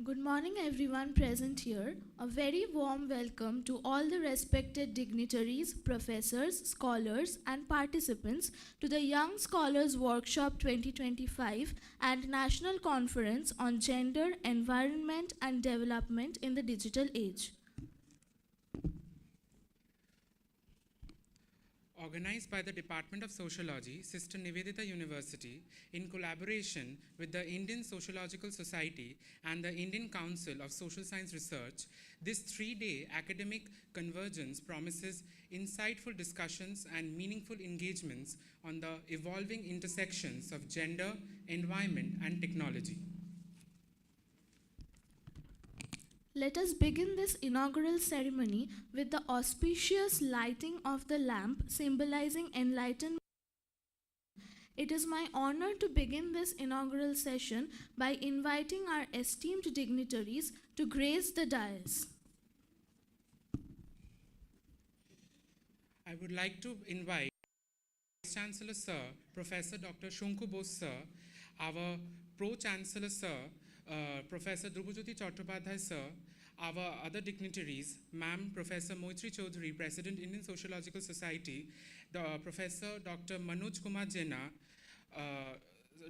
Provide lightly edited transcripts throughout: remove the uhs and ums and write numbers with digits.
Good morning, everyone present here. A very warm welcome to all the respected dignitaries, professors, scholars, and participants to the Young Scholars Workshop 2025 and National Conference on Gender, Environment, and Development in the Digital Age. Organized by the Department of Sociology, Sister Nivedita University, in collaboration with the Indian Sociological Society and the Indian Council of Social Science Research, this 3-day academic convergence promises insightful discussions and meaningful engagements on the evolving intersections of gender, environment, and technology. Let us begin this inaugural ceremony with the auspicious lighting of the lamp symbolizing enlightenment. It is my honor to begin this inaugural session by inviting our esteemed dignitaries to grace the dais. I would like to invite Vice Chancellor Sir, Professor Dr. Shonku Bose Sir, our Pro-Chancellor Sir, Professor Drupajyoti Chattopadhyay Sir, our other dignitaries, Ma'am Professor Moitri Chaudhary, President, Indian Sociological Society, Professor Dr. Manoj Kumar Jena,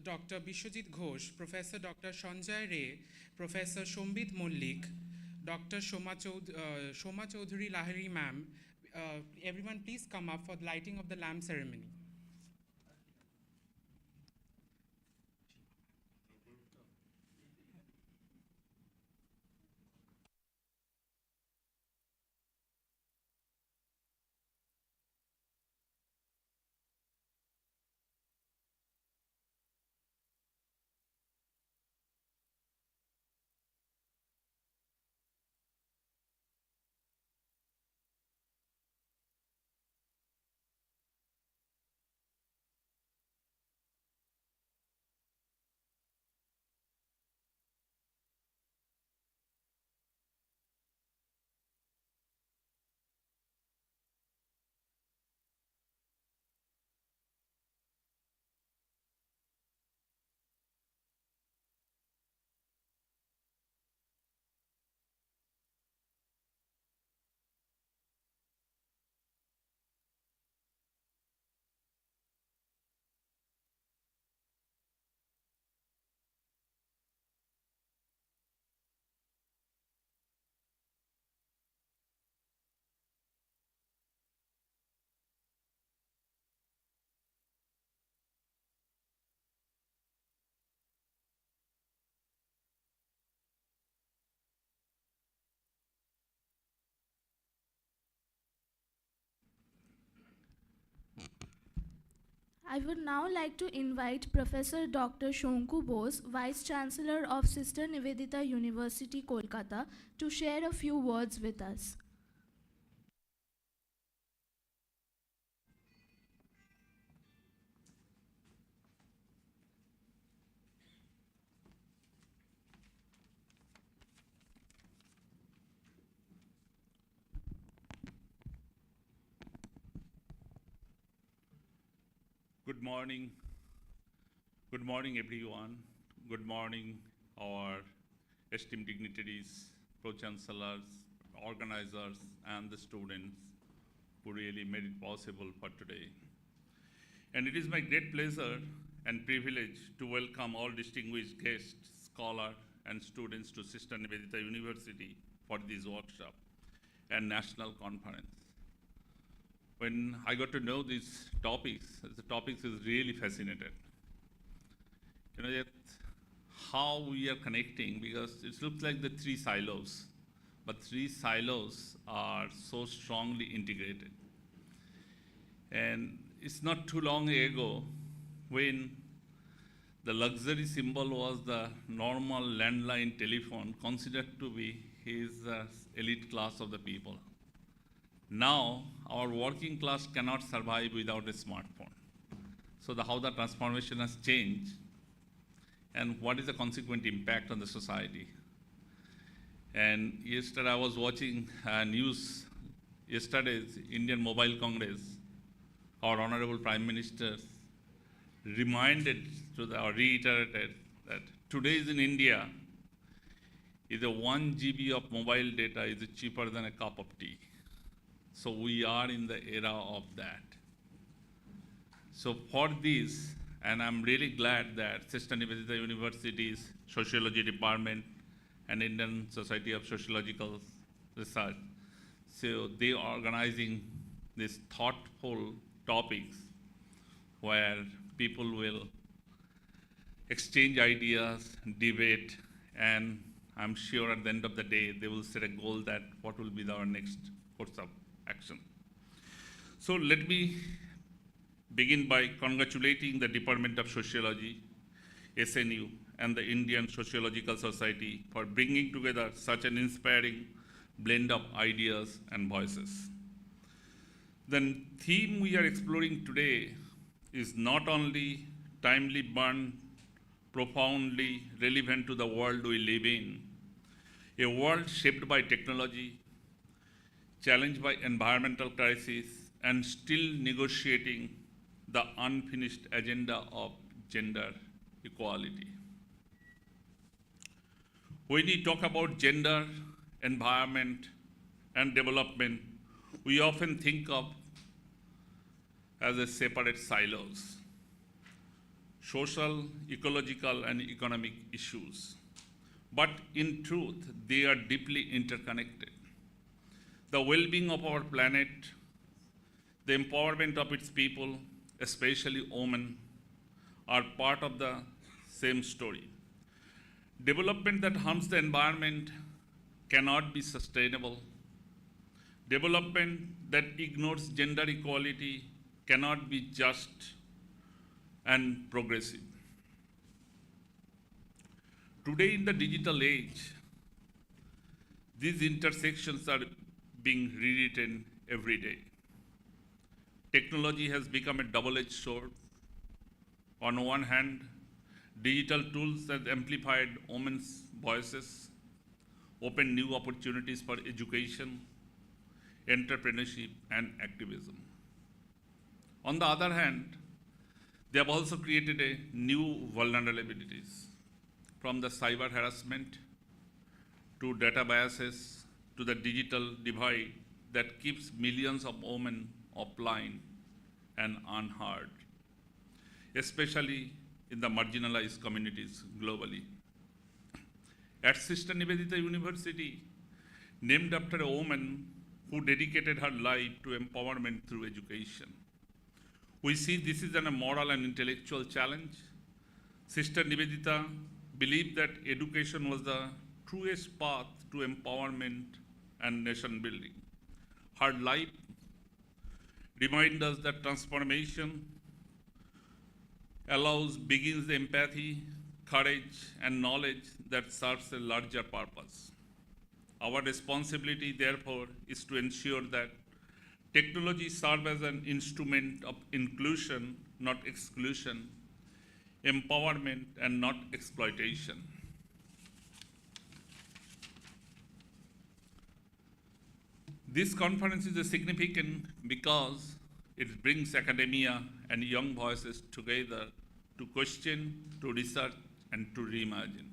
Dr. Bishwajit Ghosh, Professor Dr. Sanjay Ray, Professor Shombit Mollik, Dr. Shoma Chaudhary Lahiri Ma'am. Everyone please come up for the lighting of the lamp ceremony. I would now like to invite Professor Dr. Shonku Bose, Vice Chancellor of Sister Nivedita University, Kolkata, to share a few words with us. Good morning. Good morning, everyone. Good morning, our esteemed dignitaries, pro-chancellors, organizers, and the students who really made it possible for today. And it is my great pleasure and privilege to welcome all distinguished guests, scholars, and students to Sister Nivedita University for this workshop and national conference. When I got to know these topics, the topics is really fascinated. You know, yet how we are connecting, because it looks like the three silos, but three silos are so strongly integrated. And it's not too long ago when the luxury symbol was the normal landline telephone considered to be his elite class of the people. Now, our working class cannot survive without a smartphone. So how the transformation has changed and what is the consequent impact on the society. And yesterday I was watching news, yesterday's Indian Mobile Congress, our Honorable Prime Minister reminded or reiterated that today is in India, is a 1 GB of mobile data is cheaper than a cup of tea. So we are in the era of that. So for this, and I'm really glad that Sister Nivedita University's Sociology Department and Indian Society of Sociological Research, so they are organizing these thoughtful topics where people will exchange ideas, debate, and I'm sure at the end of the day, they will set a goal that what will be our next course of action. So let me begin by congratulating the Department of Sociology, SNU, and the Indian Sociological Society for bringing together such an inspiring blend of ideas and voices. The theme we are exploring today is not only timely but profoundly relevant to the world we live in, a world shaped by technology, challenged by environmental crisis, and still negotiating the unfinished agenda of gender equality. When we talk about gender, environment, and development, we often think of as a separate silos, social, ecological, and economic issues. But in truth, they are deeply interconnected. The well-being of our planet, the empowerment of its people, especially women, are part of the same story. Development that harms the environment cannot be sustainable. Development that ignores gender equality cannot be just and progressive. Today in the digital age, these intersections are being rewritten every day. Technology has become a double-edged sword. On one hand, digital tools have amplified women's voices, opened new opportunities for education, entrepreneurship, and activism. On the other hand, they have also created a new vulnerabilities, from the cyber harassment to data biases to the digital divide that keeps millions of women offline and unheard, especially in the marginalized communities globally. At Sister Nivedita University, named after a woman who dedicated her life to empowerment through education, we see this is a moral and intellectual challenge. Sister Nivedita believed that education was the truest path to empowerment and nation building. Her life reminds us that transformation begins the empathy, courage, and knowledge that serves a larger purpose. Our responsibility, therefore, is to ensure that technology serves as an instrument of inclusion, not exclusion, empowerment, and not exploitation. This conference is significant because it brings academia and young voices together to question, to research, and to reimagine.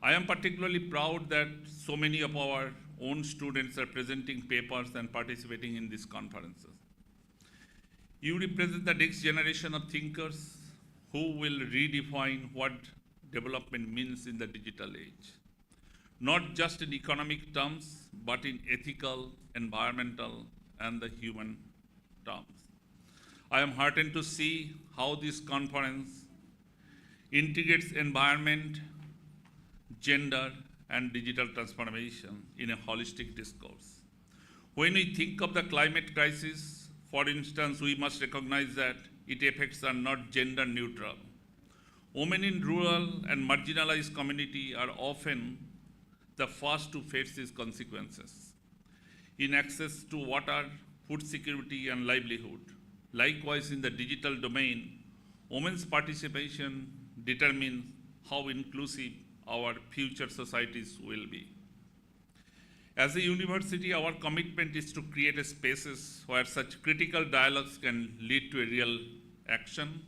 I am particularly proud that so many of our own students are presenting papers and participating in these conferences. You represent the next generation of thinkers who will redefine what development means in the digital age, not just in economic terms, but in ethical, environmental, and the human terms. I am heartened to see how this conference integrates environment, gender, and digital transformation in a holistic discourse. When we think of the climate crisis, for instance, we must recognize that its effects are not gender neutral. Women in rural and marginalized communities are often the first to face these consequences in access to water, food security, and livelihood. Likewise, in the digital domain, women's participation determines how inclusive our future societies will be. As a university, our commitment is to create spaces where such critical dialogues can lead to a real action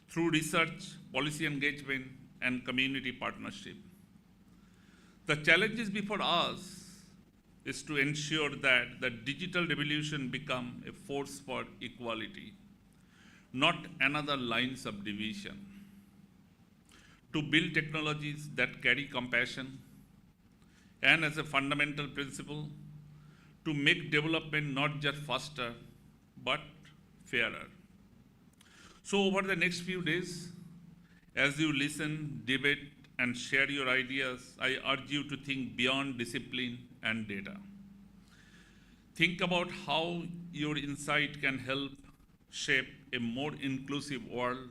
through research, policy engagement, and community partnership. The challenges before us is to ensure that the digital revolution become a force for equality, not another lines of division. To build technologies that carry compassion, and as a fundamental principle, to make development not just faster, but fairer. So over the next few days, as you listen, debate, and share your ideas, I urge you to think beyond discipline and data. Think about how your insight can help shape a more inclusive world,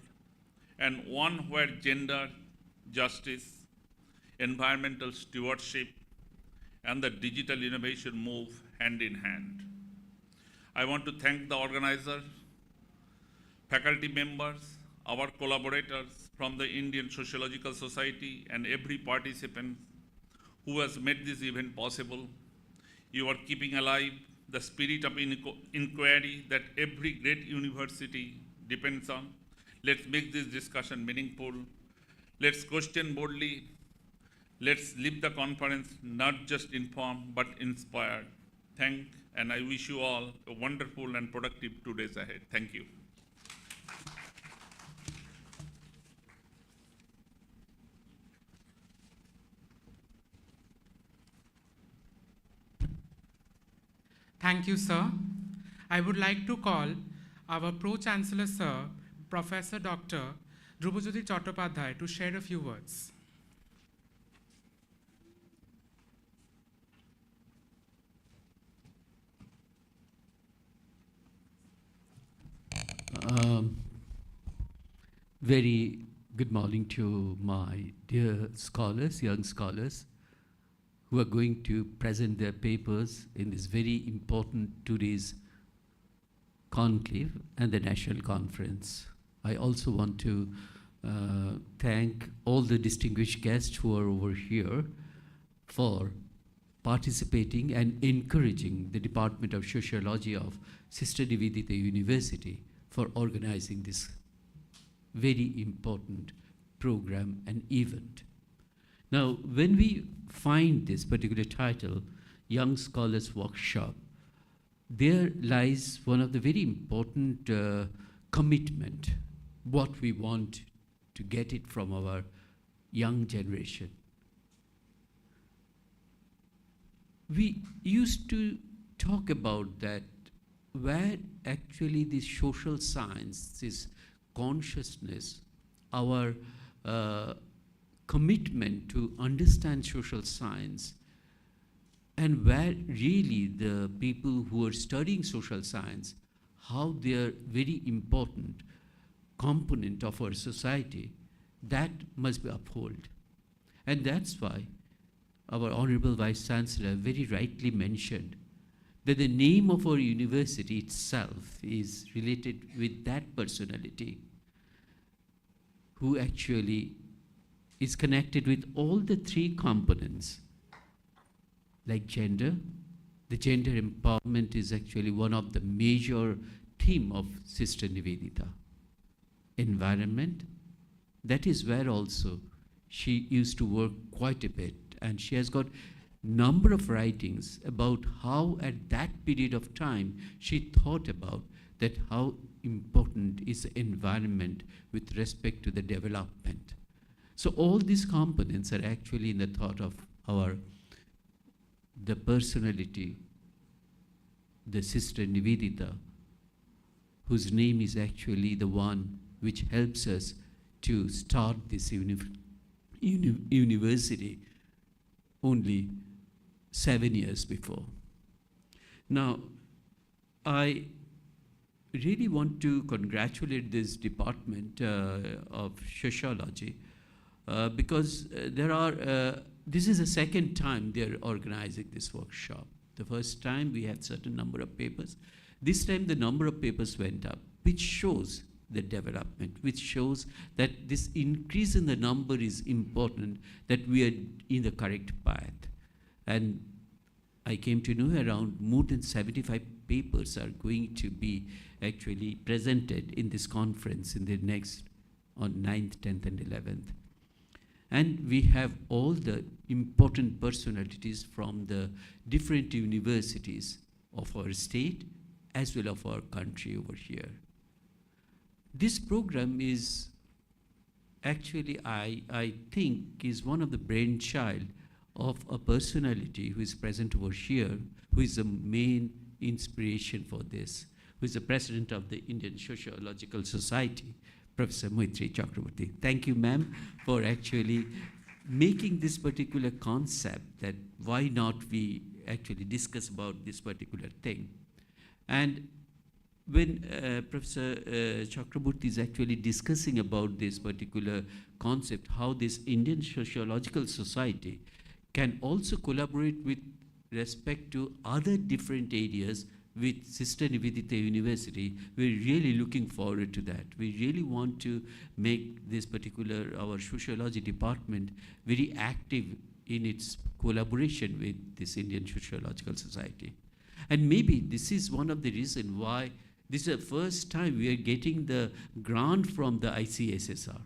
and one where gender, justice, environmental stewardship, and the digital innovation move hand in hand. I want to thank the organizer, faculty members, our collaborators from the Indian Sociological Society, and every participant who has made this event possible. You are keeping alive the spirit of inquiry that every great university depends on. Let's make this discussion meaningful. Let's question boldly. Let's leave the conference not just informed, but inspired. And I wish you all a wonderful and productive 2 days ahead. Thank you. Thank you, sir. I would like to call our Pro-Chancellor, Sir, Professor Dr. Drupajyoti Chattopadhyay to share a few words. Very good morning to my dear scholars, young scholars, who are going to present their papers in this very important 2 days conclave and the national conference. I also want to thank all the distinguished guests who are over here for participating and encouraging the Department of Sociology of Sister Nivedita University for organizing this very important program and event. Now, when we find this particular title, Young Scholars Workshop, there lies one of the very important commitment, what we want to get it from our young generation. We used to talk about that where actually the social science, this consciousness, our commitment to understand social science, and where really the people who are studying social science, how they are very important component of our society, that must be upheld. And that's why our Honorable Vice Chancellor very rightly mentioned that the name of our university itself is related with that personality who actually is connected with all the three components, like gender. The gender empowerment is actually one of the major theme of Sister Nivedita. Environment, that is where also she used to work quite a bit, and she has got number of writings about how at that period of time she thought about that how important is the environment with respect to the development. So all these components are actually in the thought of the personality, the Sister Nivedita, whose name is actually the one which helps us to start this university only 7 years before. Now, I really want to congratulate this department of sociology because this is the second time they're organizing this workshop. The first time we had certain number of papers. This time the number of papers went up, which shows the development, which shows that this increase in the number is important, that we are in the correct path. And I came to know around more than 75 papers are going to be actually presented in this conference in the next, on 9th, 10th, and 11th. And we have all the important personalities from the different universities of our state as well of our country over here. This program is actually, I think, is one of the brainchild of a personality who is present over here, who is the main inspiration for this, who is the president of the Indian Sociological Society, Professor Maitri Chakraborty. Thank you, ma'am, for actually making this particular concept that why not we actually discuss about this particular thing. And when Professor Chakraborty is actually discussing about this particular concept, how this Indian Sociological Society can also collaborate with respect to other different areas with Sister Nivedita University, we're really looking forward to that. We really want to make this particular, our sociology department, very active in its collaboration with this Indian Sociological Society. And maybe this is one of the reasons why this is the first time we are getting the grant from the ICSSR.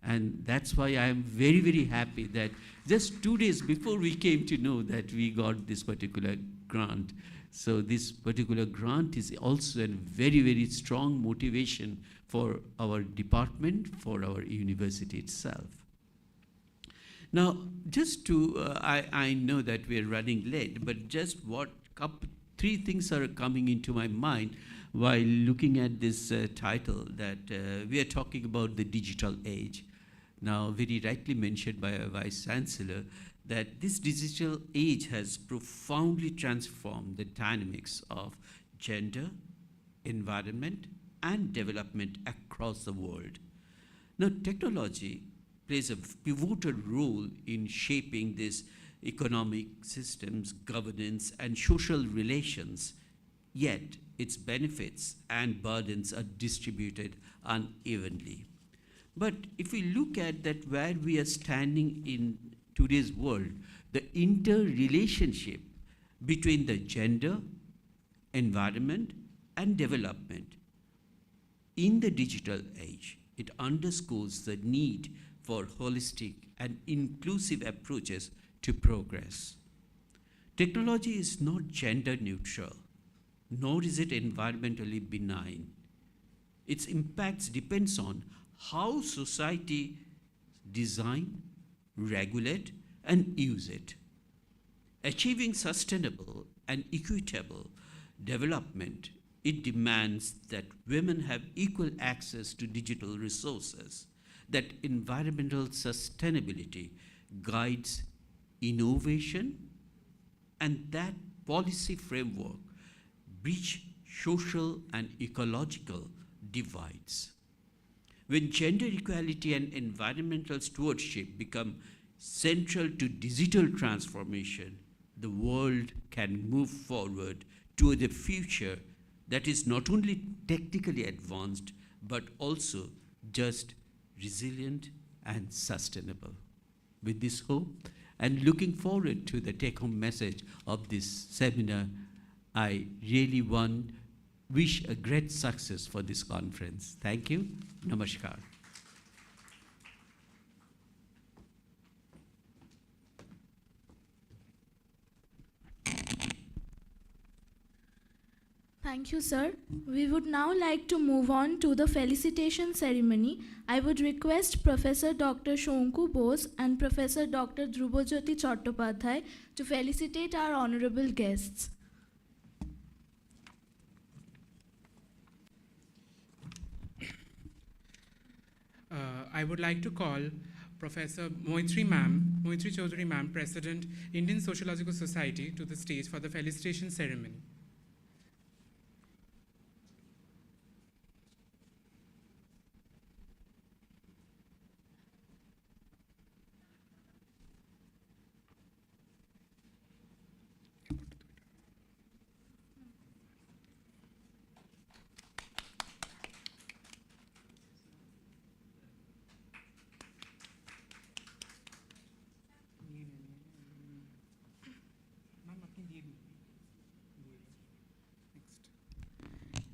And that's why I am very, very happy that just 2 days before we came to know that we got this particular grant. So this particular grant is also a very, very strong motivation for our department, for our university itself. Now, just to, I know that we are running late, but just three things are coming into my mind while looking at this title, that we are talking about the digital age. Now, very rightly mentioned by our Vice Chancellor, that this digital age has profoundly transformed the dynamics of gender, environment, and development across the world. Now, technology plays a pivotal role in shaping these economic systems, governance, and social relations, yet its benefits and burdens are distributed unevenly. But if we look at that where we are standing in today's world, the interrelationship between the gender, environment, and development in the digital age, it underscores the need for holistic and inclusive approaches to progress. Technology is not gender neutral, nor is it environmentally benign. Its impacts depends on how society design, regulate, and use it. Achieving sustainable and equitable development, it demands that women have equal access to digital resources, that environmental sustainability guides innovation, and that policy framework bridge social and ecological divides. When gender equality and environmental stewardship become central to digital transformation, the world can move forward toward a future that is not only technically advanced, but also just, resilient, and sustainable. With this hope, and looking forward to the take-home message of this seminar, I really wish a great success for this conference. Thank you. Namaskar. Thank you, sir. We would now like to move on to the felicitation ceremony. I would request Professor Dr. Shonku Bose and Professor Dr. Drubojyoti Chattopadhyay to felicitate our honorable guests. I would like to call Professor Moitri Chaudhary ma'am, President, Indian Sociological Society, to the stage for the felicitation ceremony.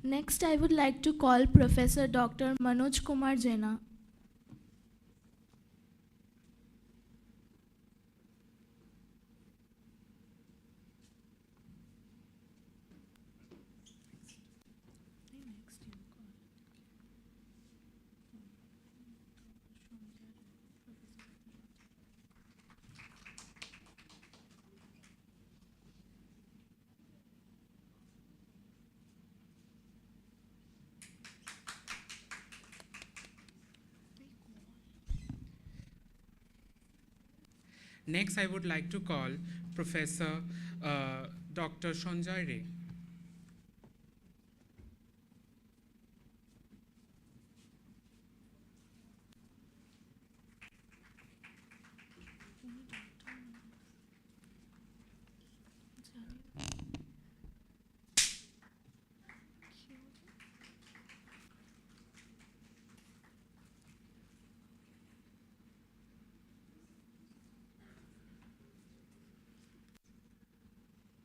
Next, I would like to call Professor Dr. Manoj Kumar Jena. Next, I would like to call Professor Dr. Sanjay Ray.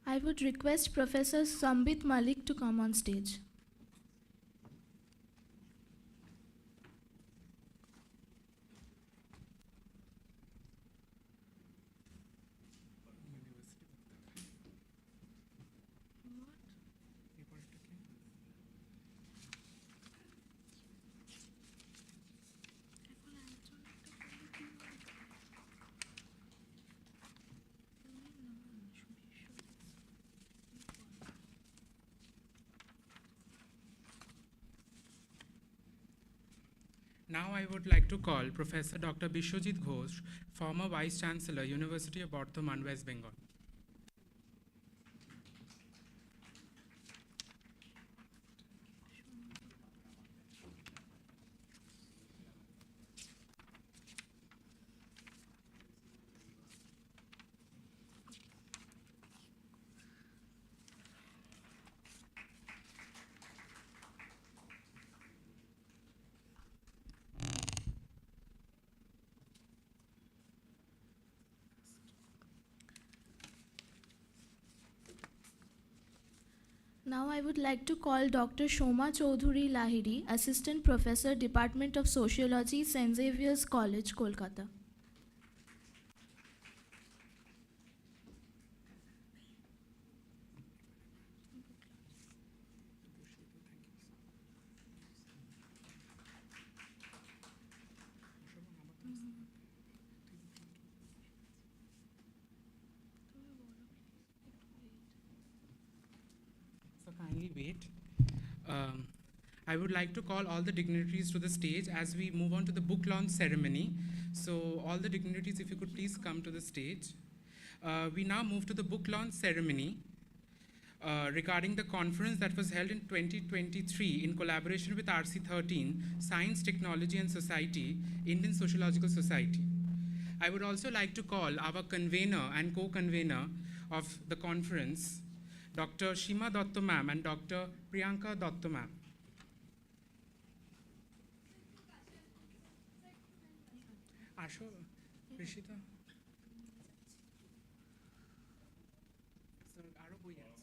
I would request Professor Sambit Malik to come on stage. Now I would like to call Professor Dr. Bishwajit Ghosh, former Vice Chancellor, University of Bardhaman, West Bengal. Now I would like to call Dr. Shoma Chaudhuri Lahiri, Assistant Professor, Department of Sociology, St. Xavier's College, Kolkata. So kindly wait. I would like to call all the dignitaries to the stage as we move on to the book launch ceremony. So all the dignitaries, if you could please come to the stage. We now move to the book launch ceremony regarding the conference that was held in 2023 in collaboration with RC13, Science, Technology and Society, Indian Sociological Society. I would also like to call our convener and co-convener of the conference, Dr. Shima Dotto ma'am and Dr. Priyanka Dotto ma'am. Asho, Rishita. Sir, aro boi আছে?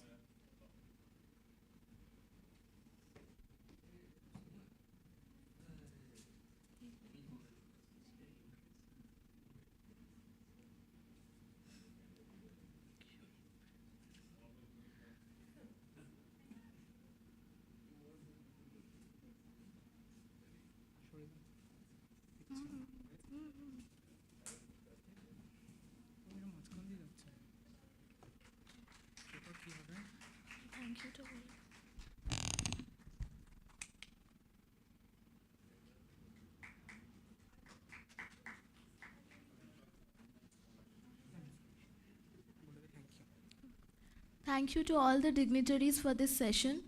Thank you to all. Thank you to all the dignitaries for this session.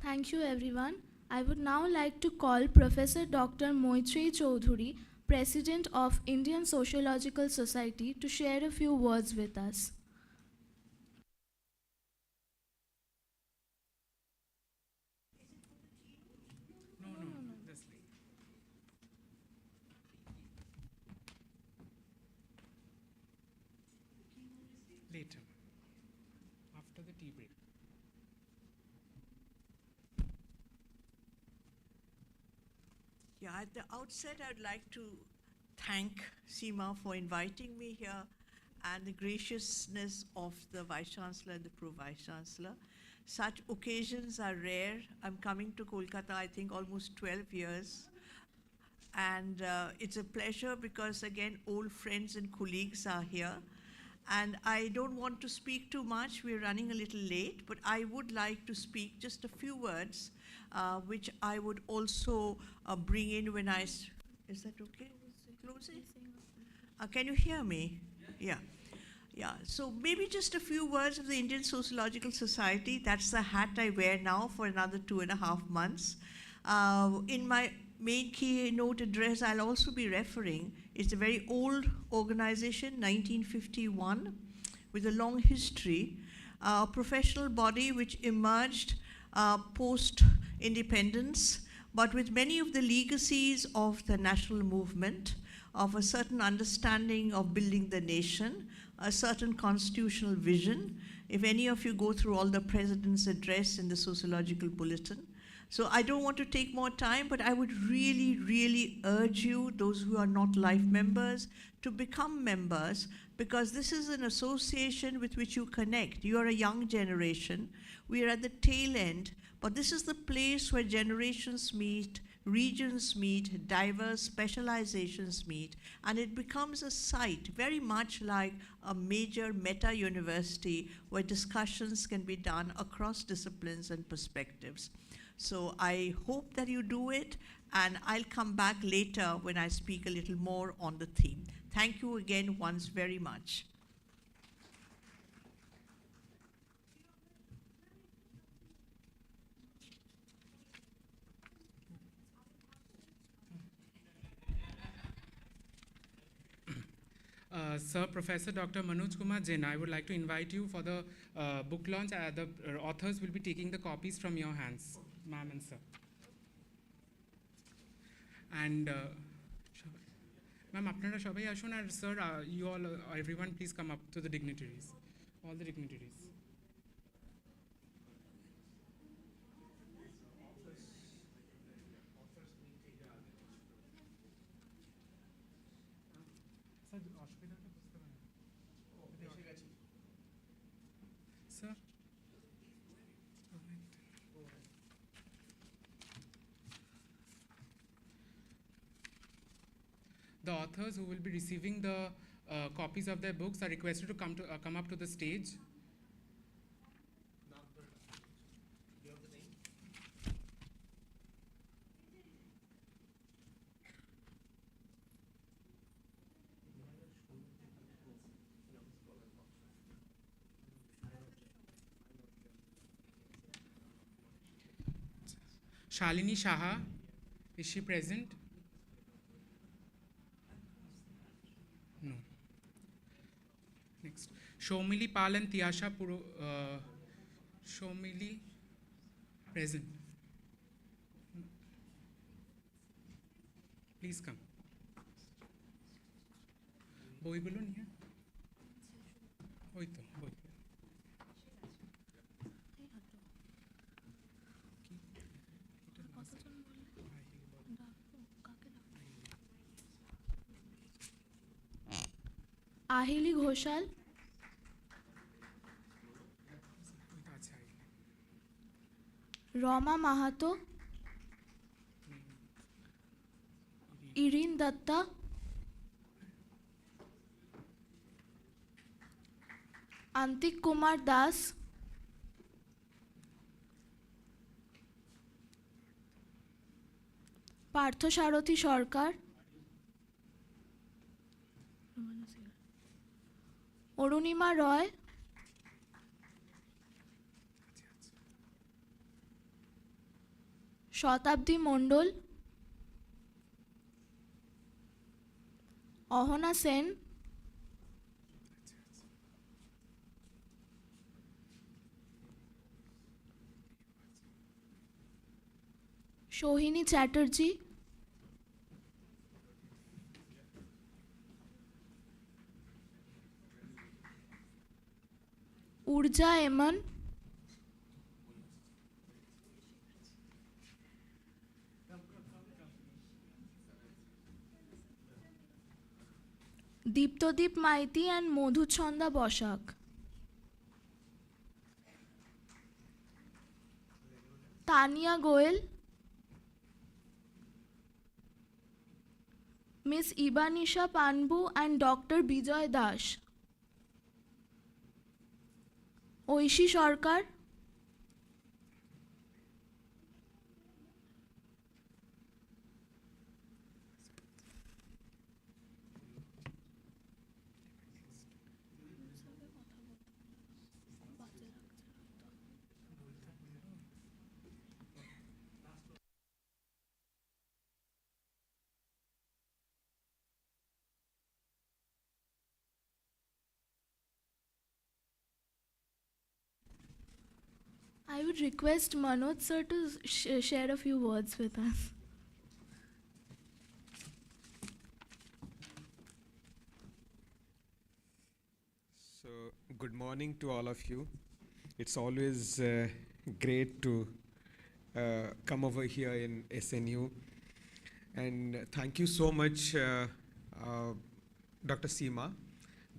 Thank you, everyone. I would now like to call Professor Dr. Moitrey Chaudhuri, President of Indian Sociological Society, to share a few words with us. No, this late. Later, after the tea break. Yeah, at the outset, I'd like to thank Seema for inviting me here and the graciousness of the Vice Chancellor and the Pro-Vice Chancellor. Such occasions are rare. I'm coming to Kolkata, I think, almost 12 years. And it's a pleasure because, again, old friends and colleagues are here. And I don't want to speak too much. We're running a little late, but I would like to speak just a few words, which I would also bring in when is that okay? Close it? Can you hear me? Yeah. Yeah, so maybe just a few words of the Indian Sociological Society. That's the hat I wear now for another 2.5 months. In my main keynote address, I'll also be referring, it's a very old organization, 1951, with a long history, a professional body which emerged post-independence, but with many of the legacies of the national movement, of a certain understanding of building the nation, a certain constitutional vision. If any of you go through all the president's address in the Sociological Bulletin. So I don't want to take more time, but I would really, really urge you, those who are not life members, to become members, because this is an association with which you connect. You are a young generation. We are at the tail end, but this is the place where generations meet, regions meet, diverse specializations meet, and it becomes a site very much like a major meta university where discussions can be done across disciplines and perspectives. So I hope that you do it, and I'll come back later when I speak a little more on the theme. Thank you again once very much. Sir, Professor Dr. Manoj Kumar Jain, I would like to invite you for the book launch. The authors will be taking the copies from your hands, ma'am and sir. And ma'am, apnara shobai ashun, and sir, you all, everyone, please come up to the dignitaries, all the dignitaries. Sir? The authors who will be receiving the copies of their books are requested to come up to the stage. Shalini Shaha, is she present? No. Next. Shomili Pal and Tiyasha Puro. Shomili, present. Please come. Boi gulo niye? Oi to, boi. আহিলি ঘোষাল, রমা মাহাতো, ইরিন দত্তা, আন্তিক কুমার দাস, পার্থসারথী সরকার, অরুণিমা রয়, শতাব্দী মণ্ডল, অহনা সেন, সোহিনী চ্যাটার্জি, উর্জা এমন, Diptadip Maiti and Madhuchhanda Basak. Tania Goyal, Miss Ibanisha Panbu and Dr. Bijoy Das. Oishi Sarkar, I would request Manoj sir to share a few words with us. So, good morning to all of you. It's always great to come over here in SNU. And thank you so much, Dr. Seema,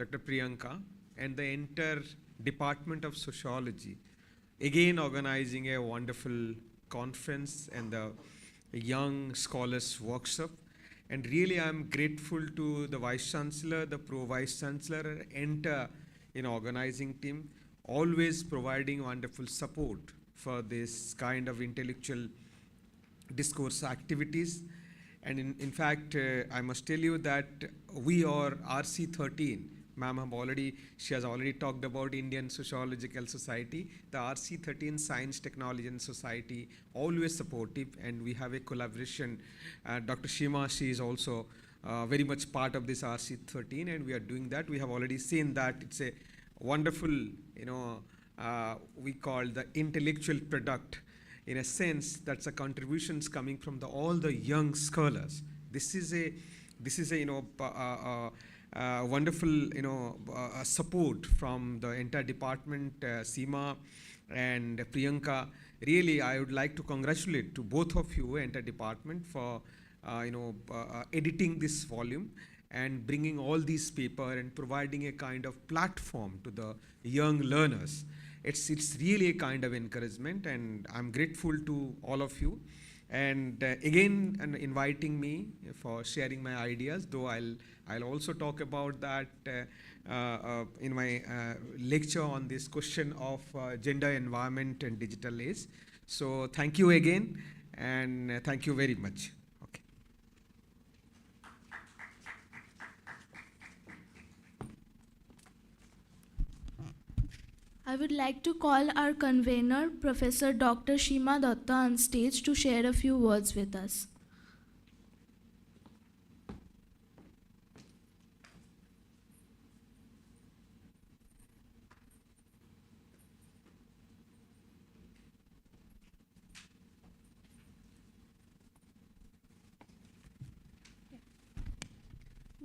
Dr. Priyanka, and the entire Department of Sociology, again organizing a wonderful conference and the Young Scholars Workshop. And really, I'm grateful to the Vice Chancellor, the Pro Vice Chancellor, and organizing team, always providing wonderful support for this kind of intellectual discourse activities. And in fact, I must tell you that we are RC13. Ma'am, she has already talked about Indian Sociological Society. The RC13 Science, Technology and Society, always supportive, and we have a collaboration. Dr. Shima, she is also very much part of this RC13, and we are doing that. We have already seen that it's a wonderful, we call the intellectual product. In a sense, that's a contributions coming from all the young scholars. This is a wonderful support from the entire department, Seema and Priyanka. Really, I would like to congratulate to both of you, entire department, for editing this volume and bringing all these paper and providing a kind of platform to the young learners. It's really a kind of encouragement, and I'm grateful to all of you. And again, inviting me for sharing my ideas, though I'll also talk about that in my lecture on this question of gender, environment, and digital age. So thank you again, and thank you very much. Okay. I would like to call our convener, Professor Dr. Seema Datta, on stage to share a few words with us.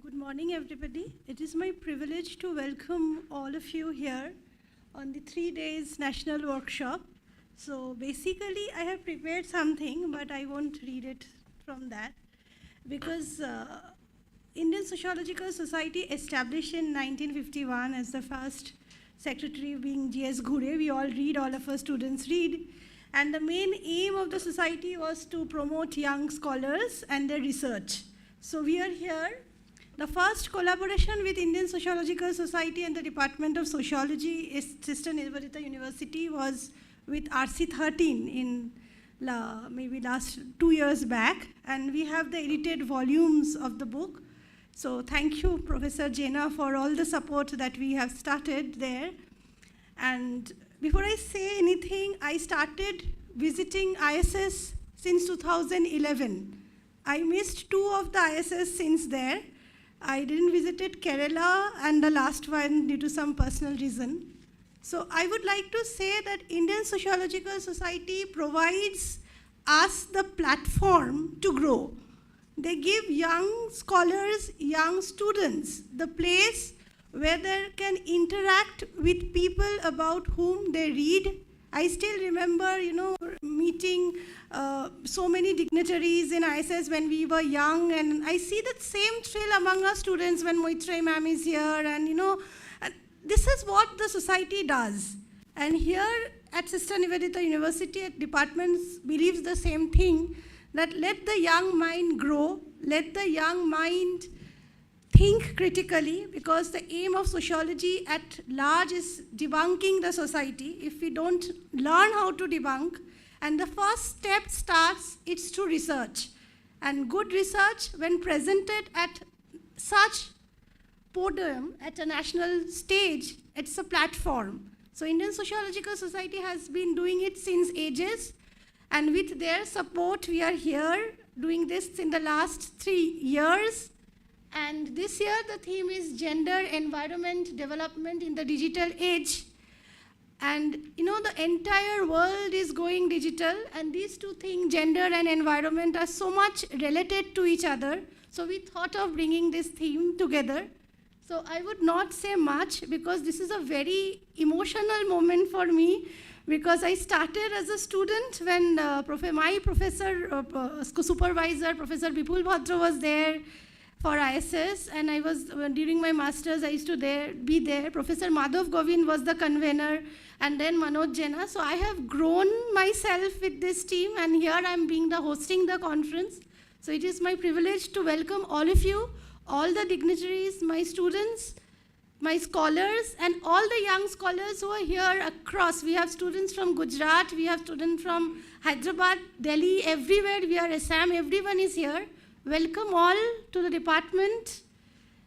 Good morning, everybody. It is my privilege to welcome all of you here on the 3 days national workshop. So basically, I have prepared something, but I won't read it from that, because Indian Sociological Society, established in 1951 as the first secretary being G.S. Ghure, we all read, all of our students read, and the main aim of the society was to promote young scholars and their research. So we are here. The first collaboration with Indian Sociological Society and the Department of Sociology, Sister Nivedita University, was with RC13 in maybe last 2 years back, and we have the edited volumes of the book. So thank you, Professor Jena, for all the support that we have started there. And before I say anything, I started visiting ISS since 2011. I missed 2 of the ISS since there. I didn't visit Kerala and the last one due to some personal reason. So I would like to say that Indian Sociological Society provides us the platform to grow. They give young scholars, young students, the place where they can interact with people about whom they read, I still remember, meeting so many dignitaries in ISS when we were young, and I see that same thrill among our students when Moitrey ma'am is here, and and this is what the society does. And here at Sister Nivedita University, at departments believes the same thing, that let the young mind grow, let the young mind think critically, because the aim of sociology at large is debunking the society. If we don't learn how to debunk, and the first step starts, it's to research. And good research, when presented at such podium, at a national stage, it's a platform. So Indian Sociological Society has been doing it since ages, and with their support, we are here doing this in the last 3 years. And this year, the theme is Gender, Environment, Development in the Digital Age. And the entire world is going digital, and these two things, gender and environment, are so much related to each other. So we thought of bringing this theme together. So I would not say much, because this is a very emotional moment for me, because I started as a student when my professor, supervisor, Professor Bipul Bhadra was there for ISS, and I was, during my masters, I used to be there. Professor Madhav Govind was the convener, and then Manoj Jena. So I have grown myself with this team, and here I'm hosting the conference. So it is my privilege to welcome all of you, all the dignitaries, my students, my scholars, and all the young scholars who are here across. We have students from Gujarat, we have students from Hyderabad, Delhi, everywhere. We are Assam, everyone is here. Welcome all to the department,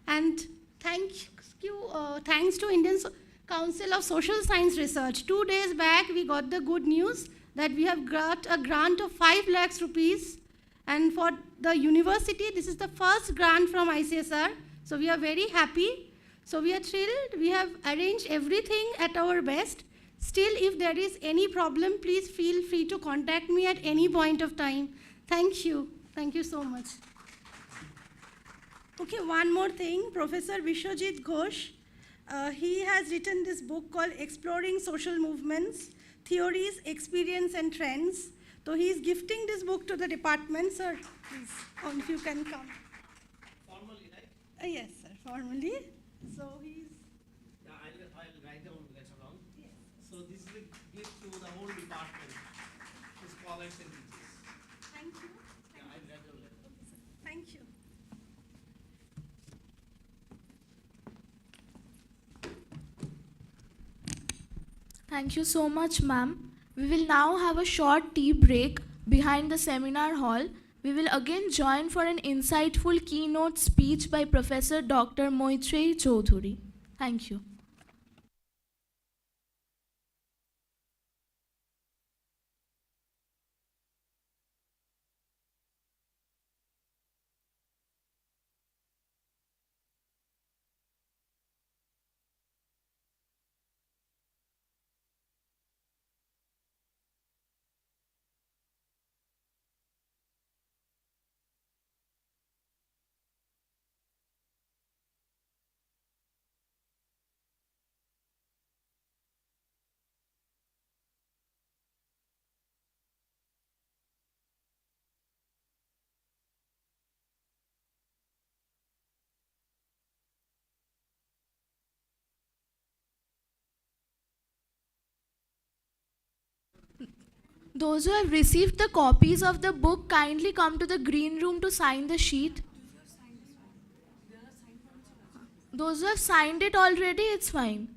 and thanks to Indian Council of Social Science Research. 2 days back, we got the good news that we have got a grant of 5 lakhs rupees, and for the university, this is the first grant from ICSR, so we are very happy. So we are thrilled. We have arranged everything at our best. Still, if there is any problem, please feel free to contact me at any point of time. Thank you. Thank you so much. Okay, one more thing. Professor Vishwajit Ghosh, he has written this book called Exploring Social Movements, Theories, Experience, and Trends. So he is gifting this book to the department. Sir, please, if you can come. Formally, right? Yes, sir, formally. So he's... Yeah, I'll write down later on. Yes. So this is a gift to the whole department, to scholars and teachers. Thank you. Yeah, I'll write down later. Okay, sir. Thank you. Thank you so much, ma'am. We will now have a short tea break behind the seminar hall. We will again join for an insightful keynote speech by Professor Dr. Moitrey Choudhury. Thank you. Those who have received the copies of the book, kindly come to the green room to sign the sheet. Those who have signed it already, it's fine.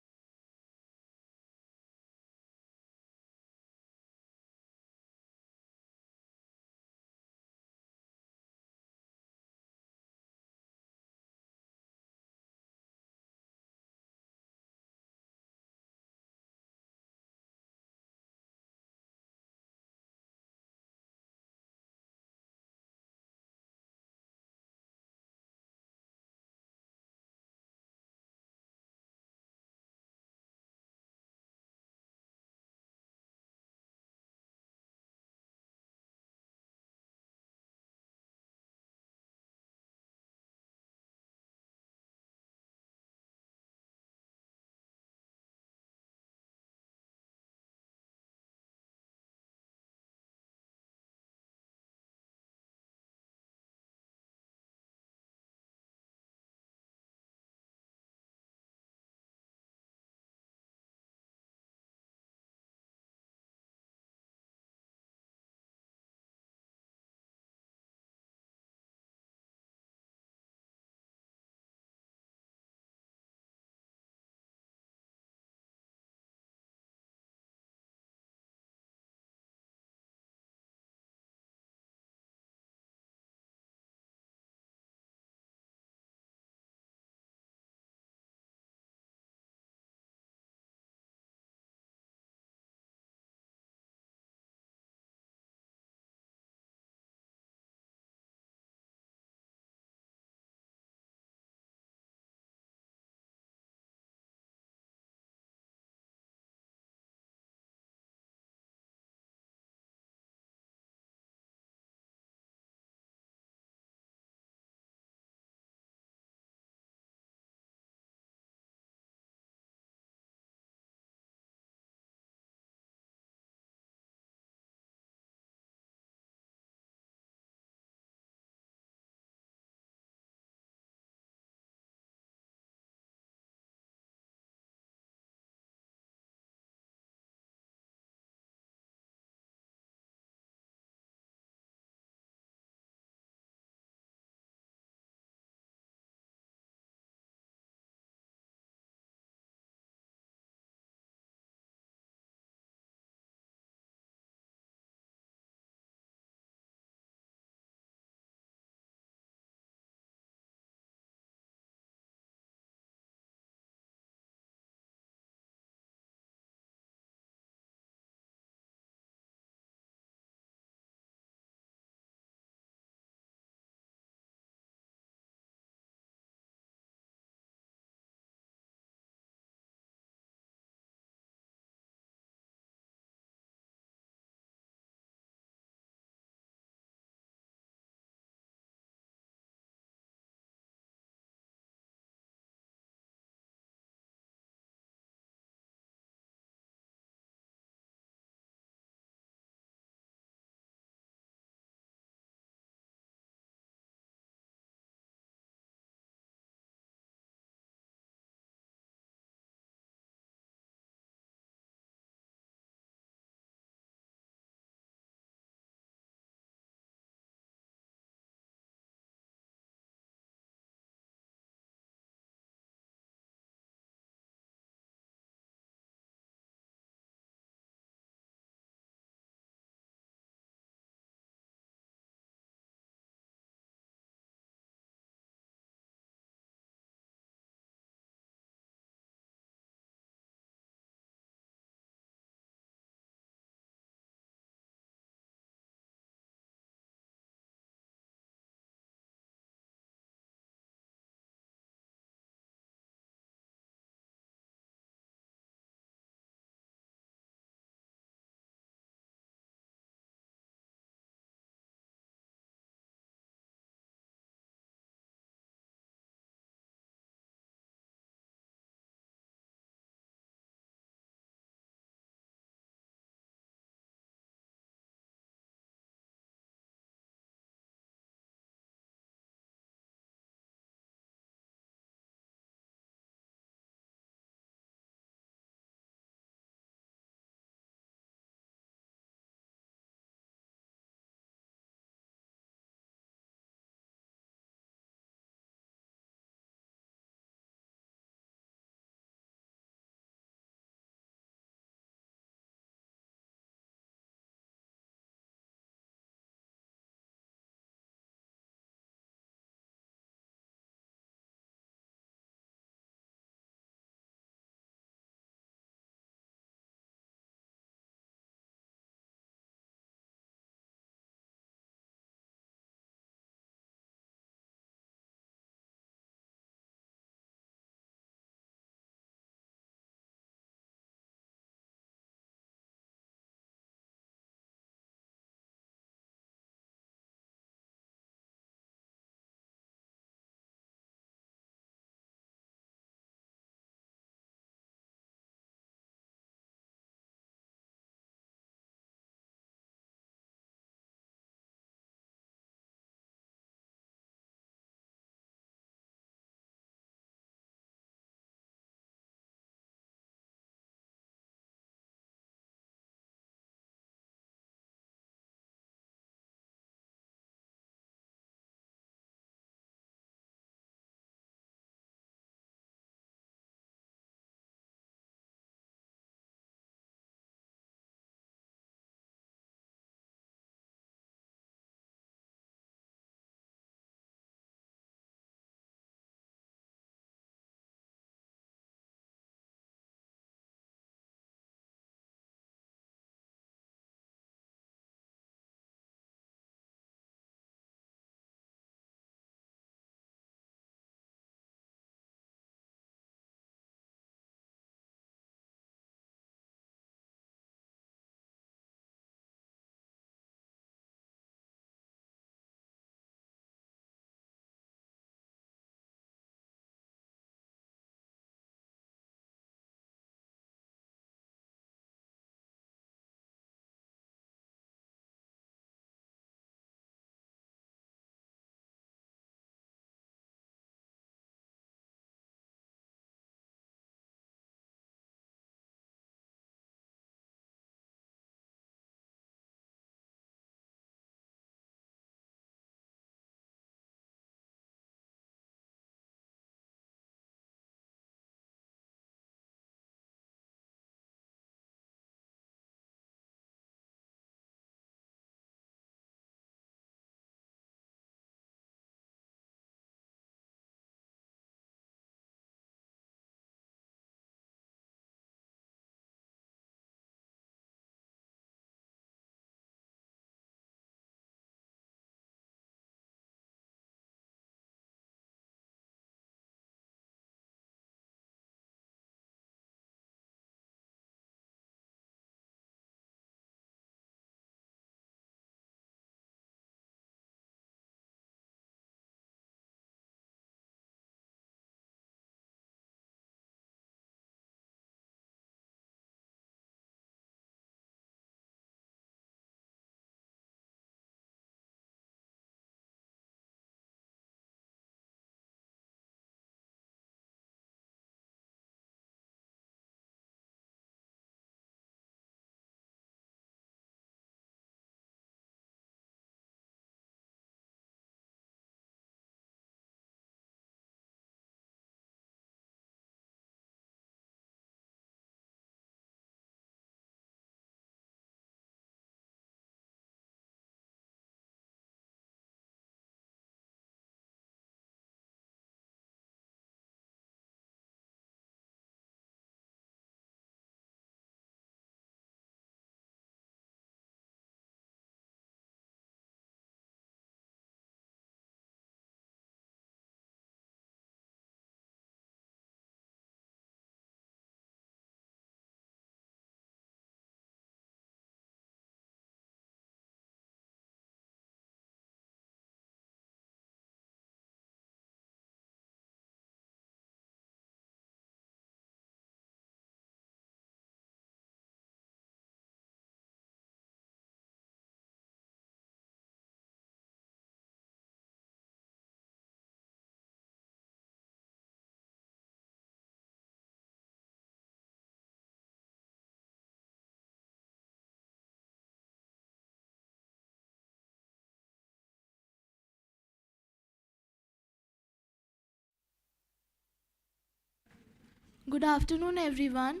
Good afternoon, everyone.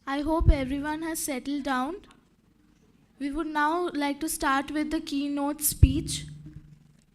I hope everyone has settled down. We would now like to start with the keynote speech.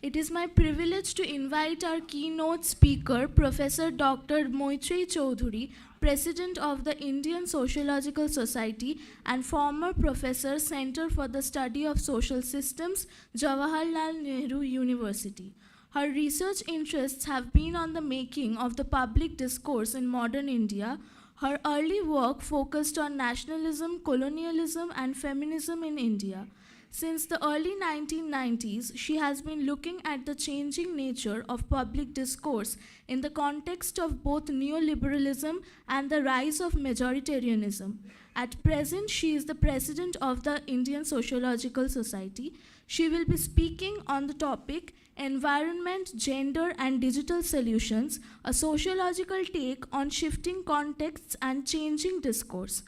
It is my privilege to invite our keynote speaker, Professor Dr. Moitrey Choudhury, President of the Indian Sociological Society and former Professor, Center for the Study of Social Systems, Jawaharlal Nehru University. Her research interests have been on the making of the public discourse in modern India. Her early work focused on nationalism, colonialism, and feminism in India. Since the early 1990s, she has been looking at the changing nature of public discourse in the context of both neoliberalism and the rise of majoritarianism. At present, she is the president of the Indian Sociological Society. She will be speaking on the topic Environment, Gender, and Digital Solutions, a sociological take on shifting contexts and changing discourse.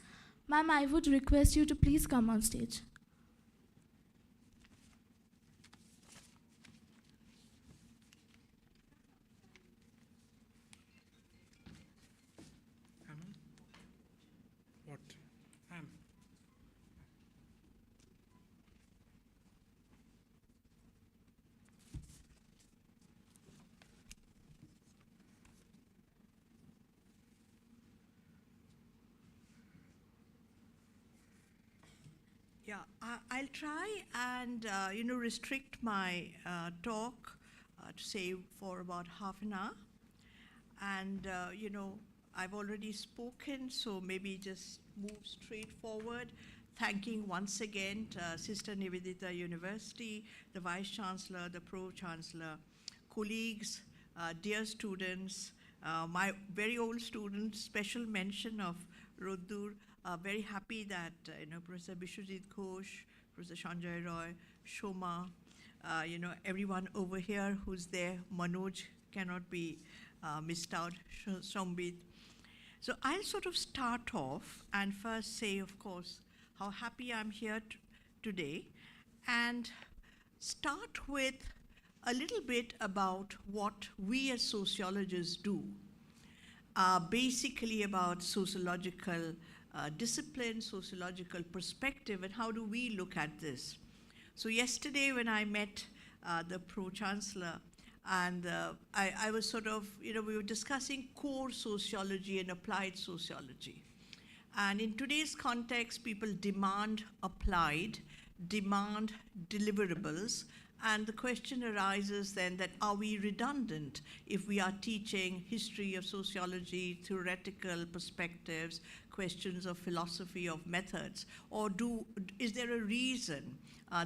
Ma'am, I would request you to please come on stage. What? Ham. Yeah, I'll try and restrict my talk to say for about half an hour. And I've already spoken, so maybe just move straight forward. Thanking once again Sister Nivedita University, the Vice Chancellor, the Pro-Chancellor, colleagues, dear students, my very old students, special mention of Roddur. Very happy that Professor Bishwajit Ghosh, Professor Sanjay Roy, Shoma, everyone over here who's there, Manoj cannot be missed out, Shambit. So I'll sort of start off and first say, of course, how happy I'm here today, and start with a little bit about what we as sociologists do. Basically about sociological discipline, sociological perspective, and how do we look at this. So yesterday when I met the Pro-Chancellor, and I was sort of, we were discussing core sociology and applied sociology. And in today's context, people demand applied, demand deliverables, and the question arises then that are we redundant if we are teaching history of sociology, theoretical perspectives, questions of philosophy of methods, or is there a reason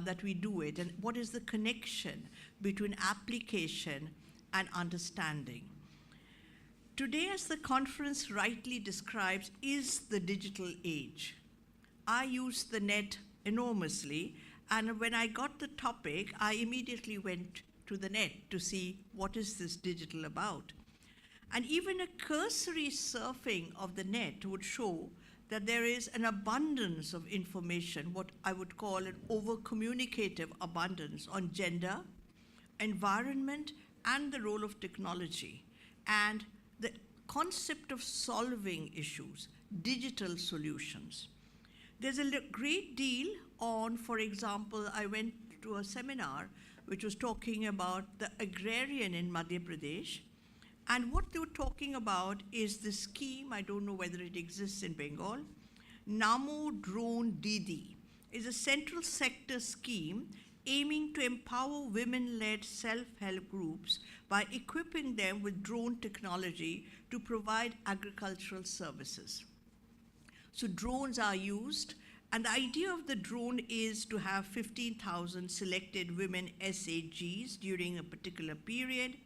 that we do it, and what is the connection between application and understanding? Today, as the conference rightly describes, is the digital age. I use the net enormously, and when I got the topic, I immediately went to the net to see what is this digital about. And even a cursory surfing of the net would show that there is an abundance of information, what I would call an over-communicative abundance on gender, environment, and the role of technology, and the concept of solving issues, digital solutions. There's a great deal on, for example, I went to a seminar which was talking about the agrarian in Madhya Pradesh, and what they were talking about is the scheme, I don't know whether it exists in Bengal, Namo Drone Didi is a central sector scheme aiming to empower women-led self-help groups by equipping them with drone technology to provide agricultural services. So drones are used, and the idea of the drone is to have 15,000 selected women SAGs during a particular period,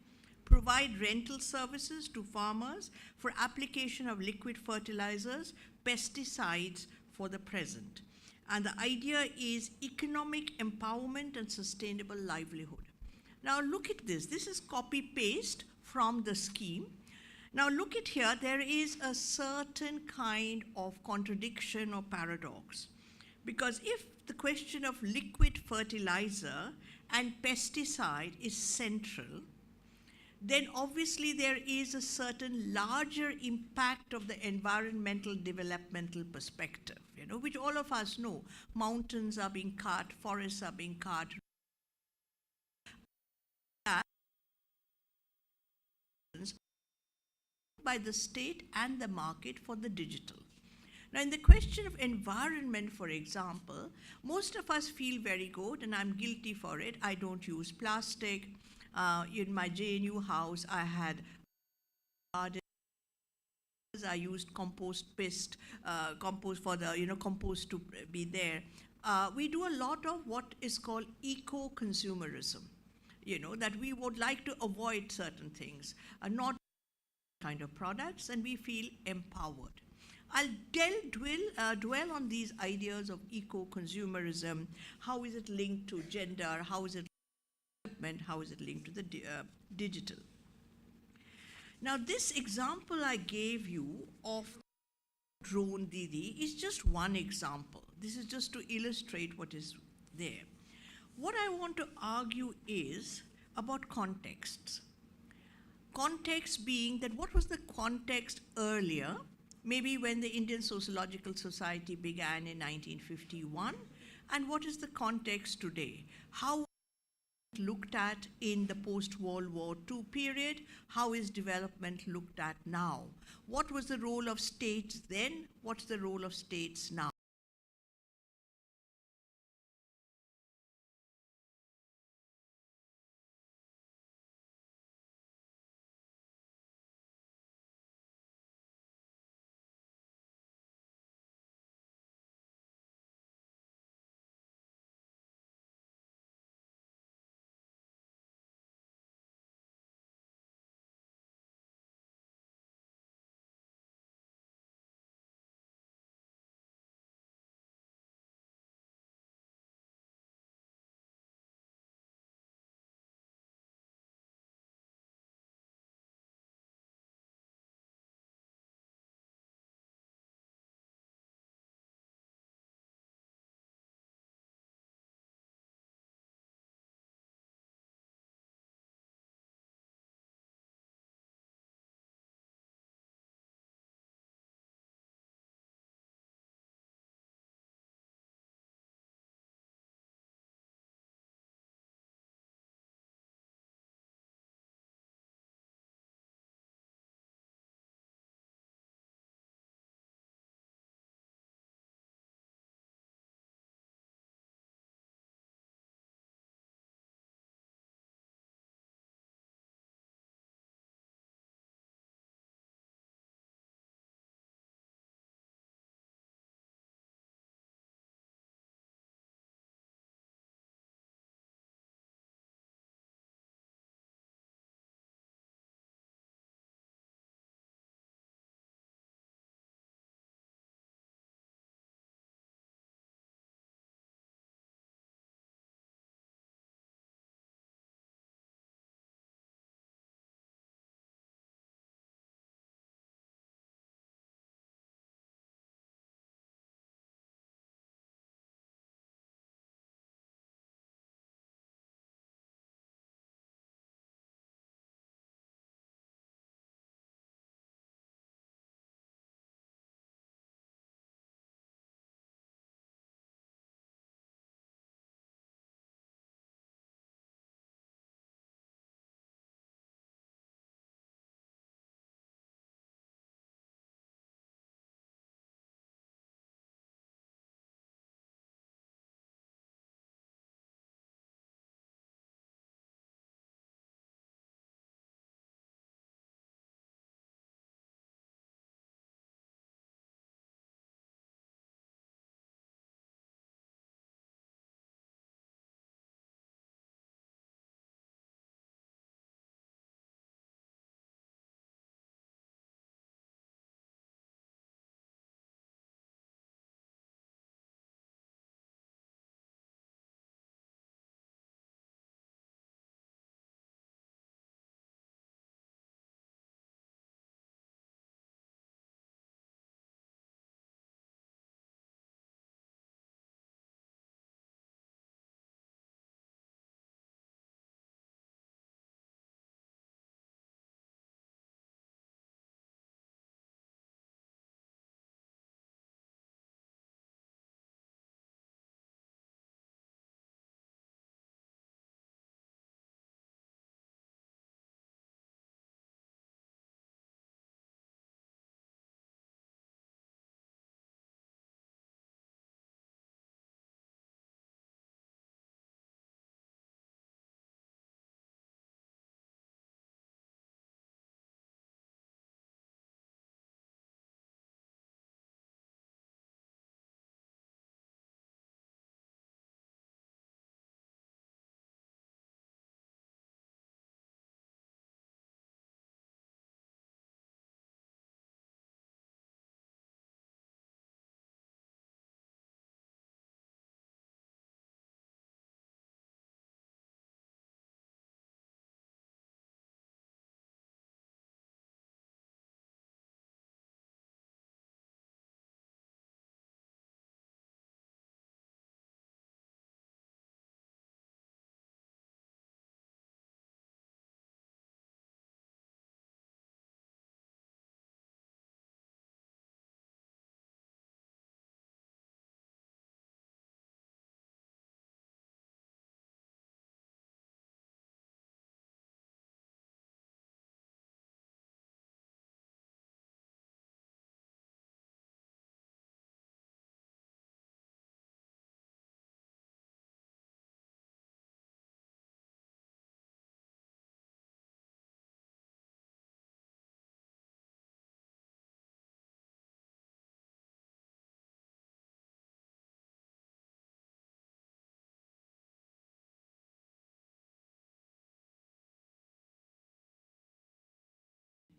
provide rental services to farmers for application of liquid fertilizers, pesticides for the present. And the idea is economic empowerment and sustainable livelihood. Now look at this. This is copy-paste from the scheme. Now look at here, there is a certain kind of contradiction or paradox. Because if the question of liquid fertilizer and pesticide is central, then obviously there is a certain larger impact of the environmental developmental perspective, which all of us know. Mountains are being cut, forests are being cut. By the state and the market for the digital. Now, in the question of environment, for example, most of us feel very good, and I'm guilty for it. I don't use plastic. In my JNU house, I had gardens. I used compost pest, compost for the compost to be there. We do a lot of what is called eco-consumerism. That we would like to avoid certain things, not kind of products, and we feel empowered. I'll dwell on these ideas of eco-consumerism. How is it linked to gender? How is it development? How is it linked to the digital? Now, this example I gave you of drone Didi is just one example. This is just to illustrate what is there. What I want to argue is about contexts. Context being that what was the context earlier, maybe when the Indian Sociological Society began in 1951, and what is the context today? How looked at in the post-World War II period? How is development looked at now? What was the role of states then? What's the role of states now?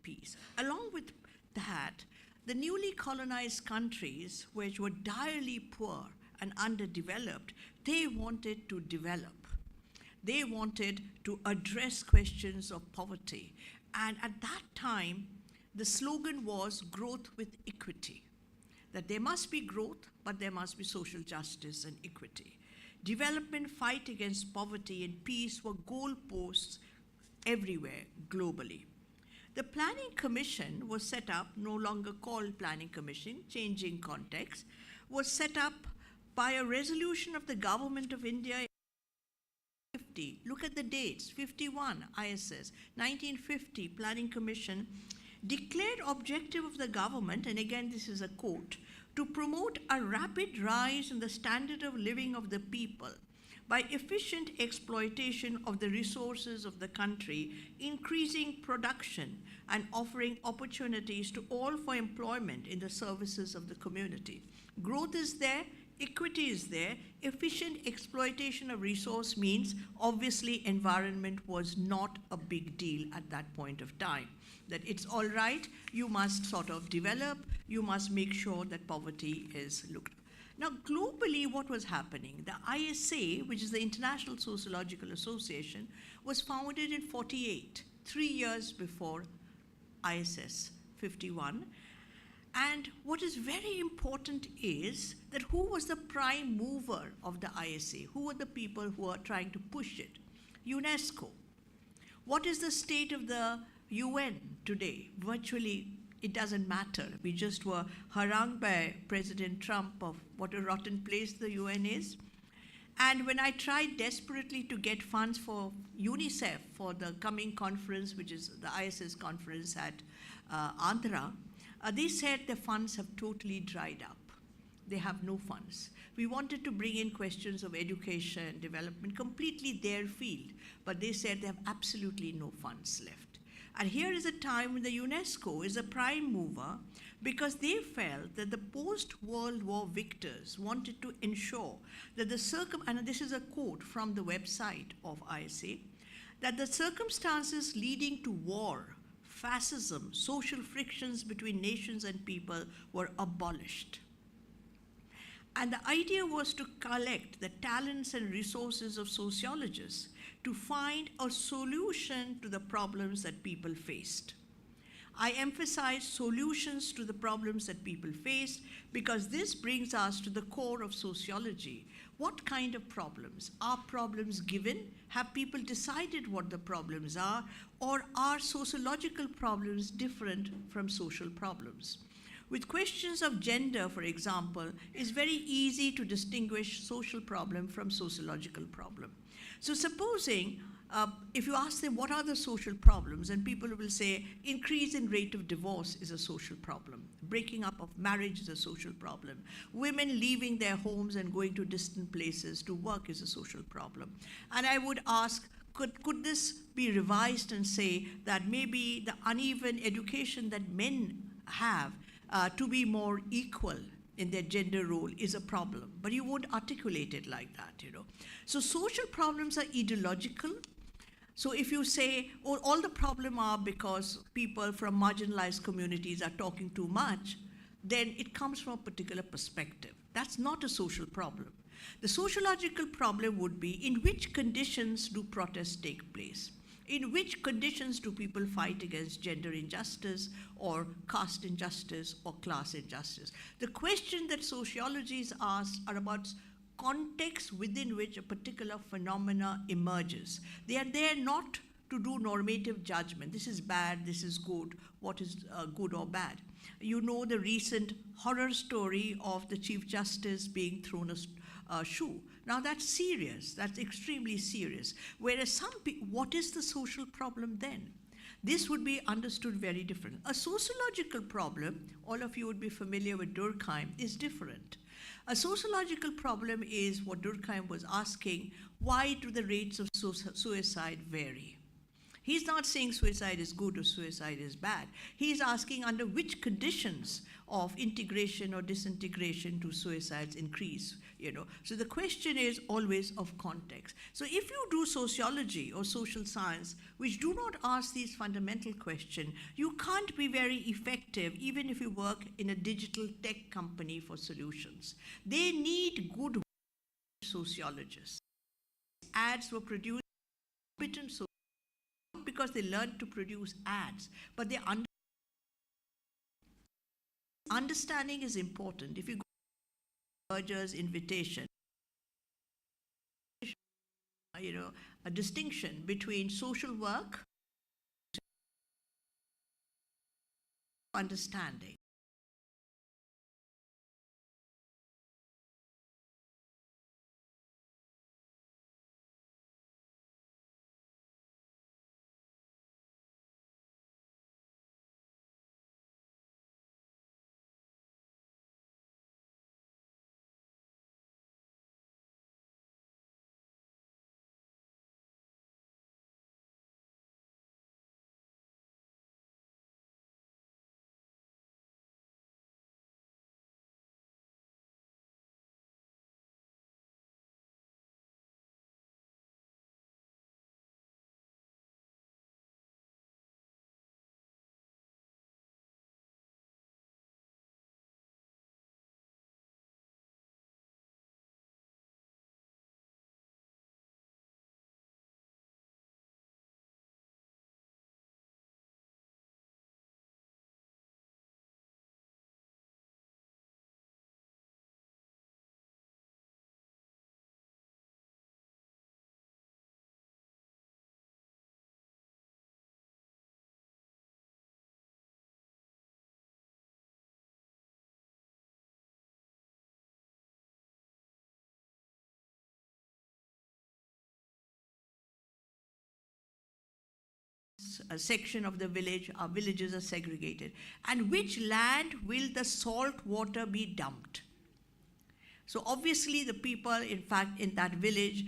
peace. Along with that, the newly colonized countries, which were direly poor and underdeveloped, they wanted to develop. They wanted to address questions of poverty. And at that time, the slogan was growth with equity. That there must be growth, but there must be social justice and equity. Development, fight against poverty, and peace were goalposts everywhere globally. The Planning Commission was set up, no longer called Planning Commission, changing context, was set up by a resolution of the Government of India. Look at the dates, 51 ISS, 1950 Planning Commission declared objective of the government, and again this is a quote, to promote a rapid rise in the standard of living of the people by efficient exploitation of the resources of the country, increasing production and offering opportunities to all for employment in the services of the community. Growth is there, equity is there, efficient exploitation of resource means obviously environment was not a big deal at that point of time. That it's all right, you must sort of develop, you must make sure that poverty is looked at. Now globally what was happening? The ISA, which is the International Sociological Association, was founded in 48, 3 years before ISS 51. And what is very important is that who was the prime mover of the ISA? Who were the people who are trying to push it? UNESCO. What is the state of the UN today? Virtually, it doesn't matter. We just were harangued by President Trump of what a rotten place the UN is. And when I tried desperately to get funds for UNICEF for the coming conference, which is the ISS conference at Andhra, they said the funds have totally dried up. They have no funds. We wanted to bring in questions of education, development, completely their field, but they said they have absolutely no funds left. And here is a time when the UNESCO is a prime mover because they felt that the post-World War victors wanted to ensure that and this is a quote from the website of ISA, that the circumstances leading to war, fascism, social frictions between nations and people were abolished. And the idea was to collect the talents and resources of sociologists to find a solution to the problems that people faced. I emphasize solutions to the problems that people faced because this brings us to the core of sociology. What kind of problems? Are problems given? Have people decided what the problems are? Or are sociological problems different from social problems? With questions of gender, for example, it's very easy to distinguish social problem from sociological problem. So supposing if you ask them what are the social problems, and people will say increase in rate of divorce is a social problem. Breaking up of marriage is a social problem. Women leaving their homes and going to distant places to work is a social problem. And I would ask, could this be revised and say that maybe the uneven education that men have to be more equal in their gender role is a problem, but you won't articulate it like that, you know. So social problems are ideological. So if you say, oh, all the problem are because people from marginalized communities are talking too much, then it comes from a particular perspective. That's not a social problem. The sociological problem would be in which conditions do protests take place? In which conditions do people fight against gender injustice or caste injustice or class injustice? The question that sociology is asked are about context within which a particular phenomena emerges. They are there not to do normative judgment. This is bad, this is good, what is good or bad. You know the recent horror story of the Chief Justice being thrown a shoe. Now that's serious, that's extremely serious. Whereas some people, what is the social problem then? This would be understood very different. A sociological problem, all of you would be familiar with Durkheim, is different. A sociological problem is what Durkheim was asking, why do the rates of suicide vary? He's not saying suicide is good or suicide is bad. He's asking under which conditions of integration or disintegration to suicides increase, So the question is always of context. So if you do sociology or social science, which do not ask these fundamental questions, you can't be very effective even if you work in a digital tech company for solutions. They need good sociologists. Ads were produced by competent sociologists, not because they learned to produce ads, but they understanding is important. If you go to Berger's invitation, a distinction between social work and understanding. A section of the village, our villages are segregated. And which land will the salt water be dumped? So obviously the people, in fact, in that village,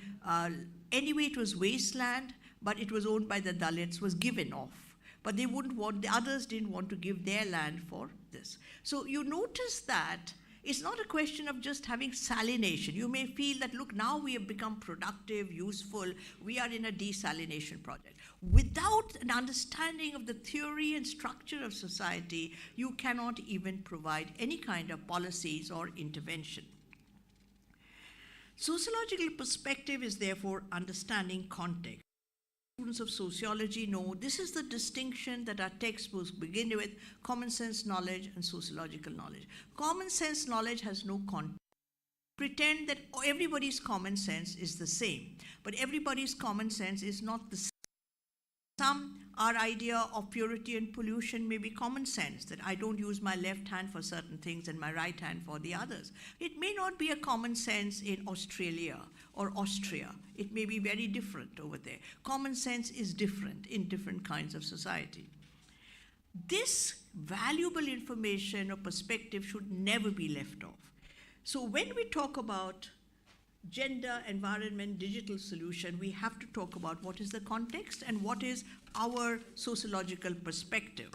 anyway it was wasteland, but it was owned by the Dalits, was given off. But they wouldn't want, the others didn't want to give their land for this. So you notice that it's not a question of just having salination. You may feel that, look, now we have become productive, useful, we are in a desalination project. Without an understanding of the theory and structure of society, you cannot even provide any kind of policies or intervention. Sociological perspective is therefore understanding context. Students of sociology know this is the distinction that our textbooks begin with: common sense knowledge and sociological knowledge. Common sense knowledge has no context. Pretend that everybody's common sense is the same, but everybody's common sense is not the same. Our idea of purity and pollution may be common sense, that I don't use my left hand for certain things and my right hand for the others. It may not be a common sense in Australia or Austria. It may be very different over there. Common sense is different in different kinds of society. This valuable information or perspective should never be left off. So when we talk about gender, environment, digital solution, we have to talk about what is the context and what is our sociological perspective.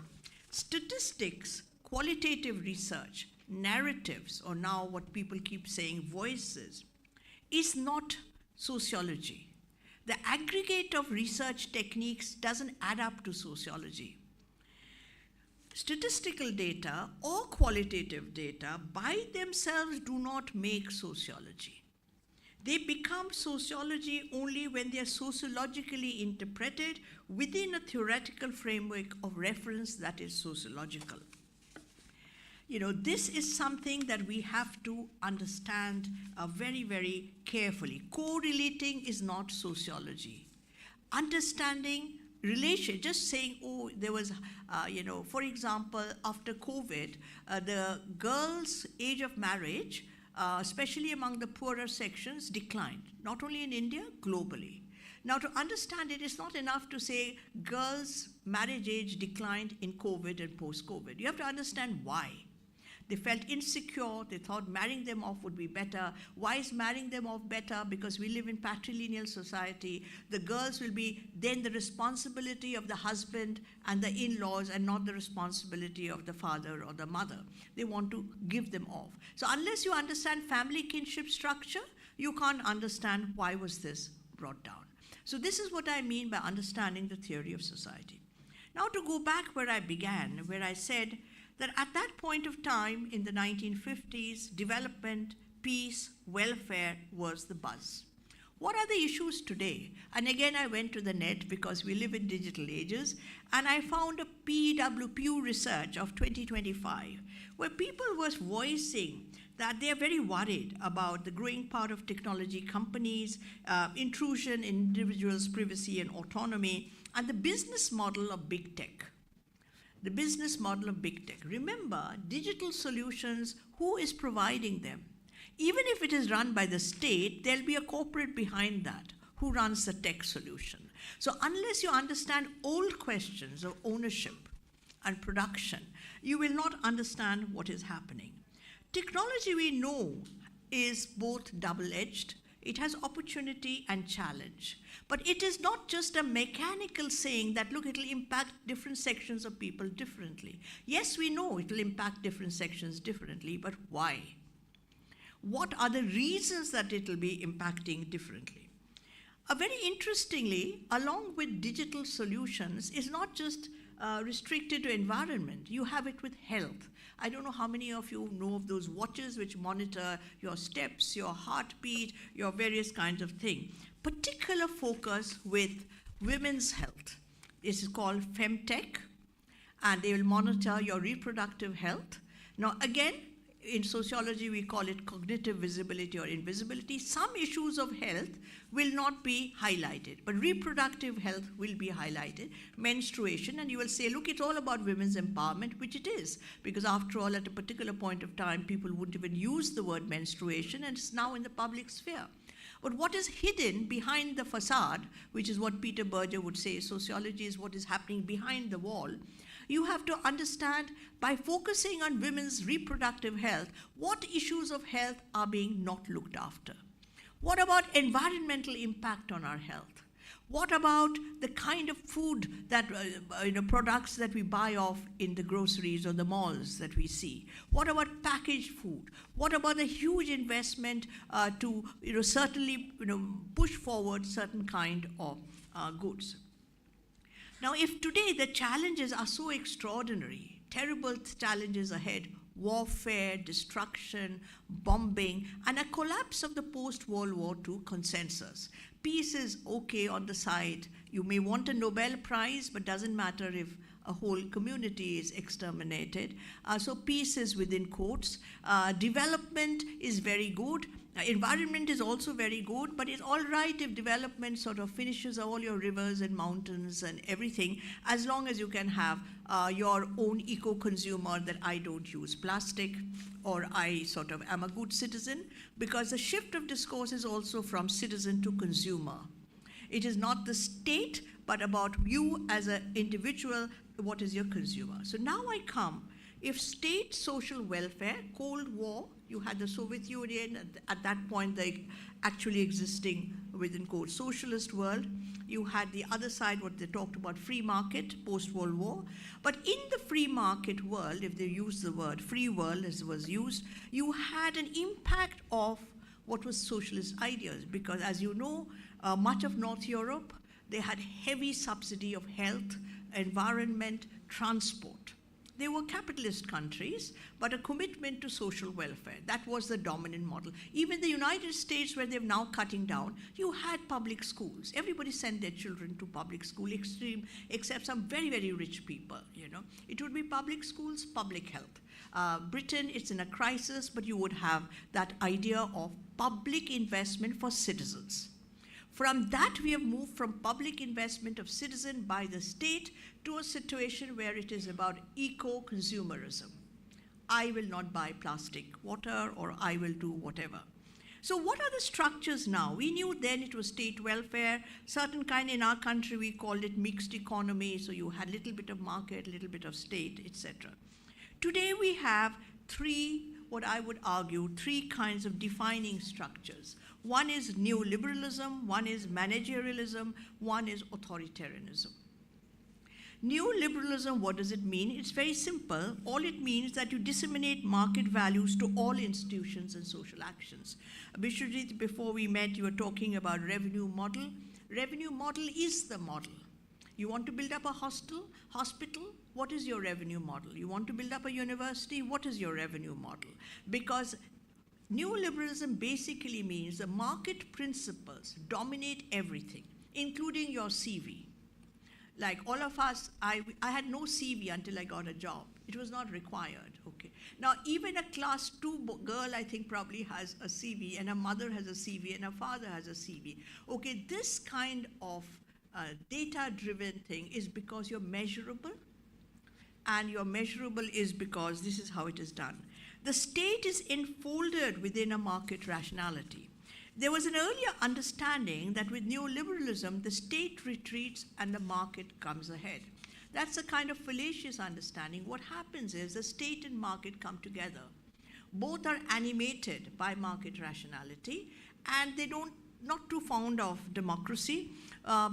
Statistics, qualitative research, narratives, or now what people keep saying, voices, is not sociology. The aggregate of research techniques doesn't add up to sociology. Statistical data or qualitative data by themselves do not make sociology. They become sociology only when they are sociologically interpreted within a theoretical framework of reference that is sociological. This is something that we have to understand very, very carefully. Correlating is not sociology. Understanding relation, just saying, oh, there was, for example, after COVID, the girls' age of marriage, especially among the poorer sections, declined, not only in India, globally. Now, to understand it, it's not enough to say girls' marriage age declined in COVID and post-COVID. You have to understand why. They felt insecure. They thought marrying them off would be better. Why is marrying them off better? Because we live in patrilineal society. The girls will be then the responsibility of the husband and the in-laws and not the responsibility of the father or the mother. They want to give them off. So unless you understand family kinship structure, you can't understand why was this brought down. So this is what I mean by understanding the theory of society. Now to go back where I began, where I said that at that point of time in the 1950s, development, peace, welfare was the buzz. What are the issues today? And again, I went to the net because we live in digital ages, and I found a Pew research of 2025, where people were voicing that they are very worried about the growing power of technology companies, intrusion in individuals' privacy and autonomy, and the business model of big tech. The business model of big tech. Remember, digital solutions, who is providing them? Even if it is run by the state, there'll be a corporate behind that who runs the tech solution. So unless you understand old questions of ownership and production, you will not understand what is happening. Technology, we know, is both double-edged. It has opportunity and challenge. But it is not just a mechanical saying that, look, it'll impact different sections of people differently. Yes, we know it'll impact different sections differently, but why? What are the reasons that it'll be impacting differently? Very interestingly, along with digital solutions, is not just restricted to environment. You have it with health. I don't know how many of you know of those watches which monitor your steps, your heartbeat, your various kinds of things. Particular focus with women's health. This is called Femtech, and they will monitor your reproductive health. Now, again, in sociology, we call it cognitive visibility or invisibility. Some issues of health will not be highlighted, but reproductive health will be highlighted. Menstruation, and you will say, look, it's all about women's empowerment, which it is, because after all, at a particular point of time, people wouldn't even use the word menstruation, and it's now in the public sphere. But what is hidden behind the facade, which is what Peter Berger would say, sociology is what is happening behind the wall, you have to understand, by focusing on women's reproductive health, what issues of health are being not looked after. What about environmental impact on our health? What about the kind of food that, products that we buy off in the groceries or the malls that we see? What about packaged food? What about the huge investment to, certainly, push forward certain kind of goods? Now, if today the challenges are so extraordinary, terrible challenges ahead, warfare, destruction, bombing, and a collapse of the post-World War II consensus. Peace is okay on the side. You may want a Nobel Prize, but doesn't matter if a whole community is exterminated. So peace is within quotes. Development is very good. Environment is also very good, but it's all right if development sort of finishes all your rivers and mountains and everything, as long as you can have your own eco-consumer, that I don't use plastic, or I sort of am a good citizen, because the shift of discourse is also from citizen to consumer. It is not the state, but about you as an individual, what is your consumer. So now I come, if state social welfare, Cold War, you had the Soviet Union, at that point, the actually existing, within quote, socialist world. You had the other side, what they talked about, free market, post-World War. But in the free market world, if they use the word free world as was used, you had an impact of what was socialist ideas. Because as you know, much of North Europe, they had heavy subsidy of health, environment, transport. They were capitalist countries, but a commitment to social welfare. That was the dominant model. Even the United States, where they're now cutting down, you had public schools. Everybody sent their children to public school, except some very, very rich people, It would be public schools, public health. Britain, it's in a crisis, but you would have that idea of public investment for citizens. From that, we have moved from public investment of citizen by the state to a situation where it is about eco-consumerism. I will not buy plastic water, or I will do whatever. So what are the structures now? We knew then it was state welfare, certain kind. In our country, we called it mixed economy, so you had a little bit of market, a little bit of state, etc. Today we have three, what I would argue, three kinds of defining structures. One is neoliberalism, one is managerialism, one is authoritarianism. Neoliberalism, what does it mean? It's very simple. All it means is that you disseminate market values to all institutions and social actions. Bishwajit, before we met, you were talking about revenue model. Revenue model is the model. You want to build up a hospital? What is your revenue model? You want to build up a university? What is your revenue model? Because neoliberalism basically means the market principles dominate everything, including your CV. Like all of us, I had no CV until I got a job. It was not required, okay? Now, even a class 2 girl, I think, probably has a CV, and her mother has a CV, and her father has a CV. Okay, this kind of data-driven thing is because you're measurable, and you're measurable is because this is how it is done. The state is enfolded within a market rationality. There was an earlier understanding that with neoliberalism, the state retreats and the market comes ahead. That's a kind of fallacious understanding. What happens is the state and market come together. Both are animated by market rationality, and they don't, not too fond of democracy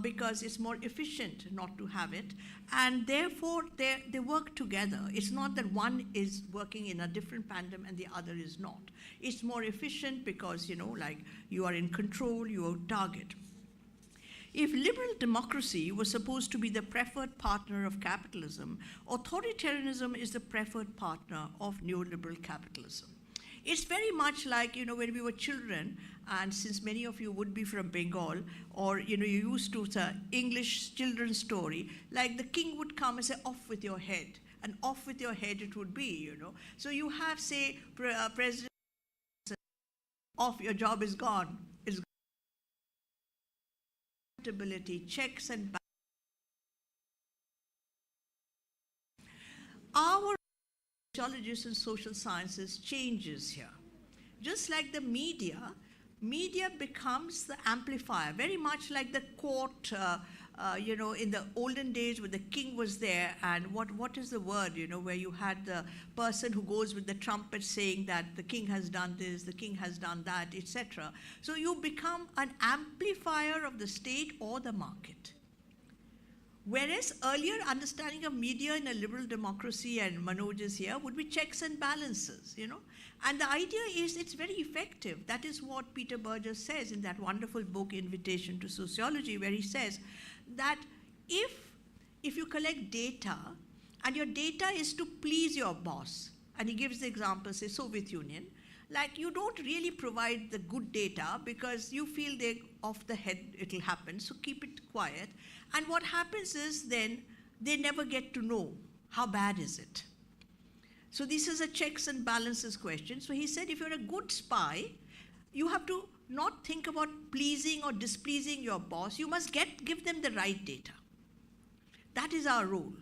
because it's more efficient not to have it, and therefore they work together. It's not that one is working in a different tandem and the other is not. It's more efficient because, like you are in control, you are target. If liberal democracy was supposed to be the preferred partner of capitalism, authoritarianism is the preferred partner of neoliberal capitalism. It's very much like, when we were children, and since many of you would be from Bengal, or, you used to say English children's story, like the king would come and say, off with your head. And off with your head it would be, So you have, say, President, off, your job is gone. It's accountability, checks and balances. Our sociologists and social sciences changes here. Just like the media becomes the amplifier, very much like the court, in the olden days when the king was there, and what is the word, where you had the person who goes with the trumpet saying that the king has done this, the king has done that, etc. So you become an amplifier of the state or the market. Whereas earlier understanding of media in a liberal democracy, and Manoj is here, would be checks and balances, And the idea is it's very effective. That is what Peter Burgess says in that wonderful book, Invitation to Sociology, where he says that if you collect data, and your data is to please your boss, and he gives the example, say, Soviet Union, like you don't really provide the good data because you feel they off the head it'll happen, so keep it quiet. And what happens is then they never get to know how bad is it. So this is a checks and balances question. So he said if you're a good spy, you have to not think about pleasing or displeasing your boss. You must give them the right data. That is our role,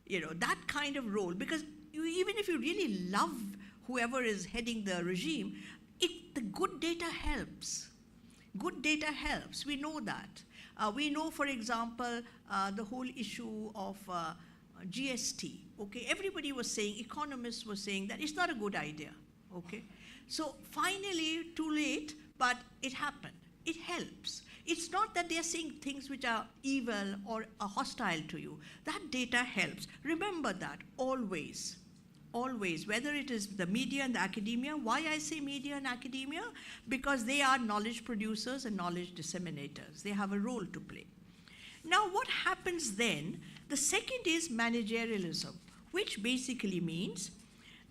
that kind of role. Because even if you really love whoever is heading the regime, the good data helps. Good data helps. We know that. We know, for example, the whole issue of GST. Okay, everybody was saying, economists were saying that it's not a good idea. Okay, so finally, too late, but it happened. It helps. It's not that they're saying things which are evil or are hostile to you. That data helps. Remember that always. Always, whether it is the media and the academia. Why I say media and academia? Because they are knowledge producers and knowledge disseminators. They have a role to play. Now, what happens then? The second is managerialism, which basically means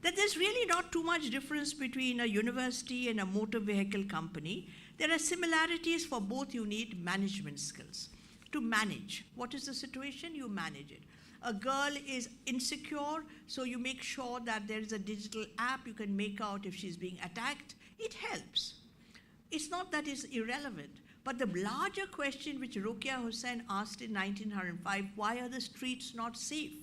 that there's really not too much difference between a university and a motor vehicle company. There are similarities for both. You need management skills to manage. What is the situation? You manage it. A girl is insecure, so you make sure that there is a digital app you can make out if she's being attacked. It helps. It's not that it's irrelevant. But the larger question which Rokia Hussain asked in 1905, why are the streets not safe?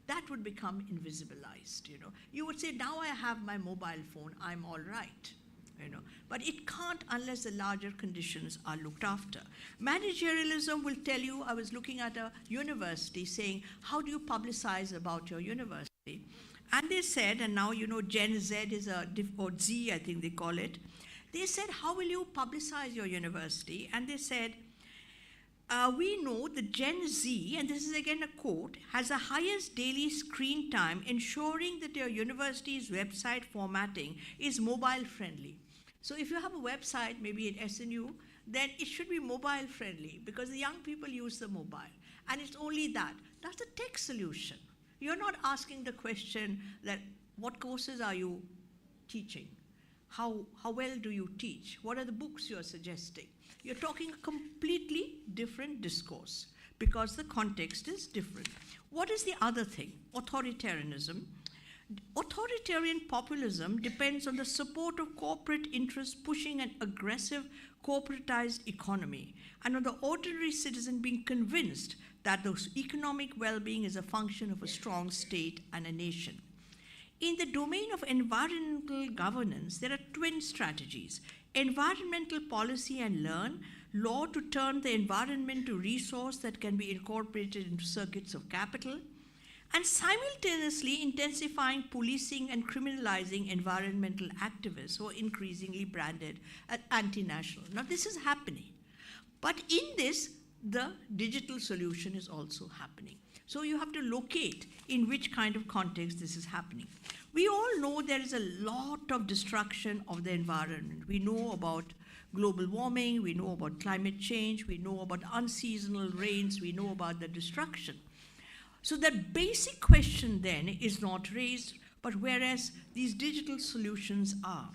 That would become invisibilized, You would say, now I have my mobile phone, I'm all right. But it can't unless the larger conditions are looked after. Managerialism will tell you, I was looking at a university saying, how do you publicize about your university? And they said, and now you know Gen Z is or Z, I think they call it. They said, how will you publicize your university? And they said, we know the Gen Z, and this is again a quote, has the highest daily screen time, ensuring that your university's website formatting is mobile friendly. So if you have a website, maybe at SNU, then it should be mobile friendly because the young people use the mobile. And it's only that. That's a tech solution. You're not asking the question that what courses are you teaching? How well do you teach? What are the books you're suggesting? You're talking a completely different discourse because the context is different. What is the other thing? Authoritarianism. Authoritarian populism depends on the support of corporate interests pushing an aggressive corporatized economy and on the ordinary citizen being convinced that the economic well-being is a function of a strong state and a nation. In the domain of environmental governance, there are twin strategies: environmental policy and law to turn the environment to resource that can be incorporated into circuits of capital, and simultaneously intensifying policing and criminalizing environmental activists who are increasingly branded as anti-national. Now this is happening, but in this, the digital solution is also happening. So you have to locate in which kind of context this is happening. We all know there is a lot of destruction of the environment. We know about global warming, we know about climate change, we know about unseasonal rains, we know about the destruction. So that basic question then is not raised, but whereas these digital solutions are.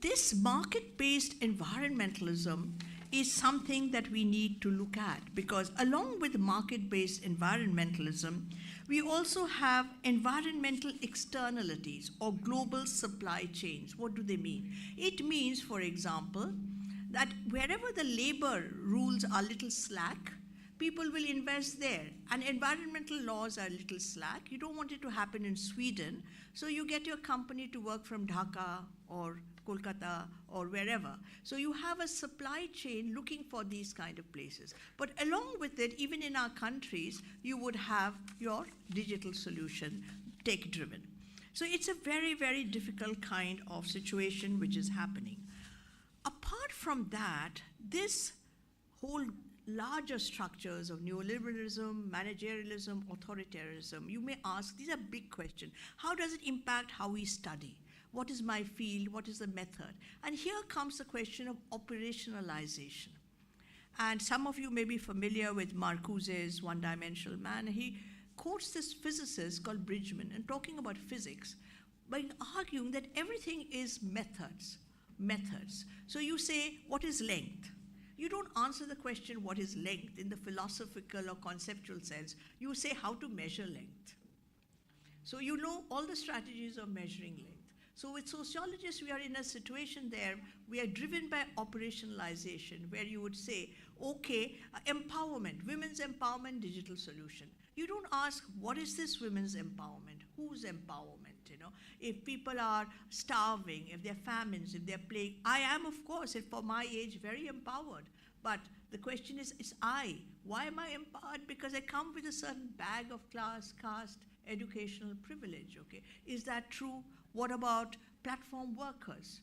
This market-based environmentalism is something that we need to look at because along with market-based environmentalism, we also have environmental externalities or global supply chains. What do they mean? It means, for example, that wherever the labor rules are a little slack, people will invest there. And environmental laws are a little slack. You don't want it to happen in Sweden, so you get your company to work from Dhaka or Kolkata or wherever. So you have a supply chain looking for these kind of places. But along with it, even in our countries, you would have your digital solution, tech-driven. So it's a very, very difficult kind of situation which is happening. Apart from that, this whole larger structures of neoliberalism, managerialism, authoritarianism, you may ask, these are big questions. How does it impact how we study? What is my field? What is the method? And here comes the question of operationalization. And some of you may be familiar with Marcuse's one-dimensional man. He quotes this physicist called Bridgman and talking about physics by arguing that everything is methods. So you say, what is length? You don't answer the question, what is length, in the philosophical or conceptual sense. You say how to measure length. So you know all the strategies of measuring length. So with sociologists, we are in a situation there, we are driven by operationalization, where you would say, okay, empowerment, women's empowerment, digital solution. You don't ask, what is this women's empowerment? Whose empowerment, you know? If people are starving, if they're famines, if they're plague, I am, of course, for my age, very empowered. But the question is, it's I. Why am I empowered? Because I come with a certain bag of class, caste, educational privilege, okay? Is that true? What about platform workers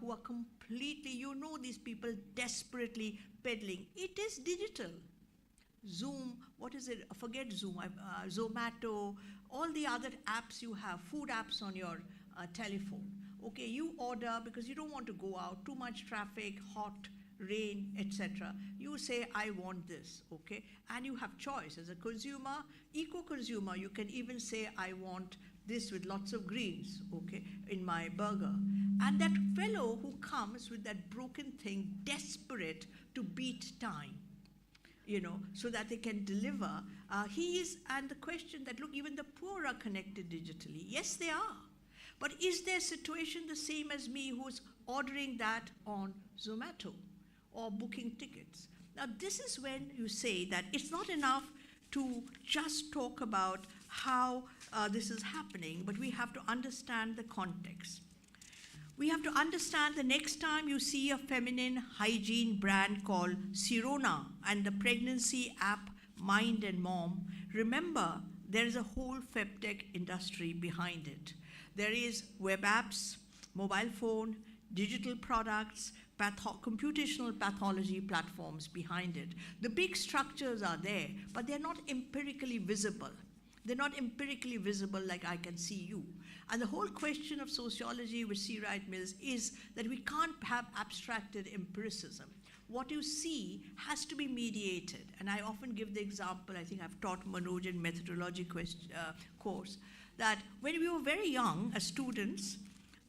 who are completely, you know, these people desperately peddling? It is digital. Zoom, what is it? Forget Zoom, Zomato, all the other apps you have, food apps on your telephone. Okay, you order because you don't want to go out, too much traffic, hot, rain, etc. You say, I want this, okay? And you have choice. As a consumer, eco-consumer, you can even say, I want this with lots of greens, okay, in my burger. And that fellow who comes with that broken thing, desperate to beat time, you know, so that they can deliver, he is, and the question that, look, even the poor are connected digitally. Yes, they are. But is their situation the same as me who's ordering that on Zomato or booking tickets? Now, this is when you say that it's not enough to just talk about how this is happening, but we have to understand the context. We have to understand the next time you see a feminine hygiene brand called Sirona and the pregnancy app Mind and Mom, remember there is a whole FebTech industry behind it. There is web apps, mobile phone, digital products, computational pathology platforms behind it. The big structures are there, but they're not empirically visible. They're not empirically visible like I can see you. And the whole question of sociology with C. Wright Mills is that we can't have abstracted empiricism. What you see has to be mediated. And I often give the example, I think I've taught Manoj in methodology course, that when we were very young as students,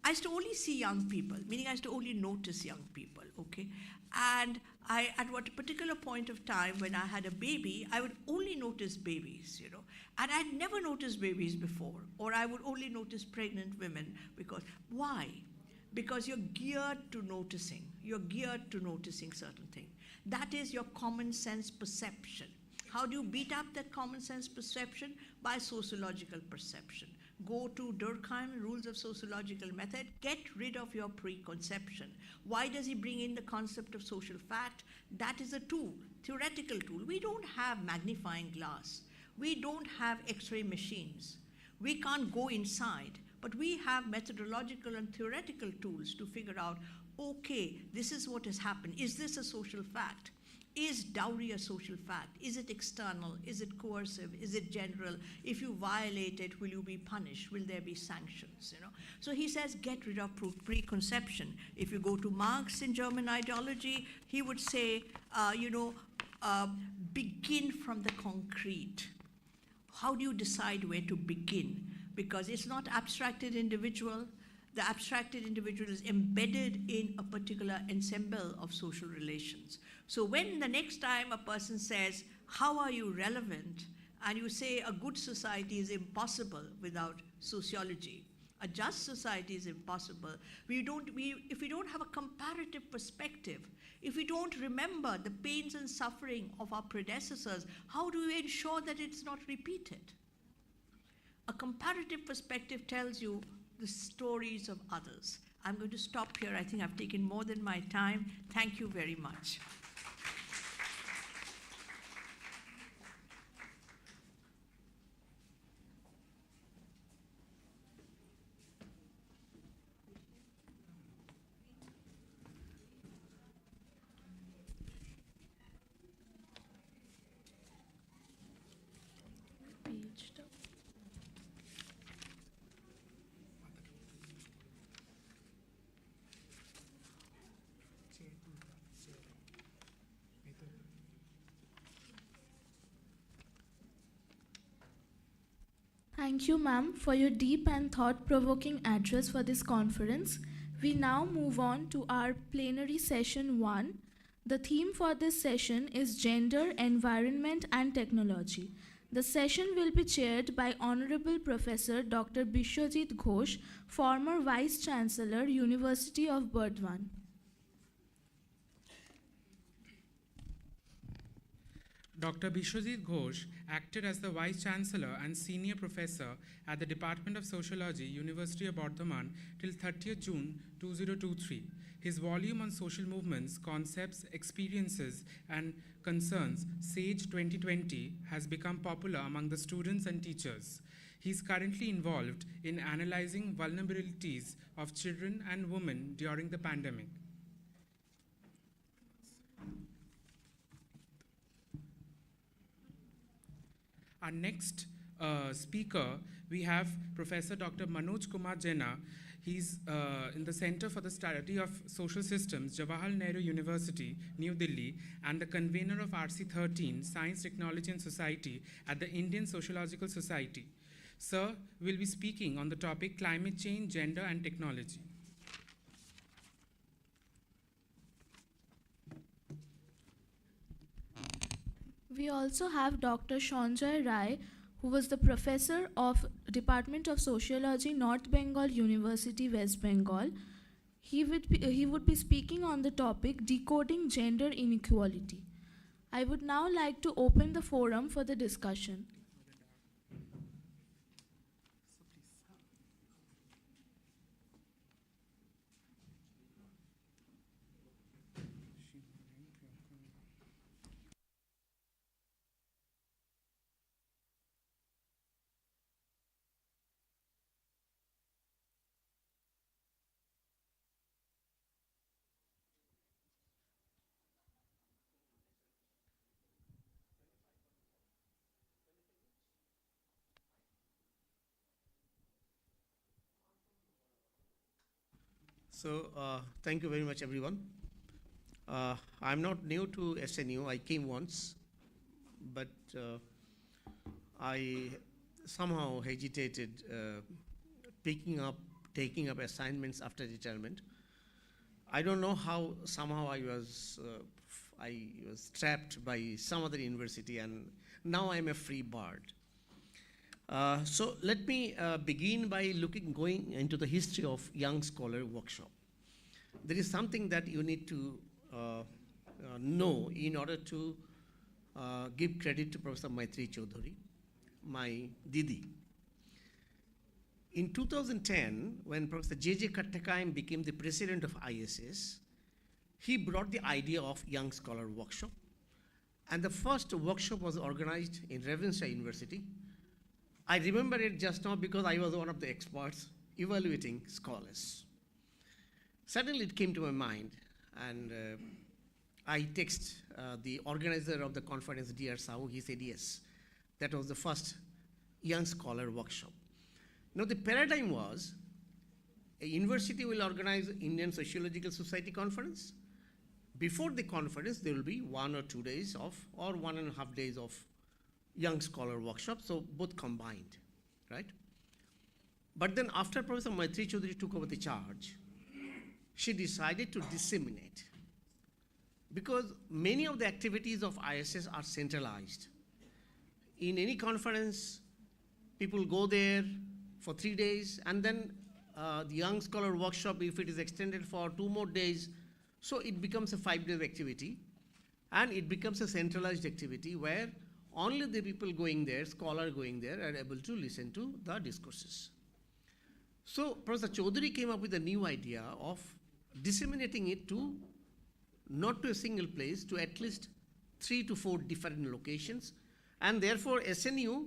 I used to only see young people, meaning I used to only notice young people, okay? And at what particular point of time when I had a baby, I would only notice babies, you know. And I'd never noticed babies before, or I would only notice pregnant women because, why? Because you're geared to noticing. You're geared to noticing certain things. That is your common sense perception. How do you beat up that common sense perception? By sociological perception. Go to Durkheim, Rules of Sociological Method, get rid of your preconception. Why does he bring in the concept of social fact? That is a tool, theoretical tool. We don't have magnifying glass. We don't have X-ray machines. We can't go inside, but we have methodological and theoretical tools to figure out, okay, this is what has happened. Is this a social fact? Is dowry a social fact? Is it external? Is it coercive? Is it general? If you violate it, will you be punished? Will there be sanctions? You know? So he says, get rid of preconception. If you go to Marx in German ideology, he would say, begin from the concrete. How do you decide where to begin? Because it's not abstracted individual. The abstracted individual is embedded in a particular ensemble of social relations. So when the next time a person says, how are you relevant? And you say a good society is impossible without sociology. A just society is impossible. If we don't have a comparative perspective, if we don't remember the pains and suffering of our predecessors, how do we ensure that it's not repeated? A comparative perspective tells you the stories of others. I'm going to stop here. I think I've taken more than my time. Thank you very much. Thank you, ma'am, for your deep and thought-provoking address for this conference. We now move on to our plenary session 1. The theme for this session is Gender, Environment and Technology. The session will be chaired by Honorable Professor Dr. Bishwajit Ghosh, former Vice Chancellor, University of Burdwan. Dr. Bishwajit Ghosh acted as the Vice Chancellor and Senior Professor at the Department of Sociology, University of Burdwan till 30th June 2023. His volume on social movements, concepts, experiences, and concerns, Sage 2020, has become popular among the students and teachers. He is currently involved in analyzing vulnerabilities of children and women during the pandemic. Our next speaker, we have Professor Dr. Manoj Kumar Jena. He's in the Center for the Study of Social Systems, Jawaharlal Nehru University, New Delhi, and the convener of RC13, Science, Technology and Society at the Indian Sociological Society. Sir will be speaking on the topic Climate Change, Gender and Technology. We also have Dr. Sanjay Rai, who was the professor of Department of Sociology, North Bengal University, West Bengal. He would be speaking on the topic Decoding Gender Inequality. I would now like to open the forum for the discussion. Thank you very much, everyone. I'm not new to SNU. I came once, but I somehow hesitated taking up assignments after retirement. I don't know how. Somehow I was trapped by some other university, and now I'm a free bird. So let me begin by going into the history of Young Scholar Workshop. There is something that you need to know in order to give credit to Professor Maitri Chaudhuri, my Didi. In 2010, when Professor J.J. Kattakayam became the president of ISS, he brought the idea of Young Scholar Workshop. And the first workshop was organized in Ravenshaw University. I remember it just now because I was one of the experts evaluating scholars. Suddenly it came to my mind, and I text the organizer of the conference, Dr. Sahu. He said yes. That was the first Young Scholar Workshop. Now the paradigm was, a university will organize Indian Sociological Society conference. Before the conference, there will be 1 or 2 days or 1.5 days of Young Scholar Workshop, so both combined, right? But then after Professor Maitri Chaudhuri took over the charge, she decided to disseminate, because many of the activities of ISS are centralized. In any conference, people go there for 3 days, and then the Young Scholar Workshop, if it is extended for 2 more days, so it becomes a 5-day activity, and it becomes a centralized activity where only the people going there, scholar going there, are able to listen to the discourses. So Professor Chaudhuri came up with a new idea of disseminating it to, not to a single place, to at least 3 to 4 different locations, and therefore SNU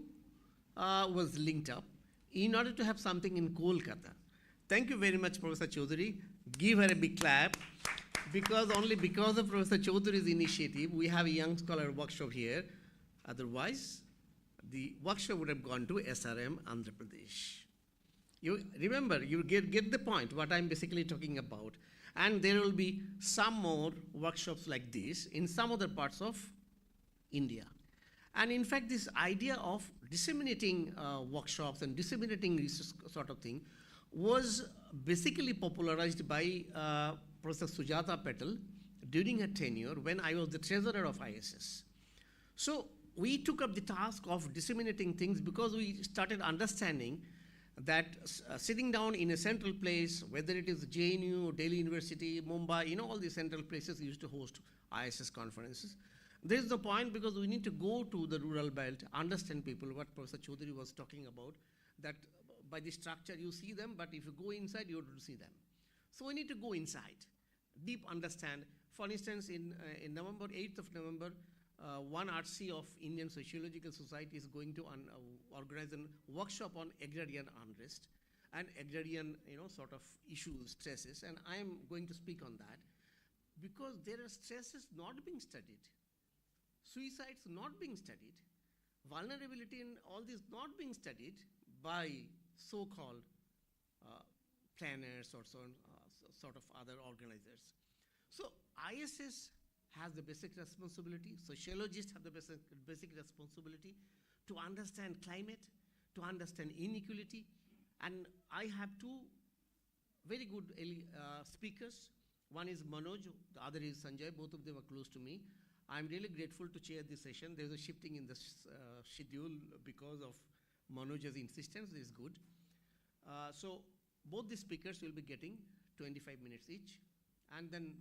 was linked up in order to have something in Kolkata. Thank you very much, Professor Chaudhuri. Give her a big clap, because only because of Professor Chaudhuri's initiative, we have a Young Scholar Workshop here. Otherwise, the workshop would have gone to SRM, Andhra Pradesh. You remember, you get the point, what I'm basically talking about. And there will be some more workshops like this in some other parts of India. And in fact, this idea of disseminating workshops and disseminating this sort of thing was basically popularized by Professor Sujata Patel during her tenure when I was the treasurer of ISS. So we took up the task of disseminating things because we started understanding that sitting down in a central place, whether it is JNU, Delhi University, Mumbai, all these central places used to host ISS conferences. There is the point, because we need to go to the rural belt, understand people, what Professor Chaudhuri was talking about, that by the structure you see them, but if you go inside, you don't see them. So we need to go inside, deep understand. For instance, in November, 8th of November, 1 RC of Indian Sociological Society is going to organize a workshop on agrarian unrest and agrarian, sort of issues, stresses, and I am going to speak on that, because there are stresses not being studied, suicides not being studied, vulnerability and all this not being studied by so-called planners or sort of other organizers. So ISS has the basic responsibility, sociologists have the basic responsibility to understand climate, to understand inequality, and I have 2 very good speakers. One is Manoj, the other is Sanjay, both of them are close to me. I'm really grateful to chair this session. There's a shifting in the schedule because of Manoj's insistence. This is good. So both the speakers will be getting 25 minutes each, and then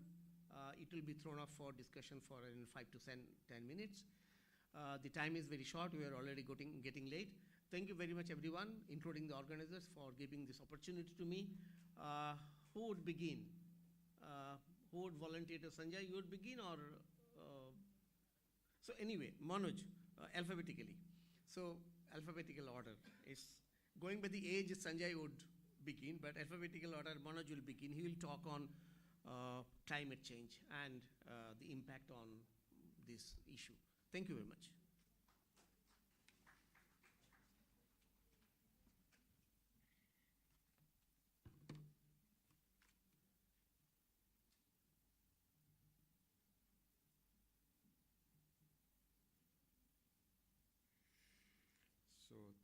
it will be thrown off for discussion for 5 to 10 minutes. The time is very short. We are already getting late. Thank you very much, everyone, including the organizers, for giving this opportunity to me. Who would begin? Who would volunteer? Sanjay, you would begin, or? So anyway, Manoj, alphabetically. So alphabetical order is going by the age. Sanjay would begin, but alphabetical order, Manoj will begin. He will talk on climate change and the impact on this issue. Thank you very much.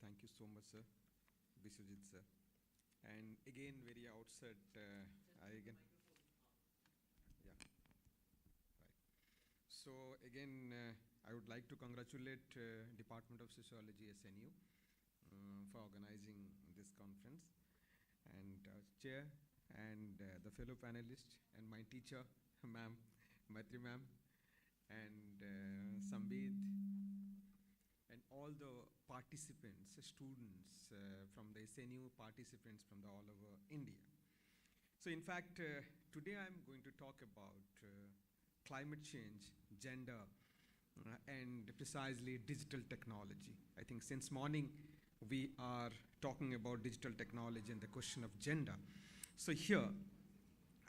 Thank you so much, sir, Biswajit sir. And again, very outset, yeah, right. So again, I would like to congratulate Department of Sociology, SNU, for organizing this conference, and chair, and the fellow panelists, and my teacher, ma'am, Maitri ma'am, and Sambit, and all the participants, students from the SNU, participants from all over India. So in fact, today I'm going to talk about climate change, gender, and precisely digital technology. I think since morning we are talking about digital technology and the question of gender. So here,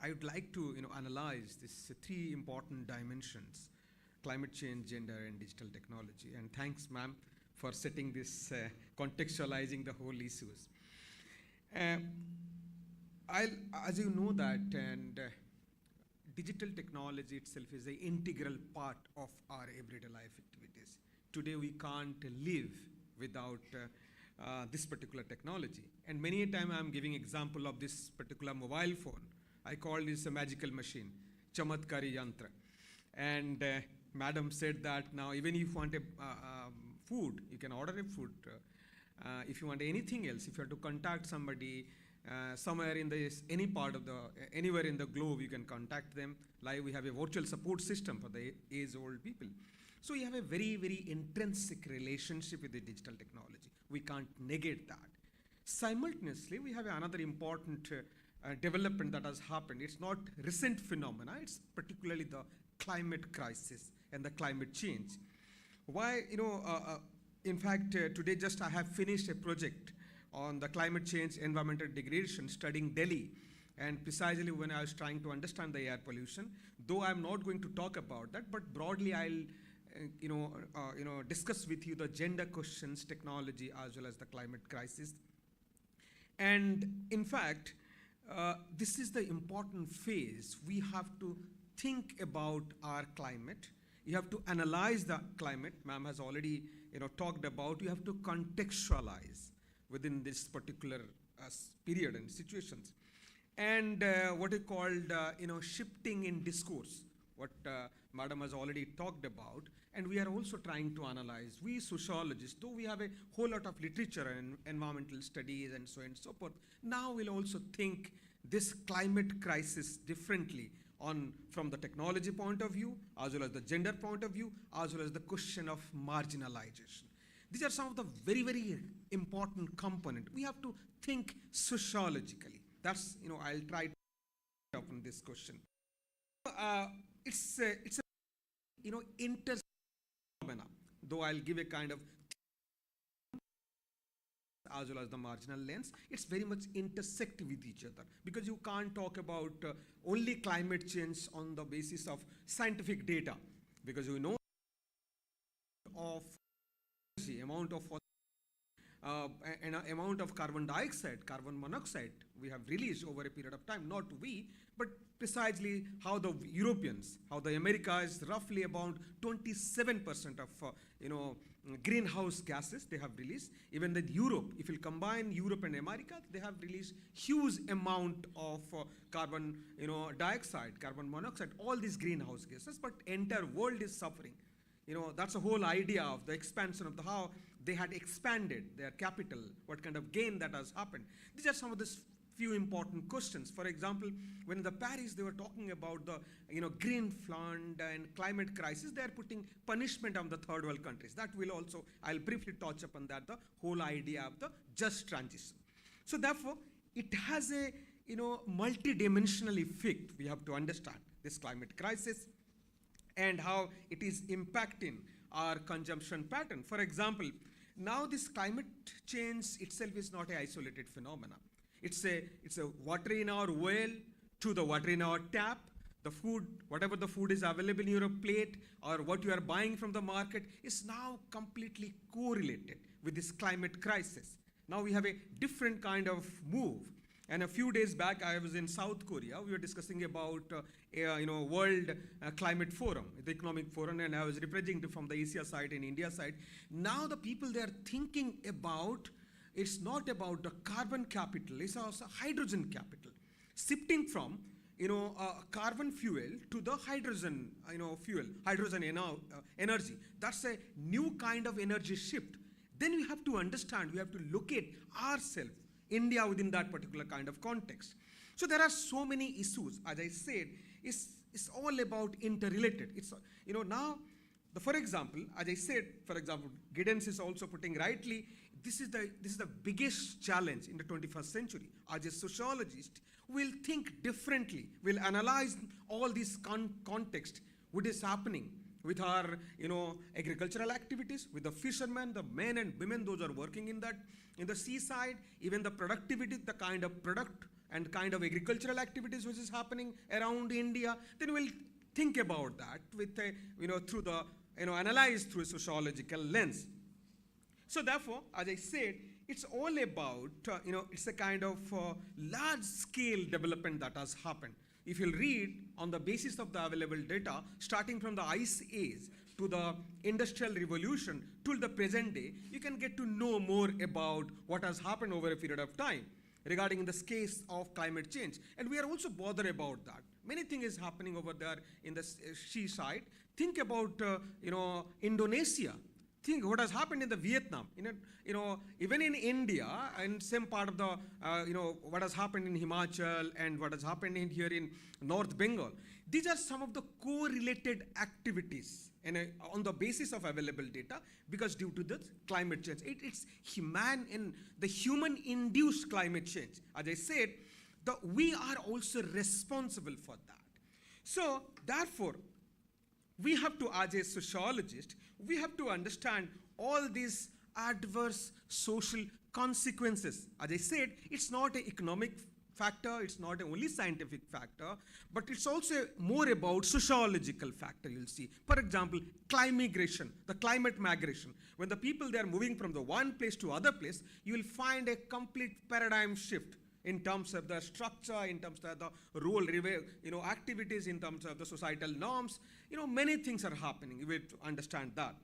I would like to analyze these three important dimensions: climate change, gender, and digital technology. And thanks, ma'am, for setting this, contextualizing the whole issues. As you know that, and digital technology itself is an integral part of our everyday life activities. Today we can't live without this particular technology. And many a time I'm giving example of this particular mobile phone. I call this a magical machine, chamatkari yantra. And madam said that now even if you want a food, you can order a food. If you want anything else, if you have to contact somebody somewhere in any part of anywhere in the globe, you can contact them. Like we have a virtual support system for the age-old people. So we have a very, very intrinsic relationship with the digital technology. We can't negate that. Simultaneously, we have another important development that has happened. It's not recent phenomena, it's particularly the climate crisis and the climate change. Why, in fact, today just I have finished a project on the climate change, environmental degradation, studying Delhi. And precisely when I was trying to understand the air pollution, though I'm not going to talk about that, but broadly I'll discuss with you the gender questions, technology, as well as the climate crisis. And in fact, this is the important phase. We have to think about our climate. You have to analyze the climate. Ma'am has already talked about. You have to contextualize within this particular period and situations. And what is called shifting in discourse, what madam has already talked about. And we are also trying to analyze. We sociologists, though we have a whole lot of literature and environmental studies and so on and so forth, now we'll also think this climate crisis differently from the technology point of view, as well as the gender point of view, as well as the question of marginalization. These are some of the very, very important components. We have to think sociologically. That's, I'll try to open this question. It's a inter phenomena, though I'll give a kind of as well as the marginal lens, it's very much intersect with each other, because you can't talk about only climate change on the basis of scientific data, because of the amount of an amount of carbon dioxide, carbon monoxide we have released over a period of time, not we, but precisely how the Europeans, how the America is roughly about 27% of greenhouse gases they have released. Even that Europe, if you combine Europe and America, they have released huge amount of carbon dioxide, carbon monoxide, all these greenhouse gases, but entire world is suffering. That's the whole idea of the expansion of how they had expanded their capital, what kind of gain that has happened. These are some of the few important questions. For example, when in the Paris they were talking about the green fund and climate crisis, they are putting punishment on the third world countries. That will also, I'll briefly touch upon that, the whole idea of the just transition. So therefore, it has a multi-dimensional effect. We have to understand this climate crisis and how it is impacting our consumption pattern. For example, now this climate change itself is not an isolated phenomenon. It's a water in our well to the water in our tap. The food, whatever the food is available in your plate or what you are buying from the market is now completely correlated with this climate crisis. Now we have a different kind of move. And a few days back, I was in South Korea. We were discussing about World Climate Forum, the Economic Forum, and I was representing from the Asia side and India side. Now the people, they are thinking about, it's not about the carbon capital, it's also hydrogen capital. Shifting from carbon fuel to the hydrogen fuel, hydrogen energy. That's a new kind of energy shift. Then we have to understand, we have to locate ourselves, India, within that particular kind of context. So there are so many issues. As I said, it's all about interrelated. It's now, for example, as I said, for example, Giddens is also putting rightly, this is the biggest challenge in the 21st century. As a sociologist, we'll think differently. We'll analyze all these context, what is happening with our agricultural activities, with the fishermen, the men and women, those are working in the seaside, even the productivity, the kind of product and kind of agricultural activities which is happening around India. Then we'll think about that with through the analyze through a sociological lens. So therefore, as I said, it's all about it's a kind of large scale development that has happened. If you'll read on the basis of the available data, starting from the Ice Age to the Industrial Revolution till the present day, you can get to know more about what has happened over a period of time regarding the case of climate change. And we are also bothered about that. Many things is happening over there in the seaside. Think about Indonesia. Think what has happened in the Vietnam. Even in India and same part of the what has happened in Himachal and what has happened here in North Bengal. These are some of the correlated activities on the basis of available data, because due to the climate change, it's the human-induced climate change. As I said, we are also responsible for that. So therefore, we have to, as a sociologist, we have to understand all these adverse social consequences. As I said, it's not an economic factor, it's not an only scientific factor, but it's also more about sociological factor, you'll see. For example, climigration, the climate migration. When the people, they are moving from the one place to other place, you will find a complete paradigm shift in terms of the structure, in terms of the role, activities, in terms of the societal norms. Many things are happening. You will understand that.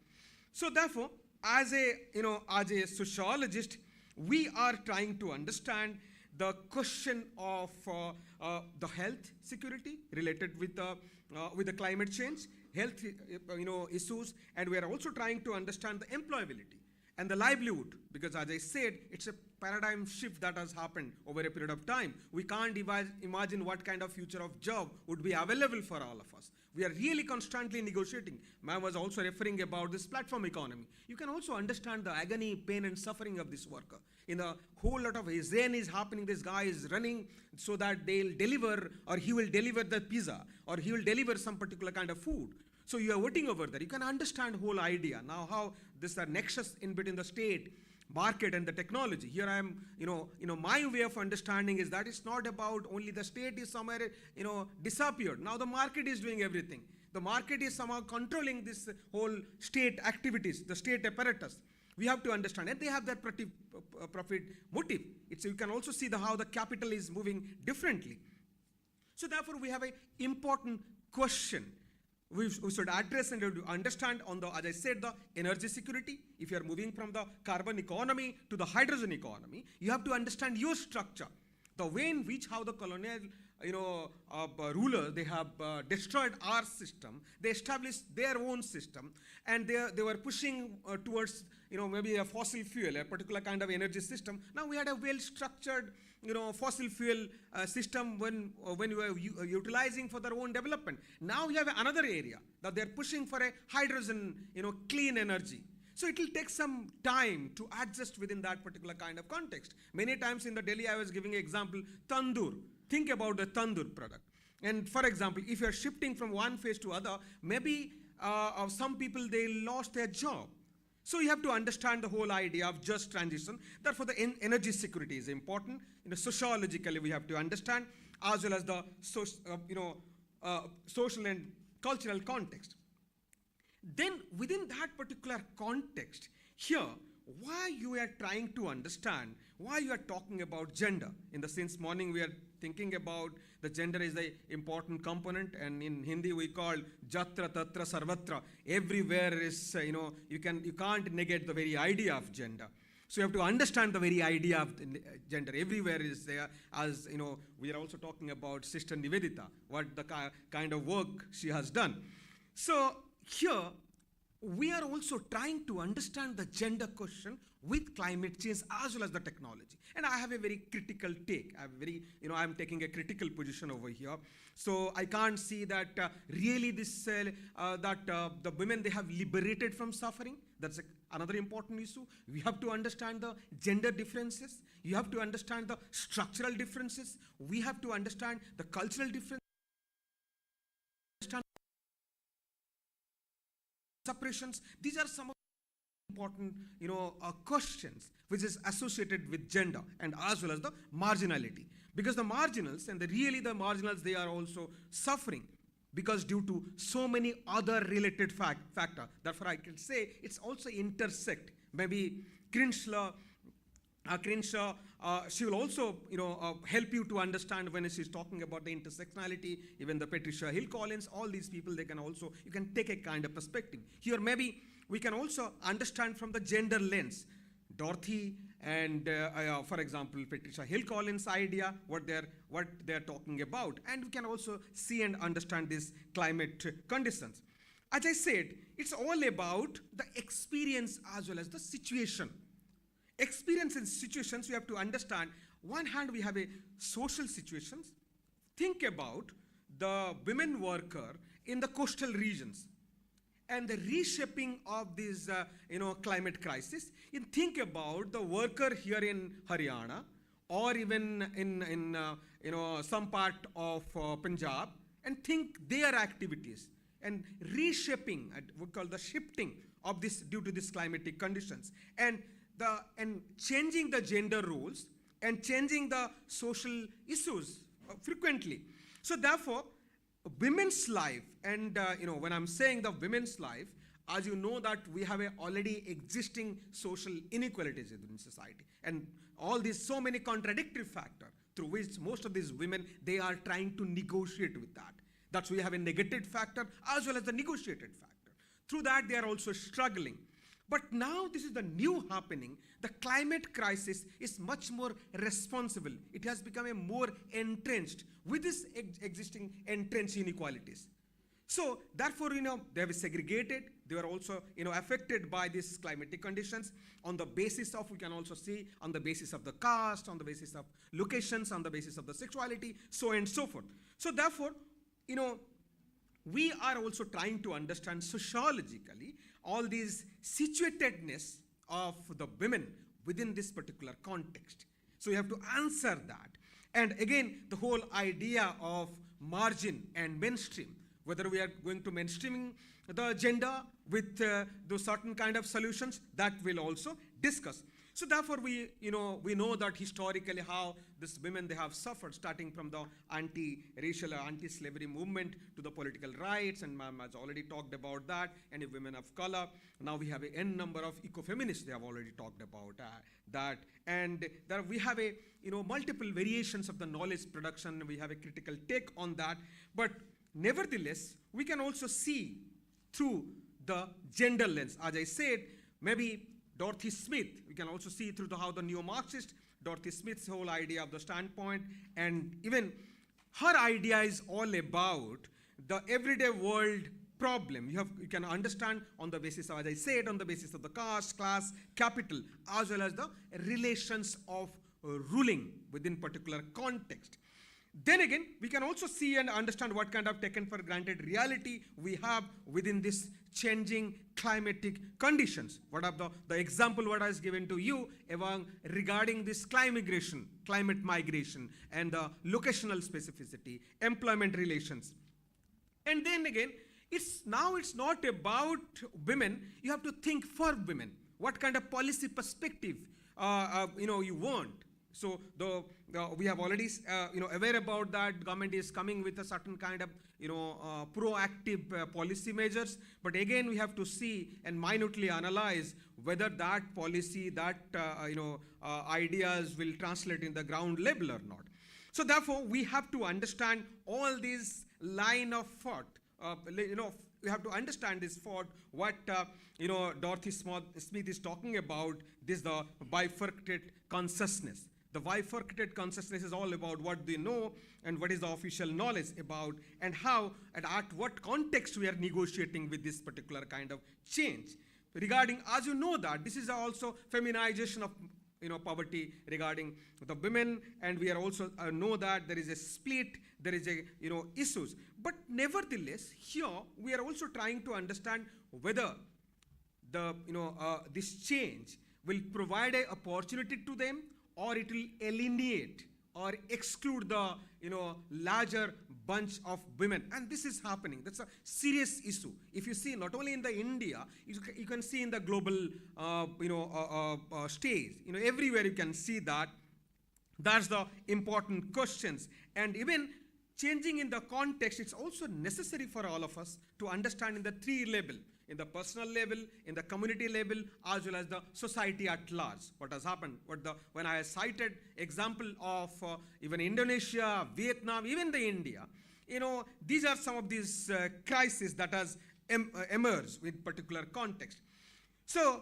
So therefore, as a sociologist, we are trying to understand the question of the health security related with the climate change, health issues, and we are also trying to understand the employability and the livelihood, because as I said, it's a paradigm shift that has happened over a period of time. We can't imagine what kind of future of job would be available for all of us. We are really constantly negotiating. Ma'am was also referring about this platform economy. You can also understand the agony, pain and suffering of this worker. In a whole lot of zen is happening, this guy is running so that they'll deliver, or he will deliver the pizza, or he will deliver some particular kind of food. So you are waiting over there. You can understand whole idea. Now how this nexus in between the state, market and the technology. Here I am, my way of understanding is that it's not about only the state is somewhere, disappeared. Now the market is doing everything. The market is somehow controlling this whole state activities, the state apparatus. We have to understand, and they have that profit motive. You can also see how the capital is moving differently. So therefore, we have an important question we should address and understand on the, as I said, the energy security. If you are moving from the carbon economy to the hydrogen economy, you have to understand your structure, the way in which how the colonial rulers, they have destroyed our system. They established their own system, and they were pushing towards maybe a fossil fuel, a particular kind of energy system. Now we had a well-structured fossil fuel system when we were utilizing for their own development. Now we have another area that they're pushing for a hydrogen, clean energy. So it will take some time to adjust within that particular kind of context. Many times in the Delhi, I was giving an example, tandoor. Think about the tandoor product. And for example, if you're shifting from one phase to other, maybe some people, they lost their job. So you have to understand the whole idea of just transition. Therefore, the energy security is important. Sociologically, we have to understand, as well as the social and cultural context. Then, within that particular context, here why you are trying to understand, why you are talking about gender. In the since morning we are thinking about the gender is the important component, and in Hindi we call jatra tatra sarvatra. Everywhere is, you can't negate the very idea of gender. So you have to understand the very idea of gender. Everywhere is there. As we are also talking about Sister Nivedita, what the kind of work she has done. So here, we are also trying to understand the gender question with climate change as well as the technology. And I have a very critical take. I'm taking a critical position over here. So I can't see that really this, the women, they have liberated from suffering. That's another important issue. We have to understand the gender differences. You have to understand the structural differences. We have to understand the cultural differences. Separations. These are some of the important, questions which is associated with gender and as well as the marginality. Because the marginals and the marginals, they are also suffering because due to so many other related factor. Therefore, I can say it's also intersect. Maybe Crenshaw, she will also, help you to understand when she's talking about the intersectionality. Even the Patricia Hill Collins, all these people, they can also, you can take a kind of perspective. Here, maybe we can also understand from the gender lens. Dorothy and, for example, Patricia Hill Collins' idea, what they're talking about, and we can also see and understand these climate conditions. As I said, it's all about the experience as well as the situation. Experience and situations, we have to understand. One hand, we have a social situations. Think about the women worker in the coastal regions and the reshaping of this, climate crisis. And think about the worker here in Haryana or even in some part of Punjab, and think their activities and reshaping, we call the shifting of this due to these climatic conditions, and changing the gender roles and changing the social issues frequently. So therefore, women's life, and when I'm saying the women's life, as you know that we have already existing social inequalities in society, and all these so many contradictory factors through which most of these women, they are trying to negotiate with that. That's why we have a negative factor as well as the negotiated factor. Through that, they are also struggling. But now this is the new happening. The climate crisis is much more responsible. It has become a more entrenched with this existing entrenched inequalities. So therefore, they have segregated. They are also, affected by these climatic conditions on the basis of, we can also see on the basis of the caste, on the basis of locations, on the basis of the sexuality, so on and so forth. So therefore, we are also trying to understand sociologically all these situatedness of the women within this particular context. So you have to answer that. And again, the whole idea of margin and mainstream, whether we are going to mainstreaming the gender with those certain kind of solutions, that we'll also discuss. So therefore, we know that historically how these women, they have suffered, starting from the anti-racial or anti-slavery movement to the political rights, and ma'am has already talked about that, and women of color. Now we have an n number of ecofeminists, they have already talked about that. And there we have a, multiple variations of the knowledge production. We have a critical take on that. But nevertheless, we can also see through the gender lens. As I said, maybe Dorothy Smith, we can also see through how the neo-Marxist, Dorothy Smith's whole idea of the standpoint, and even her idea is all about the everyday world problem. You can understand on the basis of, as I said, on the basis of the caste, class, capital, as well as the relations of ruling within particular context. Then again, we can also see and understand what kind of taken for granted reality we have within this changing climatic conditions. What are the example what I was given to you regarding this climate migration, and the locational specificity, employment relations. And then again, it's not about women. You have to think for women. What kind of policy perspective you want? So we have already, aware about that. Government is coming with a certain kind of, proactive policy measures. But again, we have to see and minutely analyze whether that policy, that ideas will translate in the ground level or not. So therefore, we have to understand all these line of thought. We have to understand this thought, what Dorothy Smith is talking about, this the bifurcated consciousness. The bifurcated consciousness is all about what they know and what is the official knowledge about, and how and at what context we are negotiating with this particular kind of change. Regarding, as you know, that this is also feminization of poverty regarding the women, and we are also know that there is a split, there is a issues. But nevertheless, here we are also trying to understand whether the this change will provide an opportunity to them, or it will alienate or exclude the larger bunch of women. And this is happening. That's a serious issue. If you see, not only in the India, you can see in the global stage, everywhere you can see that. That's the important questions. And even changing in the context, it's also necessary for all of us to understand in the three level: in the personal level, in the community level, as well as the society at large. What has happened? When I cited example of even Indonesia, Vietnam, even the India, these are some of these crises that has emerged with particular context. So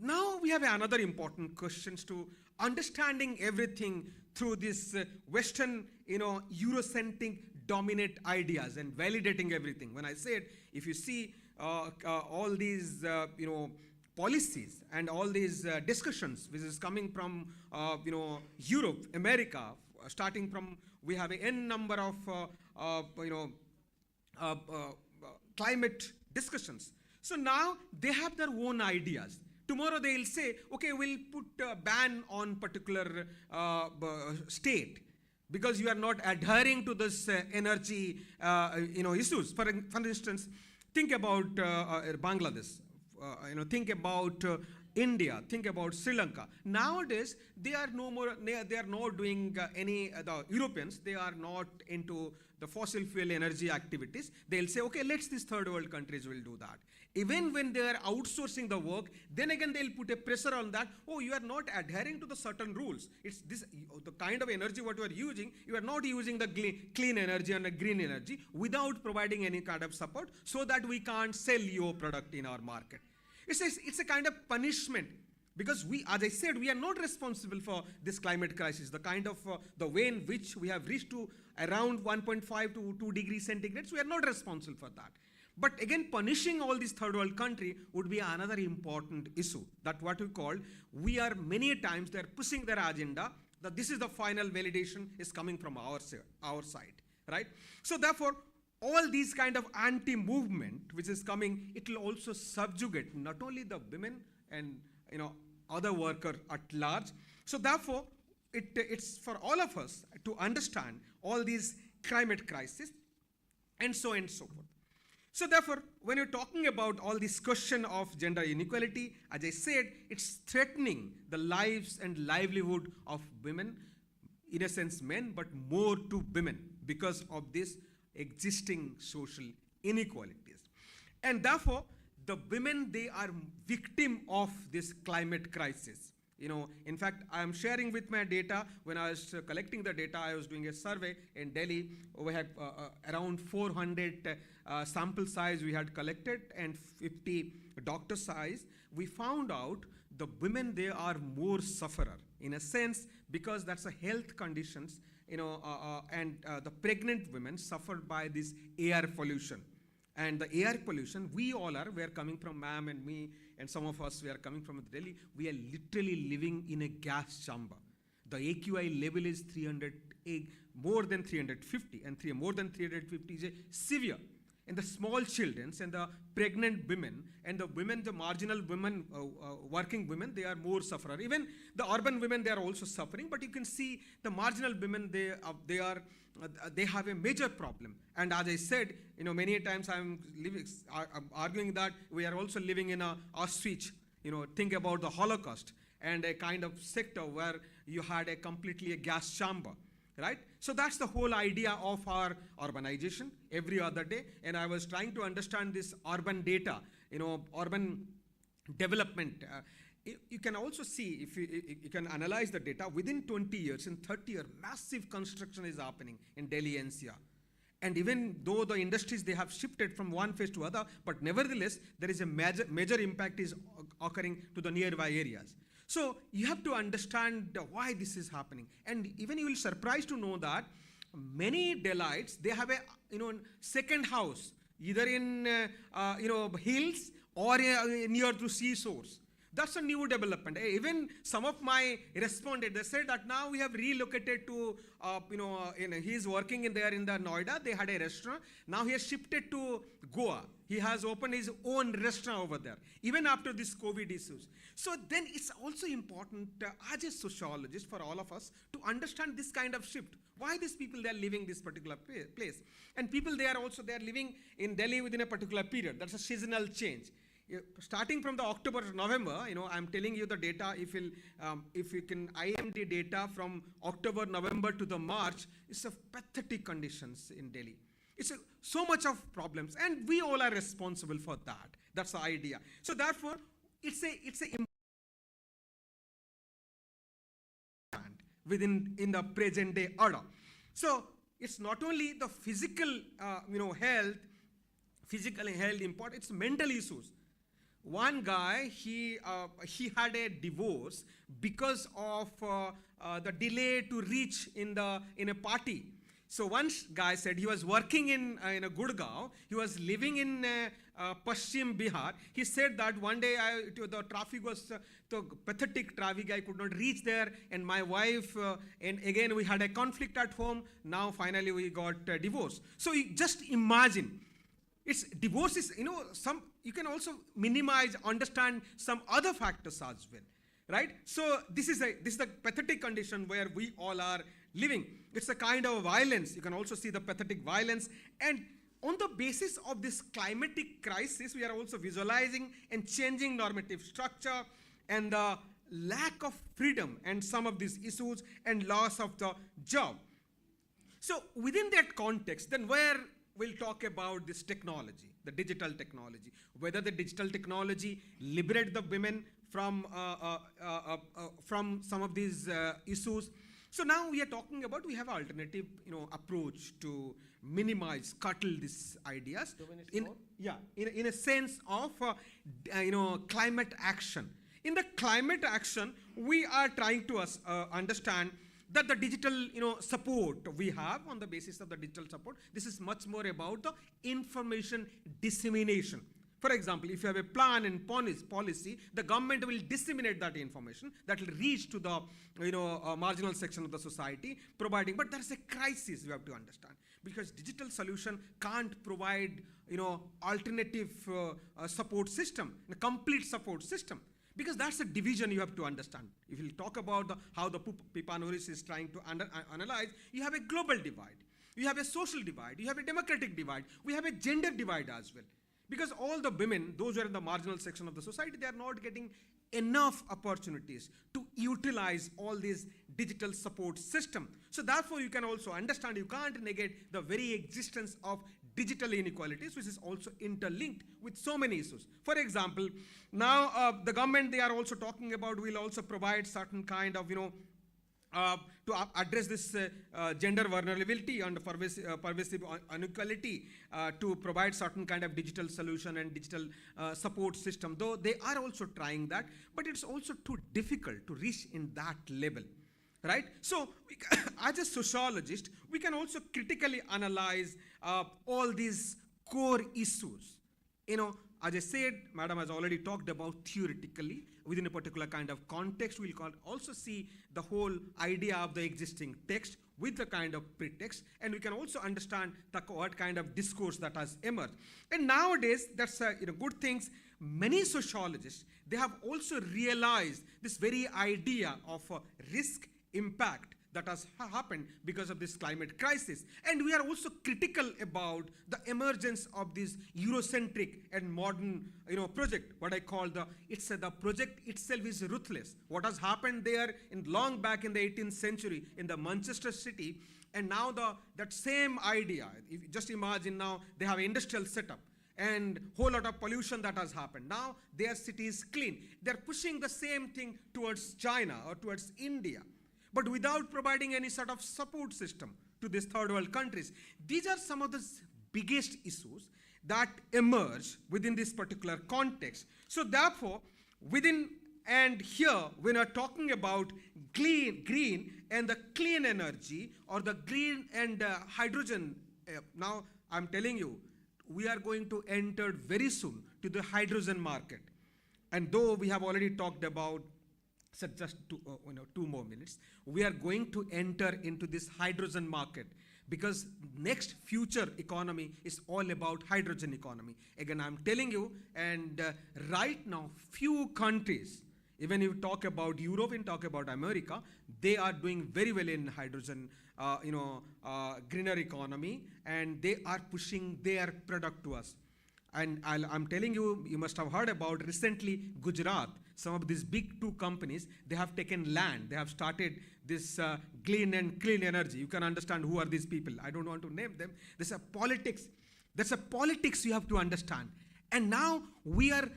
now we have another important questions to understanding everything through this Western, Eurocentric dominant ideas and validating everything. When I said, if you see all these, policies and all these discussions, which is coming from, Europe, America, starting from, we have an n number of, climate discussions. So now they have their own ideas. Tomorrow they will say, okay, we'll put a ban on particular state because you are not adhering to this energy, issues. For instance, think about Bangladesh. Think about India. Think about Sri Lanka. Nowadays, they are no more. They are not doing any. The Europeans, they are not into the fossil fuel energy activities. They'll say, okay, let's these third world countries will do that. Even when they are outsourcing the work, then again they'll put a pressure on that. Oh, you are not adhering to the certain rules. It's this the kind of energy what you are using. You are not using the clean energy and the green energy without providing any kind of support, so that we can't sell your product in our market. It's a kind of punishment, because we, as I said, we are not responsible for this climate crisis. The kind of the way in which we have reached to around 1.5 to 2 degrees centigrade, we are not responsible for that. But again, punishing all these third world country would be another important issue. That what we call, we are many times they are pushing their agenda that this is the final validation is coming from our side, right? So therefore, all these kind of anti-movement which is coming, it will also subjugate not only the women and other worker at large. So therefore, it's for all of us to understand all these climate crises and so on and so forth. So therefore, when you're talking about all this question of gender inequality, as I said, it's threatening the lives and livelihood of women, in a sense men, but more to women because of this existing social inequalities. And therefore, the women, they are victim of this climate crisis. In fact, I am sharing with my data. When I was collecting the data, I was doing a survey in Delhi. We had around 400 sample size we had collected and 50 doctor size. We found out the women, they are more sufferer in a sense, because that's a health conditions, and the pregnant women suffered by this air pollution. And the air pollution, we are coming from ma'am and me, and some of us, we are coming from Delhi. We are literally living in a gas chamber. The AQI level is 300, more than 350, and more than 350 is a severe. And the small children and the pregnant women and the women, the marginal women, working women, they are more sufferer. Even the urban women, they are also suffering. But you can see the marginal women, they have a major problem. And as I said, many times I'm arguing that we are also living in a Auschwitz. Think about the Holocaust. and a kind of sector where you had a completely a gas chamber, right? So that's the whole idea of our urbanization every other day. And I was trying to understand this urban data, urban development. You can also see, if you can analyze the data, within 20 years, in 30 years, massive construction is happening in Delhi NCR. And even though the industries, they have shifted from one phase to other, but nevertheless, there is a major impact is occurring to the nearby areas. So you have to understand why this is happening. And even you will be surprised to know that many Delhites, they have a second house, either in hills or near to seashores. That's a new development. Even some of my respondents, they said that now we have relocated to, he's working in the Noida. They had a restaurant. Now he has shifted to Goa. He has opened his own restaurant over there, even after this COVID issues. So then it's also important as a sociologist for all of us to understand this kind of shift. Why these people, they are living this particular place. And people, they are living in Delhi within a particular period. That's a seasonal change. Starting from the October to November, I'm telling you the data, if you can IMD data from October, November to the March, it's a pathetic conditions in Delhi. It's so much of problems, and we all are responsible for that. That's the idea. So therefore, it's a in the present day order. So it's not only the physical, health important, it's mental issues. One guy, he had a divorce because of the delay to reach in a party. So one guy said he was working in a Gurgaon. He was living in Paschim Bihar. He said that one day the traffic was the pathetic traffic. I could not reach there, and my wife and again we had a conflict at home. Now finally we got divorced. So you just imagine. It's divorce is, you can also minimize, understand some other factors as well, right? So this is the pathetic condition where we all are living. It's a kind of violence. You can also see the pathetic violence. And on the basis of this climatic crisis, we are also visualizing and changing normative structure and the lack of freedom and some of these issues and loss of the job. So within that context, then where we'll talk about this technology, the digital technology, whether the digital technology liberate the women from some of these issues. So now we are talking about, we have an alternative, approach to minimize, curtail these ideas. In a sense of, climate action. In the climate action, we are trying to understand that the digital support we have on the basis of the digital support, this is much more about the information dissemination. For example, if you have a plan and policy, the government will disseminate that information that will reach to the marginal section of the society, providing. But there's a crisis we have to understand, because digital solution can't provide alternative support system, a complete support system. Because that's a division you have to understand. If you talk about how the Pipanoris is trying to analyze, you have a global divide, you have a social divide, you have a democratic divide, we have a gender divide as well. Because all the women, those who are in the marginal section of the society, they are not getting enough opportunities to utilize all these digital support system. So therefore, you can also understand, you can't negate the very existence of digital inequalities, which is also interlinked with so many issues. For example, now the government, they are also talking about, will also provide certain kind of, to address this gender vulnerability and pervasive inequality, to provide certain kind of digital solution and digital support system. Though they are also trying that, but it's also too difficult to reach in that level. Right? So, as a sociologist, we can also critically analyze all these core issues. As I said, Madam has already talked about theoretically, within a particular kind of context, we'll also see the whole idea of the existing text with the kind of pretext, and we can also understand what kind of discourse that has emerged. And nowadays, that's good things. Many sociologists, they have also realized this very idea of risk impact, that has happened because of this climate crisis. And we are also critical about the emergence of this Eurocentric and modern project, what I call the project itself is ruthless. What has happened there in long back in the 18th century in the Manchester city, and now that same idea, if you just imagine now they have industrial setup and whole lot of pollution that has happened. Now their city is clean. They're pushing the same thing towards China or towards India, but without providing any sort of support system to these third world countries. These are some of the biggest issues that emerge within this particular context. So therefore, within and here, when we're talking about green and the clean energy or the green and hydrogen, now I'm telling you, we are going to enter very soon to the hydrogen market. And though we have already talked about, so just 2 more minutes, we are going to enter into this hydrogen market because next future economy is all about hydrogen economy. Again, I'm telling you, and right now, few countries, even if you talk about Europe and talk about America, they are doing very well in hydrogen, greener economy, and they are pushing their product to us. And I'm telling you, you must have heard about recently Gujarat, some of these big 2 companies, they have taken land, they have started this clean energy. You can understand who are these people. I don't want to name them. There's a politics you have to understand. And now we are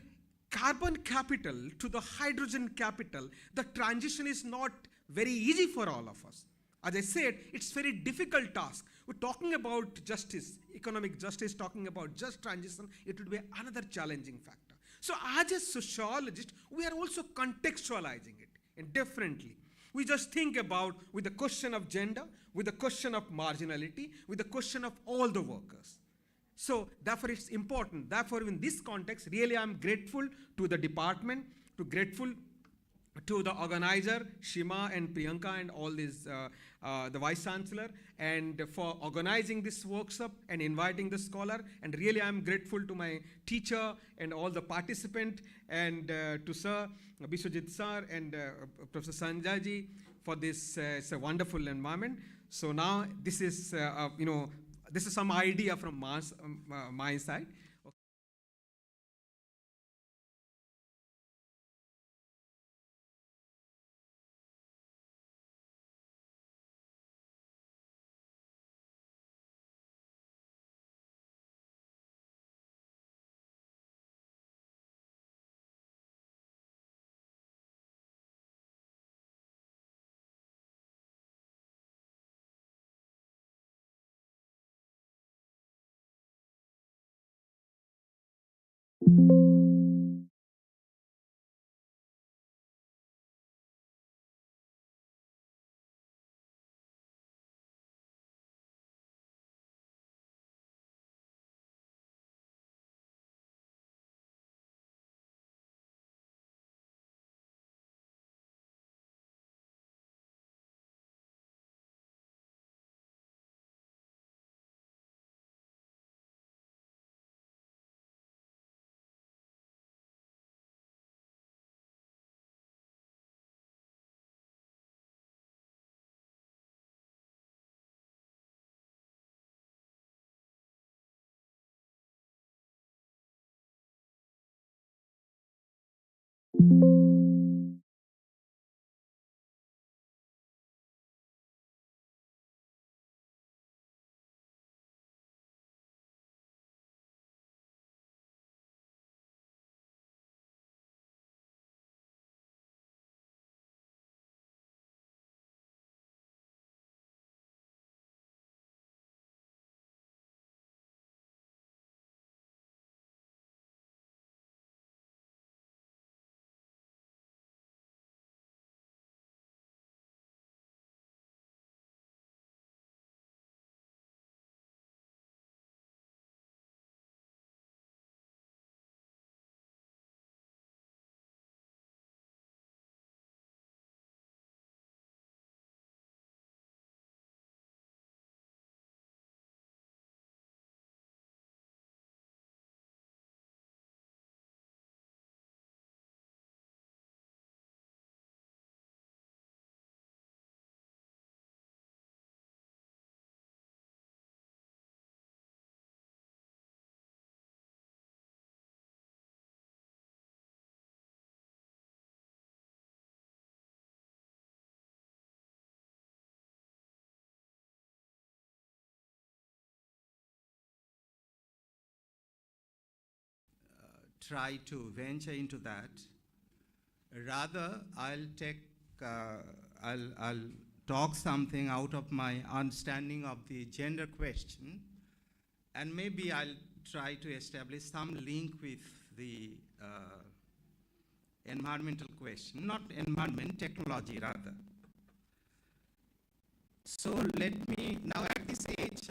carbon capital to the hydrogen capital. The transition is not very easy for all of us. As I said, it's very difficult task. We're talking about justice, economic justice, talking about just transition, it would be another challenging factor. So as a sociologist, we are also contextualizing it and differently. We just think about with the question of gender, with the question of marginality, with the question of all the workers. So therefore it's important. Therefore in this context, really I'm grateful to the department, grateful to the organizer, Shima and Priyanka and all these, the Vice Chancellor, and for organizing this workshop and inviting the scholar. And really I'm grateful to my teacher and all the participants, and to Sir Biswajit Sir and Professor Sanjay ji for this it's a wonderful environment. So now this is, this is some idea from my side. try to venture into that. Rather, I'll talk something out of my understanding of the gender question, and maybe I'll try to establish some link with the environmental question, not environment, technology rather. So let me, now at this age,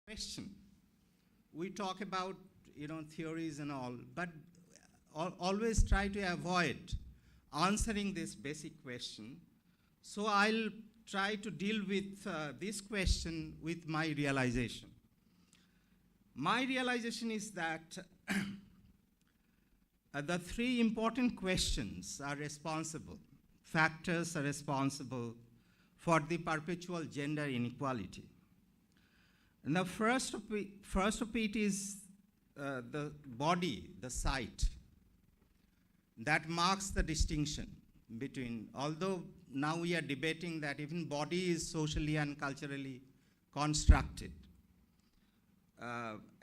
question. We talk about, theories and all, but always try to avoid answering this basic question. So I'll try to deal with this question with my realization. My realization is that the three important questions are responsible, factors are responsible for the perpetual gender inequality. And the first of it is the body, the site, that marks the distinction between, although now we are debating that even body is socially and culturally constructed.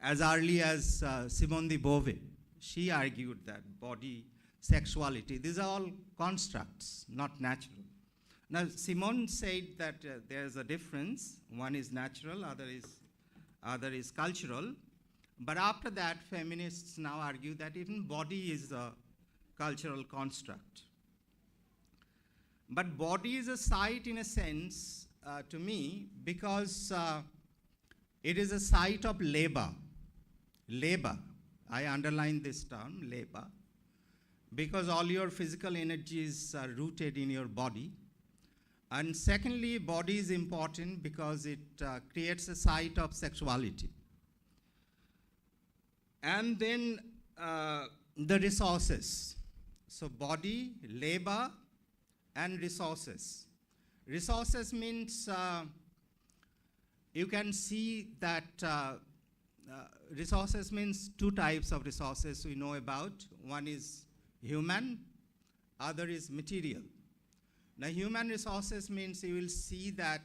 As early as Simone de Beauvoir, she argued that body, sexuality, these are all constructs, not natural. Now, Simone said that there is a difference. One is natural, other is cultural. But after that, feminists now argue that even body is a cultural construct. But body is a site in a sense, to me, because it is a site of labor. Labor, I underline this term, labor, because all your physical energies are rooted in your body. And secondly, body is important because it creates a site of sexuality. And then the resources. So body, labor, and resources. Resources means you can see that resources means two types of resources we know about. One is human, other is material. Now, human resources means you will see that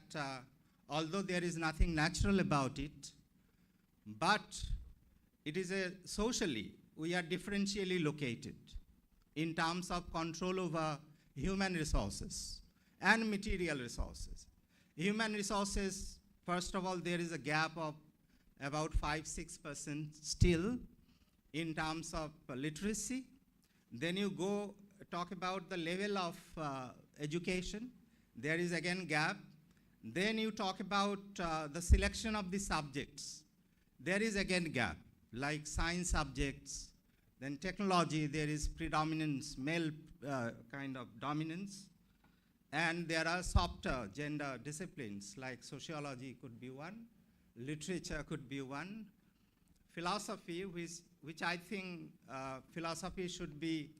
although there is nothing natural about it, but it is socially, we are differentially located in terms of control over human resources and material resources. Human resources, first of all, there is a gap of about 5-6% still in terms of literacy. Then you go talk about the level of education. There is again gap. Then you talk about the selection of the subjects. There is again gap, like science subjects. Then technology, there is predominance, male kind of dominance. And there are softer gender disciplines, like sociology could be one, literature could be one, philosophy, which I think philosophy should be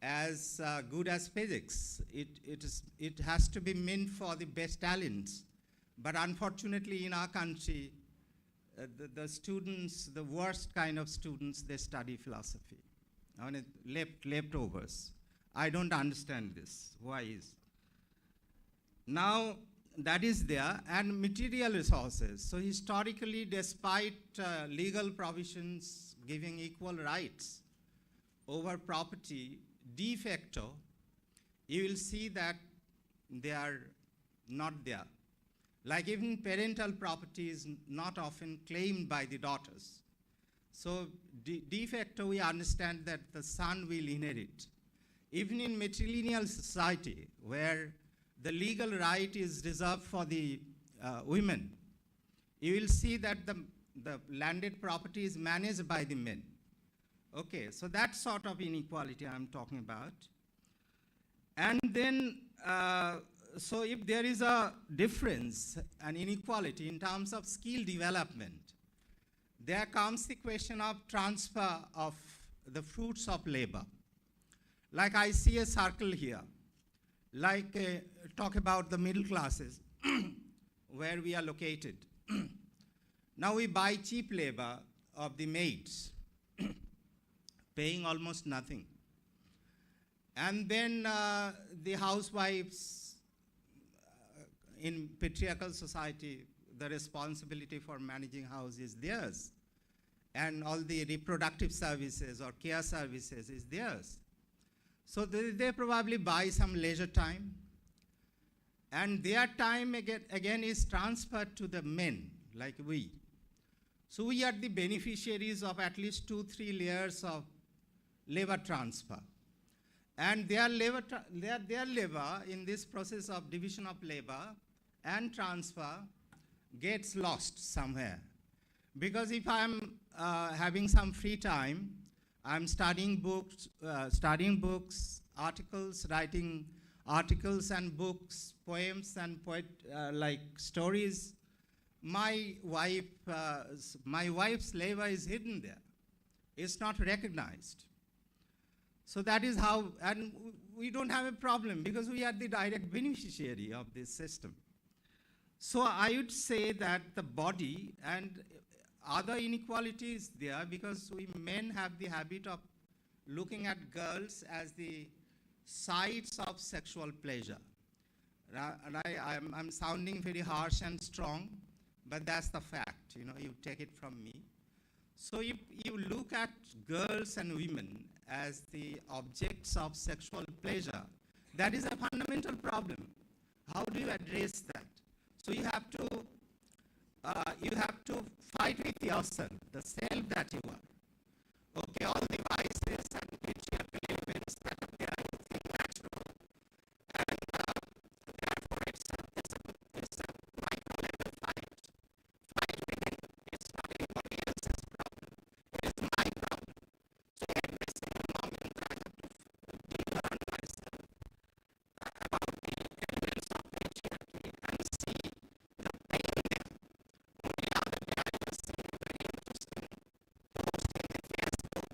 as good as physics. It has to be meant for the best talents. But unfortunately, in our country, the students, the worst kind of students, they study philosophy. I mean, leftovers. I don't understand this. Why is? Now, that is there, and material resources. So historically, despite legal provisions giving equal rights over property, de facto, you will see that they are not there. Like even parental property is not often claimed by the daughters. So de facto, we understand that the son will inherit. Even in matrilineal society, where the legal right is reserved for the women, you will see that the landed property is managed by the men. Okay, so that sort of inequality I'm talking about. And then, so if there is a difference, an inequality in terms of skill development, there comes the question of transfer of the fruits of labor. Like I see a circle here, like talk about the middle classes, where we are located. Now we buy cheap labor of the maids, paying almost nothing. And then the housewives in patriarchal society, the responsibility for managing house is theirs. And all the reproductive services or care services is theirs. So they probably buy some leisure time. And their time again is transferred to the men, like we. So we are the beneficiaries of at least 2-3 layers of labor transfer. And their labor in this process of division of labor and transfer gets lost somewhere. Because if I'm having some free time, I'm studying books, articles, writing articles and books, poems and like stories. My wife's labor is hidden there. It's not recognized. So that is how, and we don't have a problem because we are the direct beneficiary of this system. So I would say that the body and other inequalities there, because we men have the habit of looking at girls as the sites of sexual pleasure. And I'm sounding very harsh and strong, but that's the fact, you know, you take it from me. So if you look at girls and women as the objects of sexual pleasure, that is a fundamental problem. How do you address that? So you have to fight with yourself, the self that you are. Okay, all the vices and patriarchal elements that are there, you feel natural. And therefore it's a micro-level fight. Fight within. It's not anybody else's problem. It is my problem. So every single moment I have to de-learn myself about the elements of patriarchy and see the pain there. Only other day I was seeing a very interesting post in the Facebook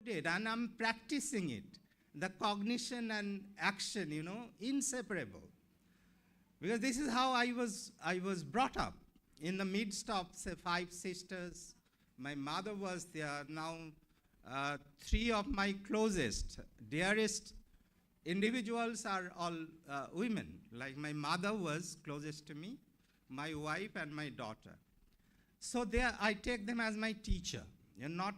it, and I'm practicing it. The cognition and action, inseparable. Because this is how I was brought up. In the midst of, say, 5 sisters, my mother was there. Now, 3 of my closest, dearest individuals are all women. Like my mother was closest to me, my wife and my daughter. So I take them as my teacher, not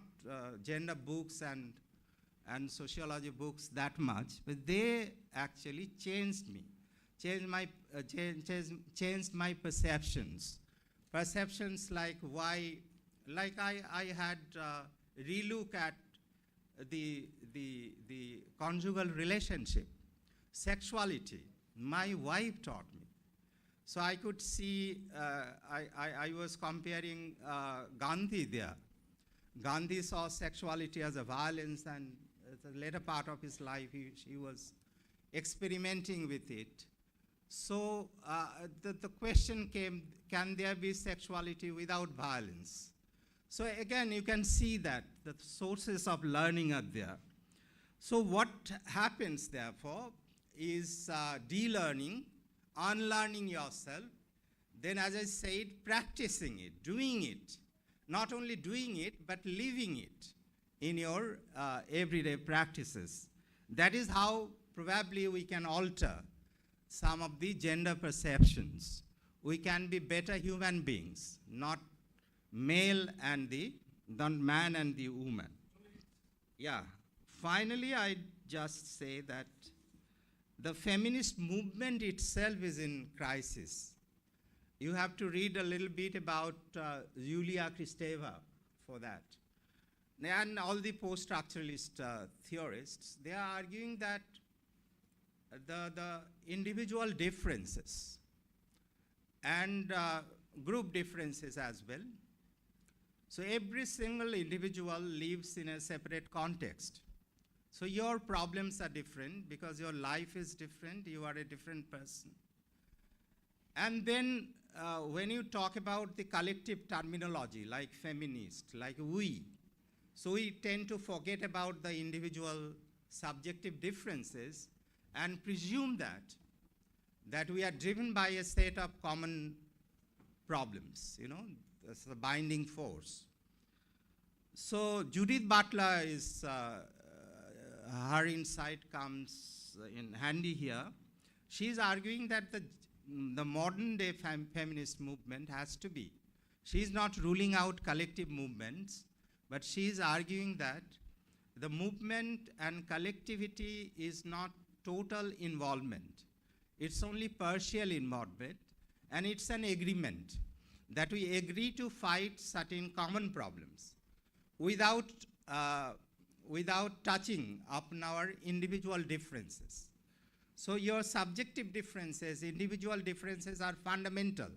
gender books and sociology books that much, but they actually changed me, changed my perceptions. Perceptions like why, like I had relook at the conjugal relationship, sexuality. My wife taught me. So I could see, I was comparing Gandhi there. Gandhi saw sexuality as a violence, and the later part of his life, he was experimenting with it. So the question came, can there be sexuality without violence? So again, you can see that the sources of learning are there. So what happens, therefore, is de-learning, unlearning yourself, then, as I said, practicing it, doing it. Not only doing it, but living it in your everyday practices. That is how probably we can alter some of the gender perceptions. We can be better human beings, not male and the man and the woman. Yeah. Finally, I just say that the feminist movement itself is in crisis. You have to read a little bit about Yulia Kristeva for that. And all the post-structuralist theorists, they are arguing that the individual differences and group differences as well. So every single individual lives in a separate context. So your problems are different because your life is different, you are a different person. And then when you talk about the collective terminology, like feminist, like we, so we tend to forget about the individual subjective differences and presume that we are driven by a set of common problems, that's the binding force. So Judith Butler is, her insight comes in handy here. She's arguing that the modern day feminist movement has to be. She's not ruling out collective movements, but she's arguing that the movement and collectivity is not total involvement. It's only partial involvement, and it's an agreement that we agree to fight certain common problems without touching upon our individual differences. So your subjective differences, individual differences are fundamental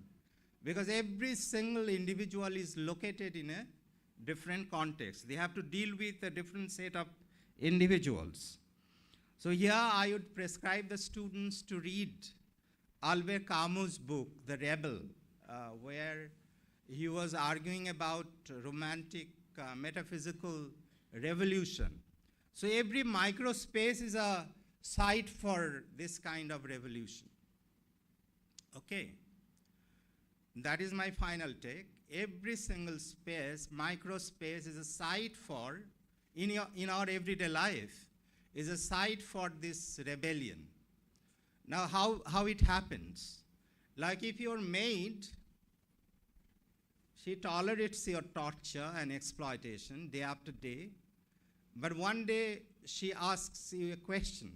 because every single individual is located in a different context. They have to deal with a different set of individuals. So here I would prescribe the students to read Albert Camus' book, The Rebel, where he was arguing about romantic metaphysical revolution. So every microspace is a site for this kind of revolution. Okay. That is my final take. Every single space, microspace, is a site for, in our everyday life, is a site for this rebellion. Now, how it happens? Like if your maid, she tolerates your torture and exploitation day after day, but one day she asks you a question.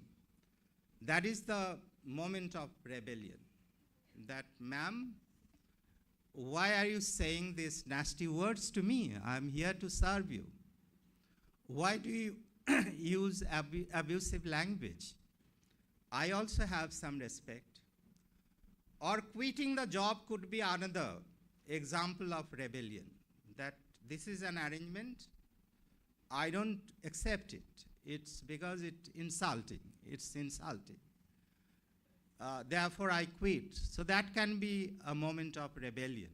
That is the moment of rebellion. That, ma'am, why are you saying these nasty words to me? I'm here to serve you. Why do you use abusive language? I also have some respect. Or quitting the job could be another example of rebellion. That this is an arrangement, I don't accept it. It's because it's insulting. Therefore I quit. So that can be a moment of rebellion.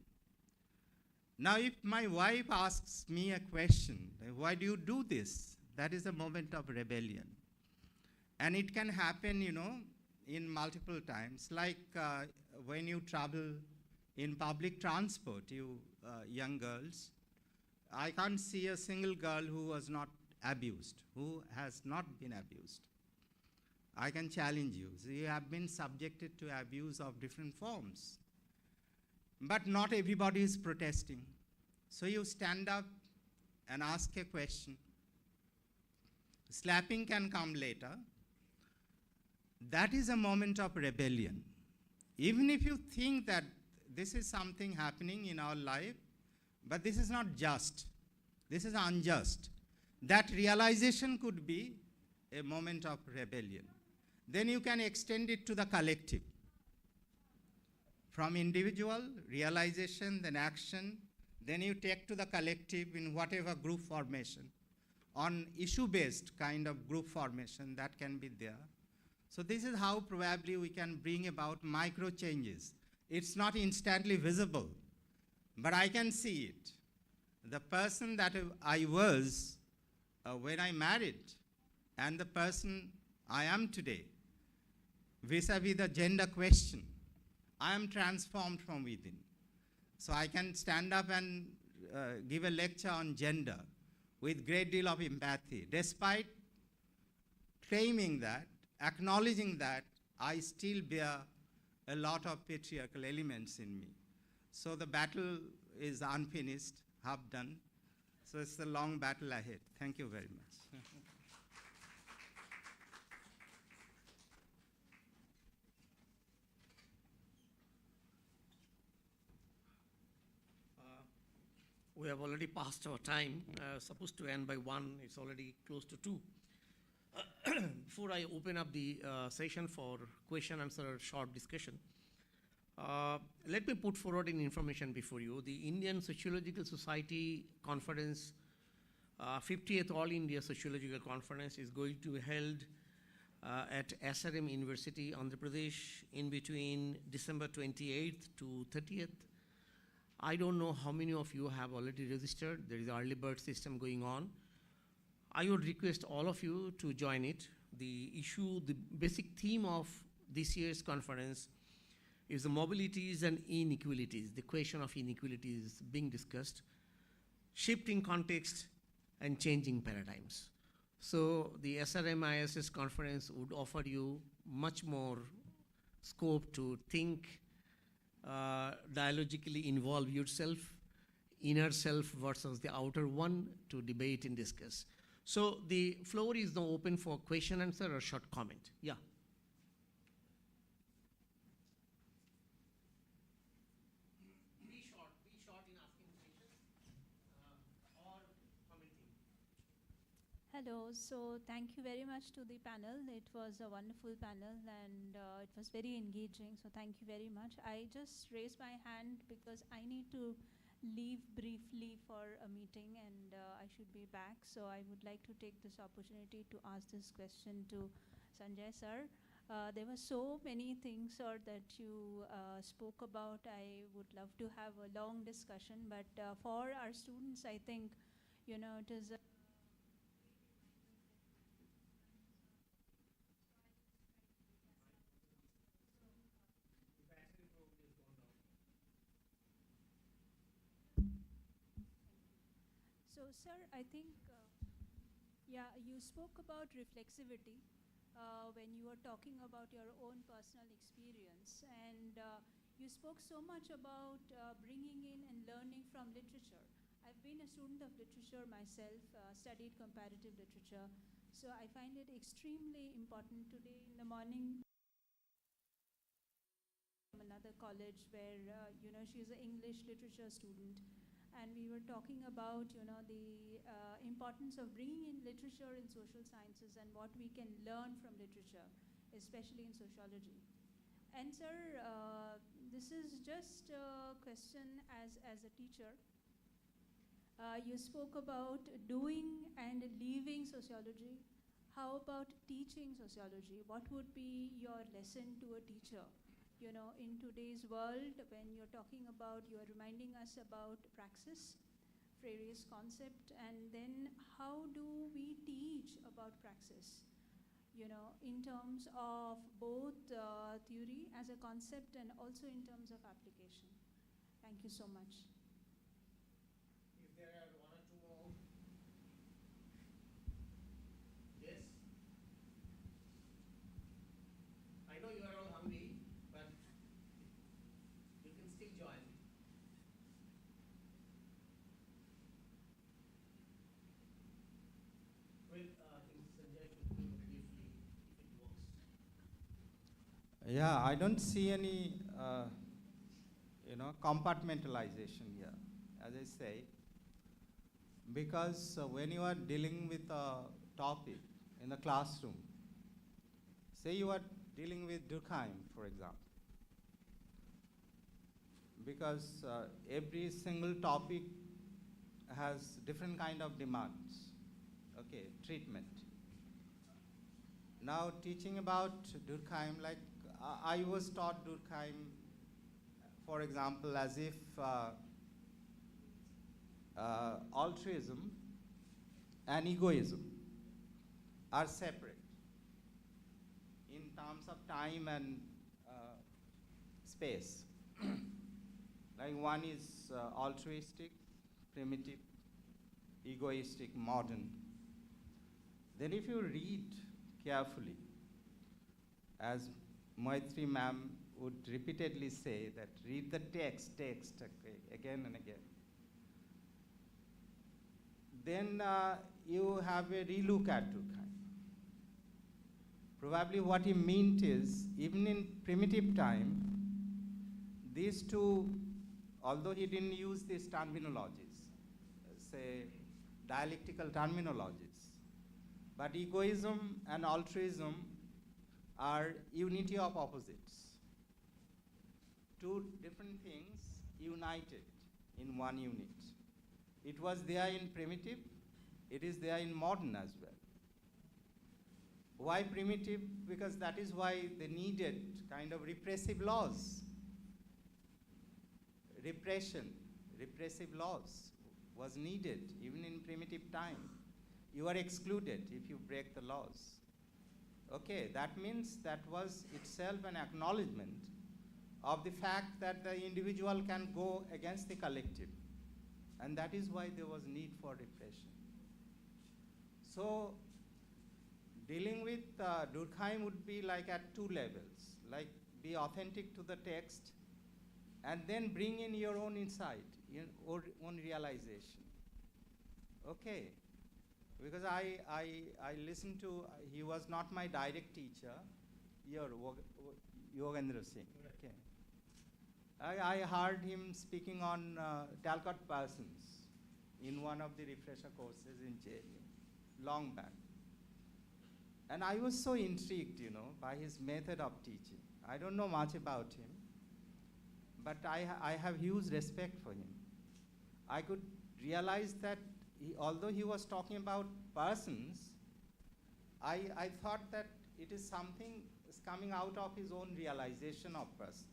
Now if my wife asks me a question, why do you do this? that is a moment of rebellion. And it can happen, in multiple times, like when you travel in public transport, you young girls, I can't see a single girl who was not abused, who has not been abused. I can challenge you. So you have been subjected to abuse of different forms. But not everybody is protesting. So you stand up and ask a question. Slapping can come later. That is a moment of rebellion. Even if you think that this is something happening in our life, but this is not just, this is unjust. That realization could be a moment of rebellion. Then you can extend it to the collective. From individual, realization, then action, then you take to the collective in whatever group formation. On issue-based kind of group formation, that can be there. So this is how probably we can bring about micro changes. It's not instantly visible, but I can see it. The person that I was when I married and the person I am today, vis-a-vis the gender question, I am transformed from within. So I can stand up and give a lecture on gender with great deal of empathy, despite claiming that, acknowledging that I still bear a lot of patriarchal elements in me. So the battle is unfinished, half done. So it's a long battle ahead. Thank you very much. We have already passed our time, supposed to end by 1, it's already close to 2. Before I open up the session for question, answer, short discussion, let me put forward an information before you. The Indian Sociological Society Conference, 50th All India Sociological Conference is going to be held at SRM University, Andhra Pradesh, in between December 28th to 30th. I don't know how many of you have already registered. There is an early bird system going on. I would request all of you to join it. The basic theme of this year's conference is the mobilities and inequalities. The question of inequalities is being discussed, shifting context and changing paradigms. So the SRM ISS conference would offer you much more scope to think, dialogically involve yourself, inner self versus the outer one, to debate and discuss. So the floor is now open for question, answer, or short comment. Yeah. Be short in asking questions or commenting. Hello, so thank you very much to the panel. It was a wonderful panel and it was very engaging, so thank you very much. I just raised my hand because I need to leave briefly for a meeting and I should be back. So I would like to take this opportunity to ask this question to Sanjay sir. There were so many things, sir, that you spoke about. I would love to have a long discussion, but for our students, I think, it is a So, sir, I think, you spoke about reflexivity when you were talking about your own personal experience, and you spoke so much about bringing in and learning from literature. I've been a student of literature myself, studied comparative literature, so I find it extremely important. Today in the morning, from another college where, she's an English literature student, and we were talking about, the importance of bringing in literature in social sciences and what we can learn from literature, especially in sociology. And sir, this is just a question as a teacher. You spoke about doing and leaving sociology. How about teaching sociology? What would be your lesson to a teacher? In today's world, when you're talking about, you're reminding us about praxis, various concept, and then how do we teach about praxis? In terms of both theory as a concept and also in terms of application. Thank you so much. If there are one or two more. Yes? I know you are all hungry, but you can still join. Well, I think Sanjay should do it briefly if it works. Yeah, I don't see any, compartmentalization here, as I say, because when you are dealing with a topic in the classroom, say you are dealing with Durkheim, for example, because every single topic has different kind of demands, okay, treatment. Now teaching about Durkheim, like I was taught Durkheim, for example, as if altruism and egoism are separate in terms of time and space. Like one is altruistic, primitive, egoistic, modern. Then if you read carefully, as Maitri ma'am would repeatedly say, that read the text okay, again and again. Then you have a relook at Durkheim. Probably what he meant is, even in primitive time, these two, although he didn't use these terminologies, say dialectical terminologies, but egoism and altruism are unity of opposites. Two different things united in one unit. It was there in primitive, it is there in modern as well. Why primitive? Because that is why they needed kind of repressive laws. Repressive laws was needed even in primitive time. You are excluded if you break the laws. Okay, that means that was itself an acknowledgement of the fact that the individual can go against the collective. And that is why there was need for repression. So dealing with Durkheim would be like at two levels, like be authentic to the text and then bring in your own insight, your own realization. Okay, because I listened to, he was not my direct teacher, Yogendra Singh. Okay. I heard him speaking on Talcott Parsons in one of the refresher courses in JNU, long back. And I was so intrigued, by his method of teaching. I don't know much about him, but I have huge respect for him. I could realize that although he was talking about persons, I thought that it is something is coming out of his own realization of persons.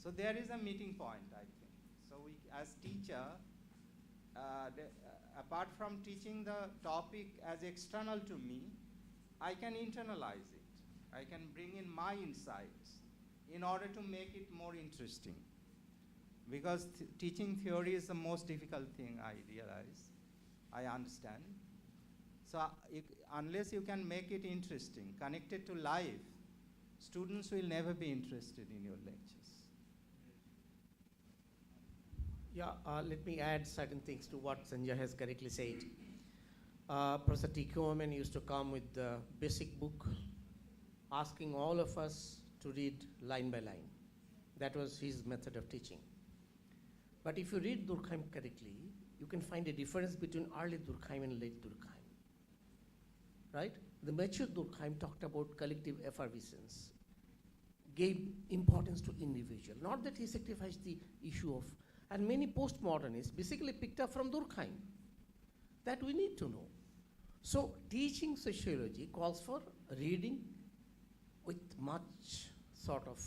So there is a meeting point, I think. So we, as teacher, apart from teaching the topic as external to me, I can internalize it. I can bring in my insights in order to make it more interesting. Because teaching theory is the most difficult thing, I realize, I understand. So unless you can make it interesting, connected to life, students will never be interested in your lectures. Yeah, let me add certain things to what Sanjay has correctly said. Professor T. Koeman used to come with the basic book, asking all of us to read line by line. That was his method of teaching. But if you read Durkheim correctly, you can find a difference between early Durkheim and late Durkheim. Right? The mature Durkheim talked about collective effervescence, gave importance to individual. Not that he sacrificed the issue of, and many postmodernists basically picked up from Durkheim. That we need to know. So teaching sociology calls for reading with much sort of,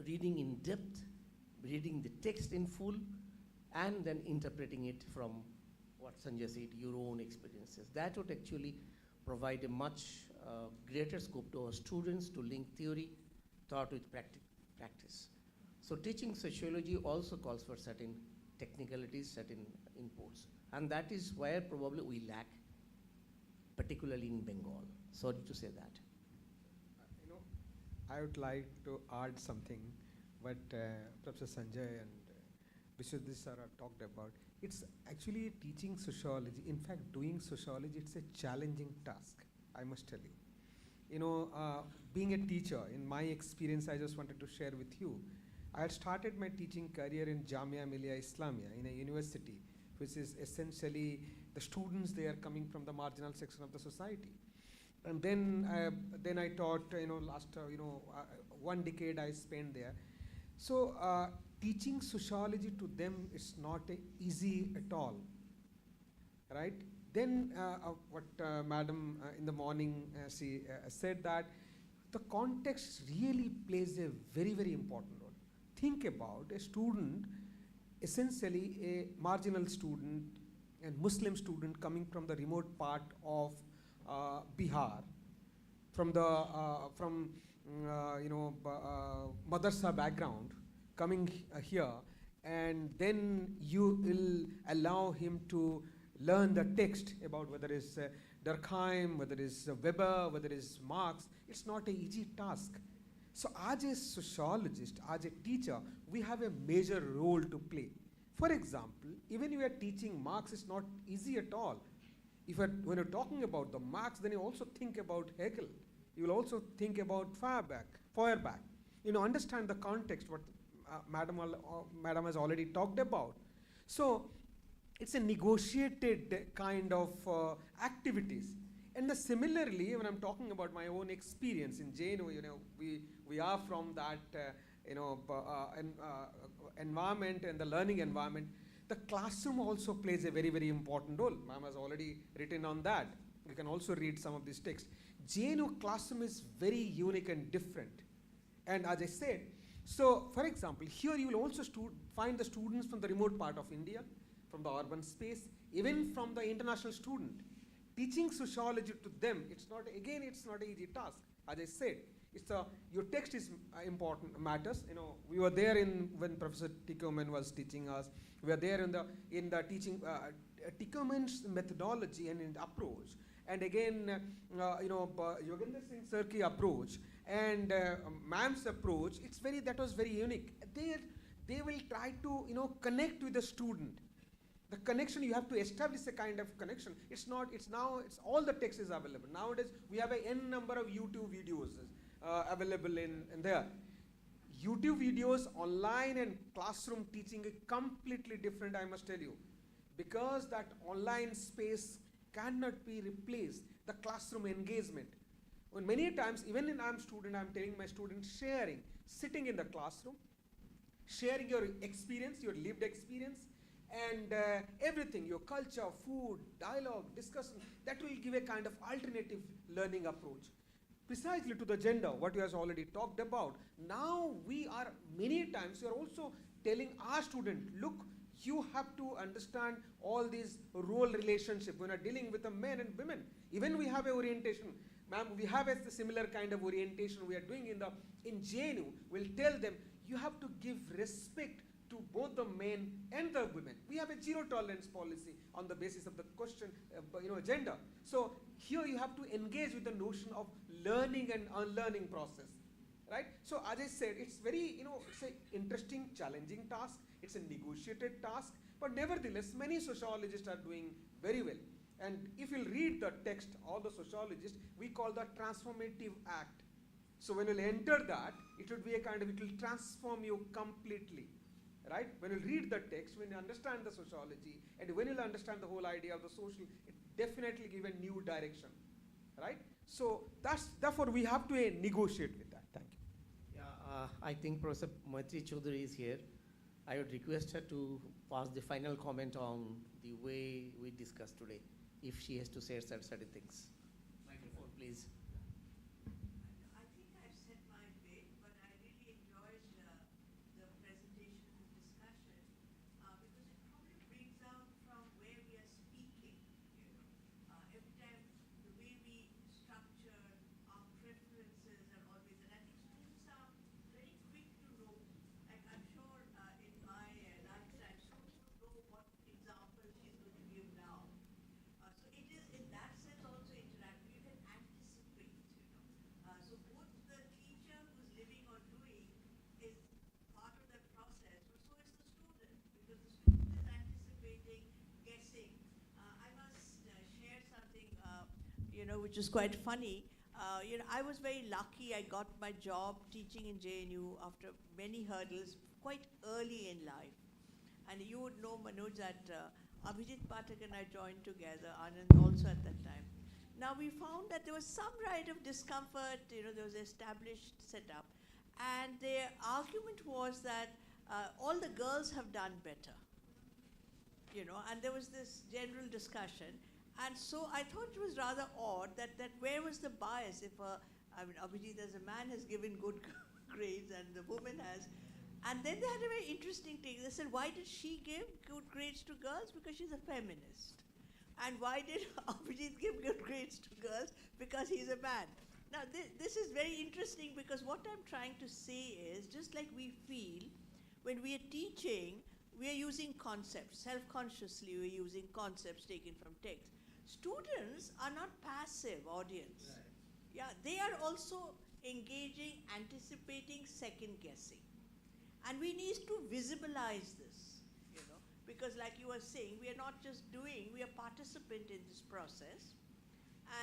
reading in depth, reading the text in full, and then interpreting it from what Sanjay said, your own experiences. That would actually provide a much greater scope to our students to link theory, thought with practice. So teaching sociology also calls for certain technicalities, certain inputs. And that is where probably we lack, particularly in Bengal. Sorry to say that. I would like to add something what Professor Sanjay and Vishwadhi sir have talked about. It's actually teaching sociology. In fact, doing sociology, it's a challenging task, I must tell you. Being a teacher, in my experience, I just wanted to share with you. I had started my teaching career in Jamia Millia Islamia, in a university, which is essentially the students they are coming from the marginal section of the society. And then I taught, last 1 decade I spent there. So teaching sociology to them is not easy at all, right? Then what Madam in the morning she said that the context really plays a very, very important role. Think about a student, essentially a marginal student and Muslim student coming from the remote part of Bihar, from madrasa background, coming here, and then you will allow him to learn the text about whether it's Durkheim, whether it's Weber, whether it's Marx. It's not an easy task. So as a sociologist, as a teacher, we have a major role to play. For example, even if you are teaching Marx, it's not easy at all. When you're talking about the Marx, then you also think about Hegel. You will also think about Feuerbach. Understand the context, what Madam has already talked about. So it's a negotiated kind of activities. And similarly, when I'm talking about my own experience in JNU, we are from that environment and the learning environment. The classroom also plays a very, very important role. Ma'am has already written on that. You can also read some of these texts. JNU classroom is very unique and different. And as I said, so for example, here you will also find the students from the remote part of India, from the urban space, even from the international student. Teaching sociology to them, it's not an easy task. As I said, your text is important, matters. We were there when Professor Tickerman was teaching us. We are there in the teaching Tickerman's methodology and in approach, and again Yogendra Singh Sir ki approach and Ma'am's approach. That was very unique. They will try to connect with the student. The connection, you have to establish a kind of connection. It's all the text is available. Nowadays we have a n number of YouTube videos available in there. YouTube videos, online and classroom teaching is completely different, I must tell you. Because that online space cannot be replaced, the classroom engagement. When many times, even when I'm student, I'm telling my students, sitting in the classroom, sharing your experience, your lived experience, and everything, your culture, food, dialogue, discussion, that will give a kind of alternative learning approach. Precisely to the gender, what you have already talked about. Now many times, we are also telling our student, look, you have to understand all these role relationships when you are dealing with the men and women. Even we have a orientation. Ma'am, we have a similar kind of orientation we are doing in JNU. We'll tell them, you have to give respect to both the men and the women. We have a zero tolerance policy on the basis of the question, gender. So here you have to engage with the notion of learning and unlearning process, right? So as I said, it's very, it's an interesting, challenging task. It's a negotiated task, but nevertheless, many sociologists are doing very well. And if you'll read the text, all the sociologists, we call that transformative act. So when you'll enter that, it would be it will transform you completely. Right? When you read the text, when you understand the sociology, and when you understand the whole idea of the social, it definitely gives a new direction. Right? So therefore we have to negotiate with that. Thank you. Yeah, I think Professor Maitri Chaudhary is here. I would request her to pass the final comment on the way we discussed today, if she has to say certain things. Microphone, please. I think I've said my bit, but I really enjoyed the presentation and discussion because it which is quite funny. I was very lucky. I got my job teaching in JNU after many hurdles quite early in life. And you would know, Manoj, that Abhijit Pathak and I joined together, Anand also at that time. Now we found that there was some right of discomfort, there was established setup. And their argument was that all the girls have done better. And there was this general discussion. And so I thought it was rather odd that where was the bias if, Abhijit as a man has given good grades and the woman has. And then they had a very interesting thing. They said, why did she give good grades to girls? Because she's a feminist. And why did Abhijit give good grades to girls? Because he's a man. Now, this is very interesting because what I'm trying to say is, just like we feel when we are teaching, we are using concepts. Self-consciously, we're using concepts taken from text. Students are not passive audience. Right. Yeah, they are also engaging, anticipating, second-guessing. And we need to visibilize this, because like you were saying, we are not just doing, we are participant in this process.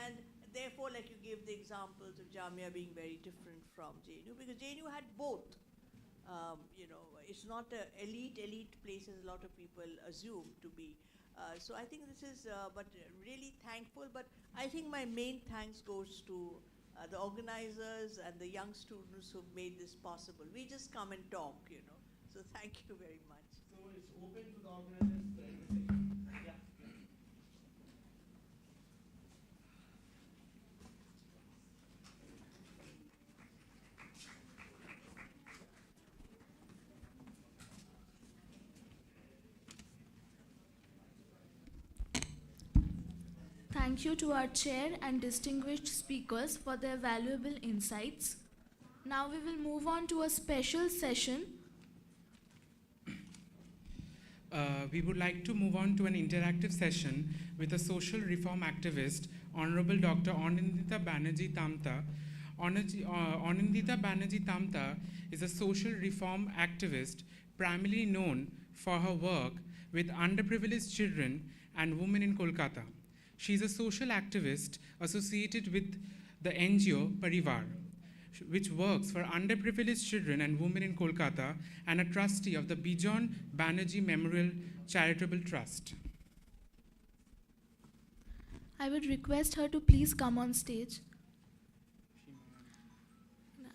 And therefore, like you gave the examples of Jamia being very different from JNU, because JNU had both. It's not an elite place as a lot of people assume to be. So I think this is, but really thankful. But I think my main thanks goes to the organizers and the young students who've made this possible. We just come and talk, So thank you very much. So it's open to the organizers. Yeah. Thank you to our chair and distinguished speakers for their valuable insights. Now we will move on to a special session. We would like to move on to an interactive session with a social reform activist, Honorable Dr. Anindita Banerjee Tamta. Anindita Banerjee Tamta is a social reform activist primarily known for her work with underprivileged children and women in Kolkata. She is a social activist associated with the NGO Parivar, which works for underprivileged children and women in Kolkata, and a trustee of the Bijon Banerjee Memorial Charitable Trust. I would request her to please come on stage.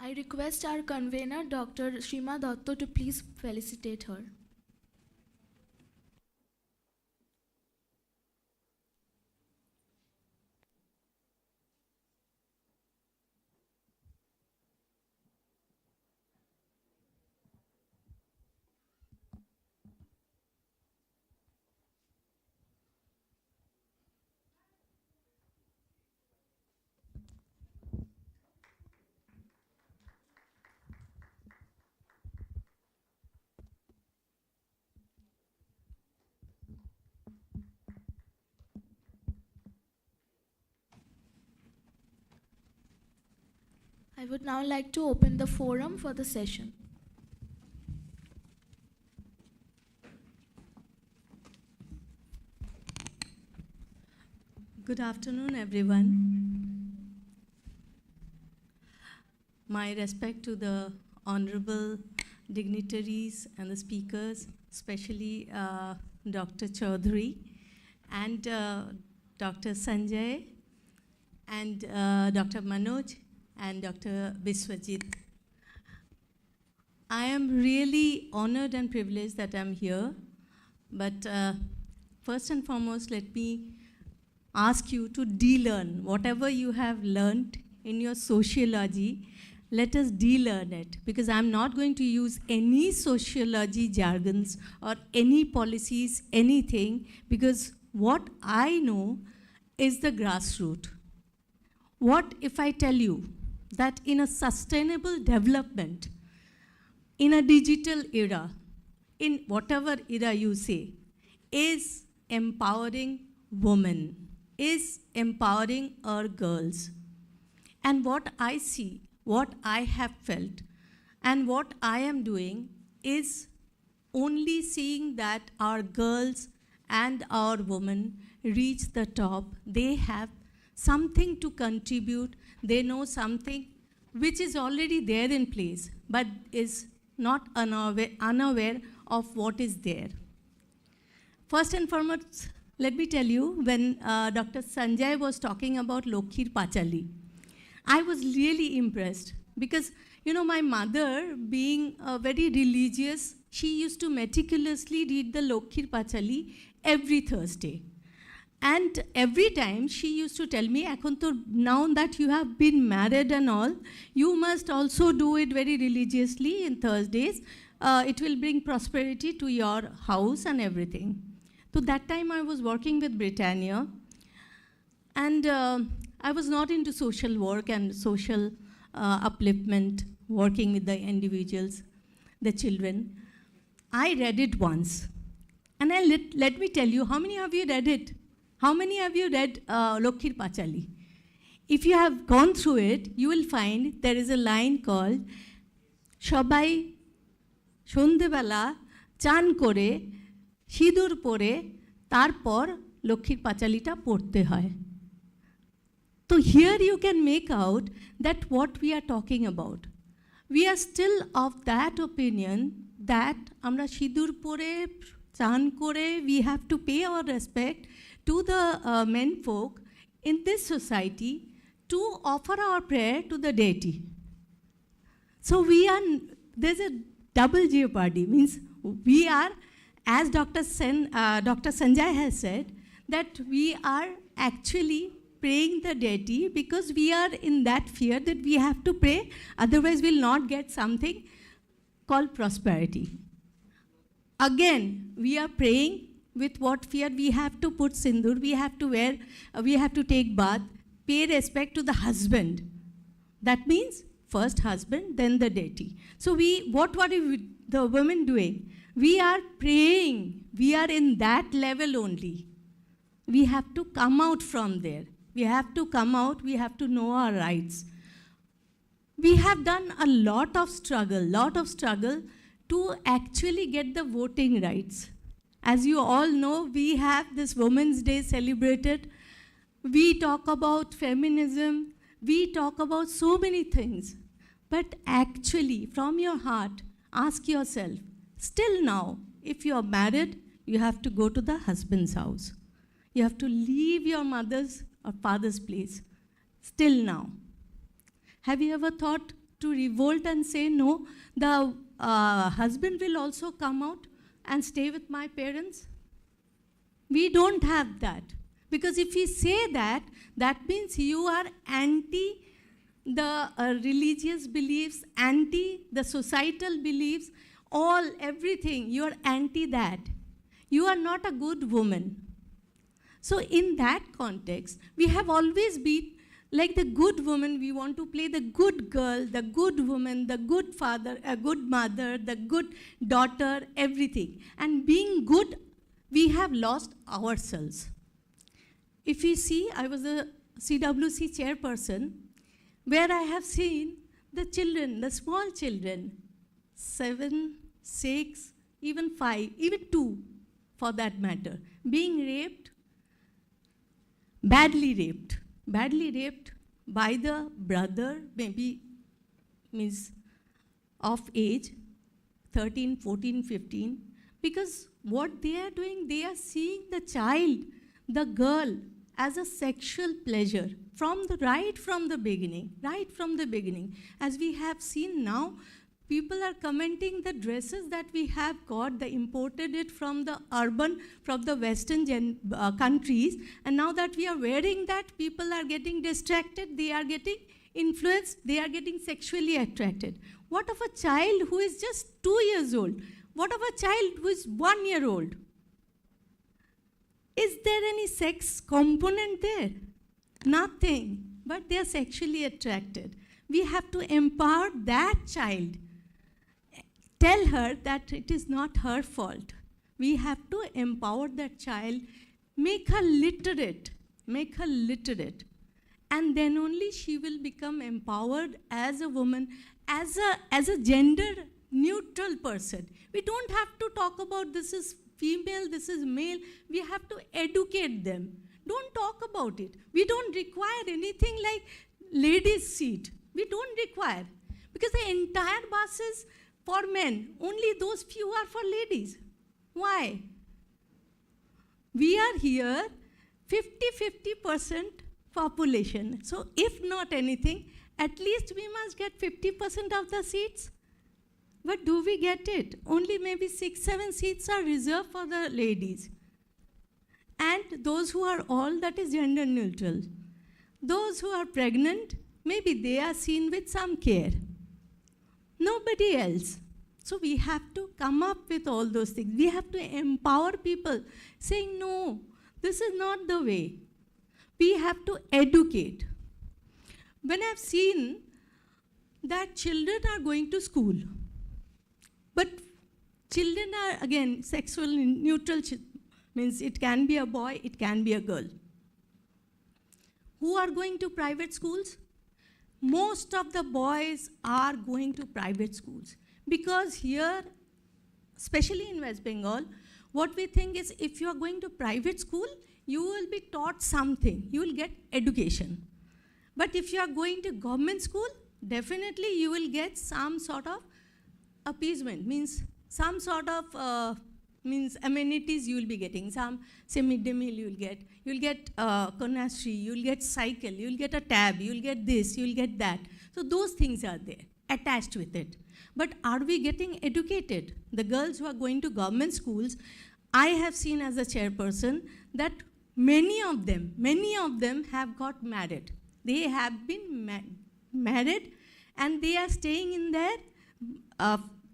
I request our convener, Dr. Shima Dotto, to please felicitate her. I would now like to open the forum for the session. Good afternoon, everyone. My respect to the honorable dignitaries and the speakers, especially Dr. Chaudhary and Dr. Sanjay and Dr. Manoj and Dr. Biswajit. I am really honored and privileged that I'm here, but first and foremost, let me ask you to de-learn whatever you have learned in your sociology. Let us de-learn it, because I'm not going to use any sociology jargons or any policies, anything, because what I know is the grassroots. What if I tell you that in a sustainable development, in a digital era, in whatever era you say, is empowering women, is empowering our girls. And what I see, what I have felt, and what I am doing is only seeing that our girls and our women reach the top. They have something to contribute. They know something which is already there in place, but is not unaware of what is there. First and foremost, let me tell you, when Dr. Sanjay was talking about Lokhir Pachali, I was really impressed because, you know, my mother, being very religious, she used to meticulously read the Lokhir Pachali every Thursday. And every time she used to tell me, now that you have been married and all, you must also do it very religiously in Thursdays. It will bring prosperity to your house and everything. So that time I was working with Britannia, and I was not into social work and social upliftment, working with the individuals, the children. I read it once. And let me tell you, how many of you read it? How many of you read Lokhir Pachali? If you have gone through it, you will find there is a line called Shobai Shondebala Chan Kore Sidur Pore Tarpor Lokhir Pachalita Porte Hoy. So here you can make out that what we are talking about. We are still of that opinion that Amra Sidur Pore Chan Kore, we have to pay our respect to the men folk in this society to offer our prayer to the deity. So there's a double jeopardy, means we are, as Dr. Sanjay has said, that we are actually praying the deity because we are in that fear that we have to pray, otherwise we'll not get something called prosperity. Again, we are praying with what fear? We have to put sindoor, we have to wear, we have to take bath, pay respect to the husband. That means first husband, then the deity. So what are the women doing? We are praying. We are in that level only. We have to come out from there. We have to come out. We have to know our rights. We have done a lot of struggle to actually get the voting rights. As you all know, we have this Women's Day celebrated. We talk about feminism. We talk about so many things. But actually, from your heart, ask yourself, still now, if you are married, you have to go to the husband's house. You have to leave your mother's or father's place. Still now. Have you ever thought to revolt and say, no, the husband will also come out and stay with my parents? We don't have that. Because if we say that, that means you are anti the religious beliefs, anti the societal beliefs, everything. You are anti that. You are not a good woman. So in that context, we have always been like the good woman. We want to play the good girl, the good woman, the good father, a good mother, the good daughter, everything. And being good, we have lost ourselves. If you see, I was a CWC chairperson, where I have seen the children, the small children, 7, 6, even 5, even 2 for that matter, being raped, badly raped by the brother, maybe means of age, 13, 14, 15, because what they are doing, they are seeing the child, the girl, as a sexual pleasure right from the beginning. As we have seen now, people are commenting the dresses that we have got, they imported it from the from the western countries, and now that we are wearing that, people are getting distracted, they are getting influenced, they are getting sexually attracted. What of a child who is just 2 years old? What of a child who is 1 year old? Is there any sex component there? Nothing, but they are sexually attracted. We have to empower that child. Tell her that it is not her fault. We have to empower that child, make her literate, and then only she will become empowered as a woman, as a gender neutral person. We don't have to talk about this is female, this is male. We have to educate them Don't talk about it. We don't require anything like ladies' seat. We don't require. Because the entire bus is for men. Only those few are for ladies. Why? We are here 50% population. So if not anything, at least we must get 50% of the seats. But do we get it? Only maybe 6-7 seats are reserved for the ladies. And those who are all, that is gender neutral. Those who are pregnant, maybe they are seen with some care. Nobody else. So we have to come up with all those things. We have to empower people, saying, no, this is not the way. We have to educate. When I've seen that children are going to school, but children are, again, sexually neutral, means it can be a boy, it can be a girl. Who are going to private schools? Most of the boys are going to private schools. Because here, especially in West Bengal, what we think is if you are going to private school, you will be taught something. You will get education. But if you are going to government school, definitely you will get some sort of appeasement, means some sort of means amenities you will be getting. Some, say, midday meal you will get conasri, you will get cycle, you will get a tab, you will get this, you will get that. So those things are there, attached with it. But are we getting educated? The girls who are going to government schools, I have seen as a chairperson that many of them have got married. They have been married and they are staying in their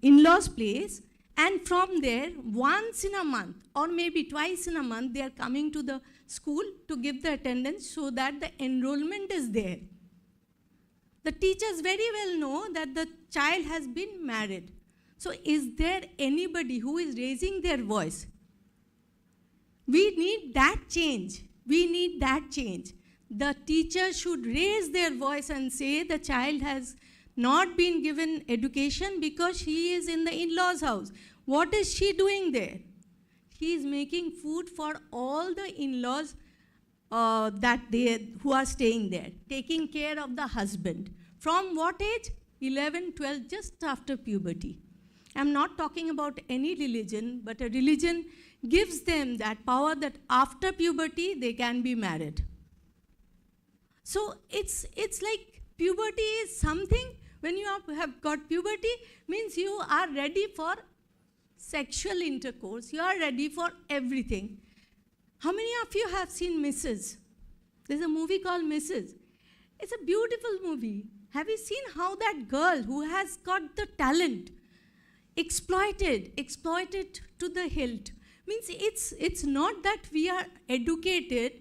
in-laws' place, and from there, once in a month or maybe twice in a month, they are coming to the school to give the attendance so that the enrollment is there. The teachers very well know that the child has been married. So is there anybody who is raising their voice? We need that change. We need that change. The teacher should raise their voice and say the child has not been given education because she is in the in-laws' house. What is she doing there? She is making food for all the in-laws who are staying there, taking care of the husband. From what age? 11, 12, just after puberty. I'm not talking about any religion, but a religion gives them that power that after puberty they can be married. So it's like puberty is something. When you have got puberty, means you are ready for sexual intercourse. You are ready for everything. How many of you have seen Mrs.? There's a movie called Mrs. It's a beautiful movie. Have you seen how that girl who has got the talent exploited to the hilt? Means it's not that we are educated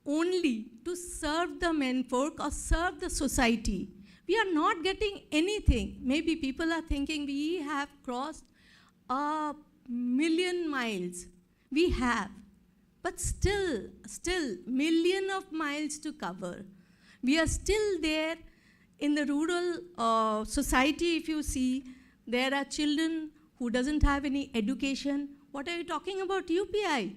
only to serve the menfolk or serve the society. We are not getting anything. Maybe people are thinking we have crossed 1,000,000 miles. We have. But still, million of miles to cover. We are still there in the rural society. If you see, there are children who doesn't have any education. What are you talking about UPI?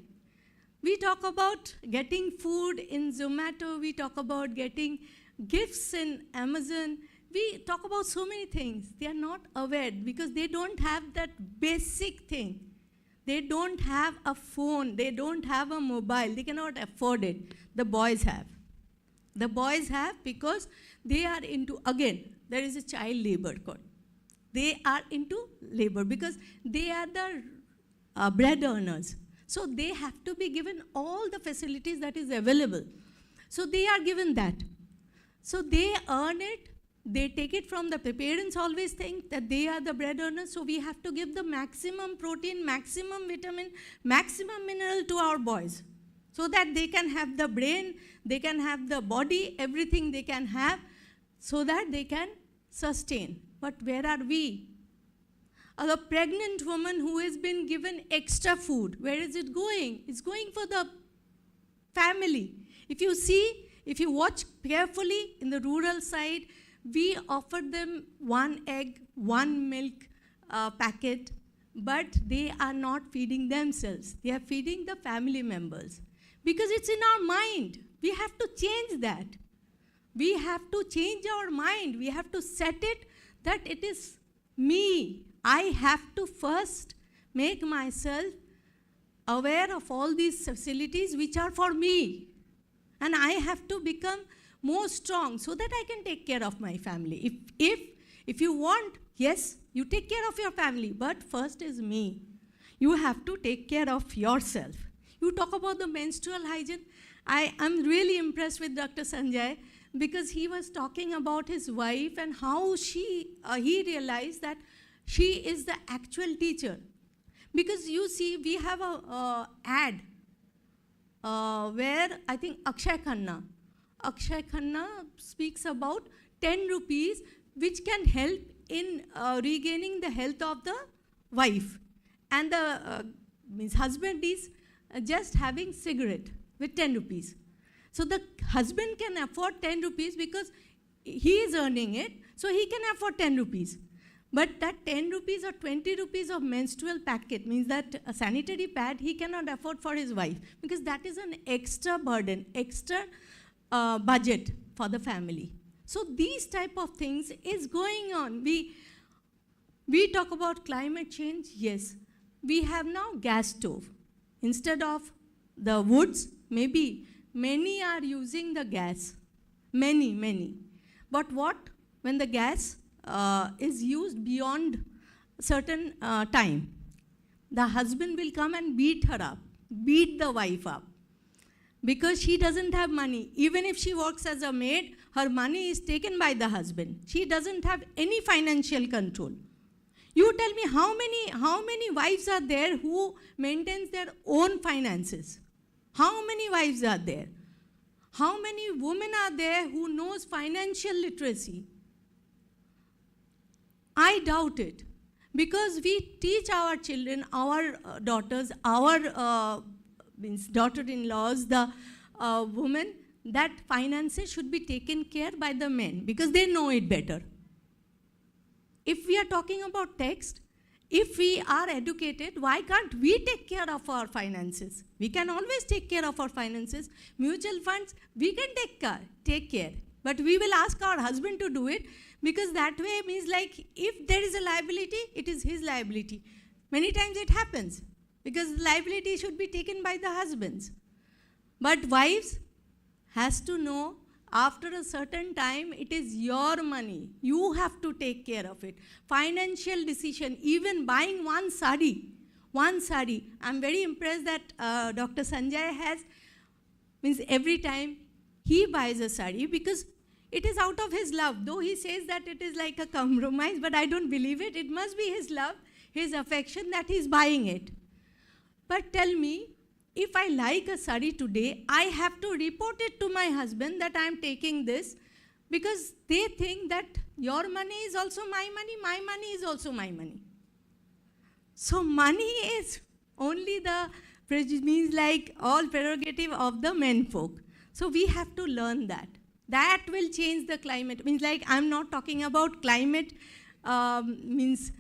We talk about getting food in Zomato. We talk about getting gifts in Amazon. We talk about so many things. They are not aware because they don't have that basic thing. They don't have a phone. They don't have a mobile. They cannot afford it. The boys have. The boys have because they are into, again, there is a child labor code. They are into labor because they are the bread earners. So they have to be given all the facilities that is available. So they are given that. So they earn it. They take it from the parents always think that they are the bread earners, so we have to give the maximum protein, maximum vitamin, maximum mineral to our boys so that they can have the brain, they can have the body, everything they can have so that they can sustain. But where are we? A pregnant woman who has been given extra food, where is it going? It's going for the family. If you see, if you watch carefully in the rural side, we offer them 1 egg, 1 milk packet, but they are not feeding themselves. They are feeding the family members. because it's in our mind. We have to change that. We have to change our mind. We have to set it that it is me. I have to first make myself aware of all these facilities which are for me. And I have to become more strong so that I can take care of my family. If you want, yes, you take care of your family, but first is me. You have to take care of yourself. You talk about the menstrual hygiene. I am really impressed with Dr. Sanjay because he was talking about his wife and how he realized that she is the actual teacher. Because you see, we have a ad where I think Akshay Khanna speaks about 10 rupees which can help in regaining the health of the wife. And the husband is just having cigarette with 10 rupees. So the husband can afford 10 rupees because he is earning it, so he can afford 10 rupees. But that 10 rupees or 20 rupees of menstrual packet means that a sanitary pad he cannot afford for his wife because that is an extra burden, extra budget for the family. So these type of things is going on. We talk about climate change, yes. We have now gas stove. Instead of the woods, maybe many are using the gas. Many. But what when the gas is used beyond certain time? The husband will come and beat her up, beat the wife up. Because she doesn't have money. Even if she works as a maid, her money is taken by the husband. She doesn't have any financial control. You tell me how many wives are there who maintains their own finances? How many wives are there? How many women are there who knows financial literacy? I doubt it. Because we teach our children, our daughters, our daughter-in-laws, the women, that finances should be taken care by the men because they know it better. If we are talking about text, if we are educated, why can't we take care of our finances? We can always take care of our finances. Mutual funds, we can take care. But we will ask our husband to do it because that way means like if there is a liability, it is his liability. Many times it happens because liability should be taken by the husbands. But wives has to know after a certain time, it is your money. You have to take care of it. Financial decision, even buying one sari. I'm very impressed that Dr. Sanjay has, means every time he buys a sari because it is out of his love. Though he says that it is like a compromise, but I don't believe it. It must be his love, his affection that he's buying it. But tell me, if I like a sari today, I have to report it to my husband that I am taking this because they think that your money is also my money is also my money. So money is only the, means like all prerogative of the men folk. So we have to learn that. That will change the climate. Means like I'm not talking about climate, means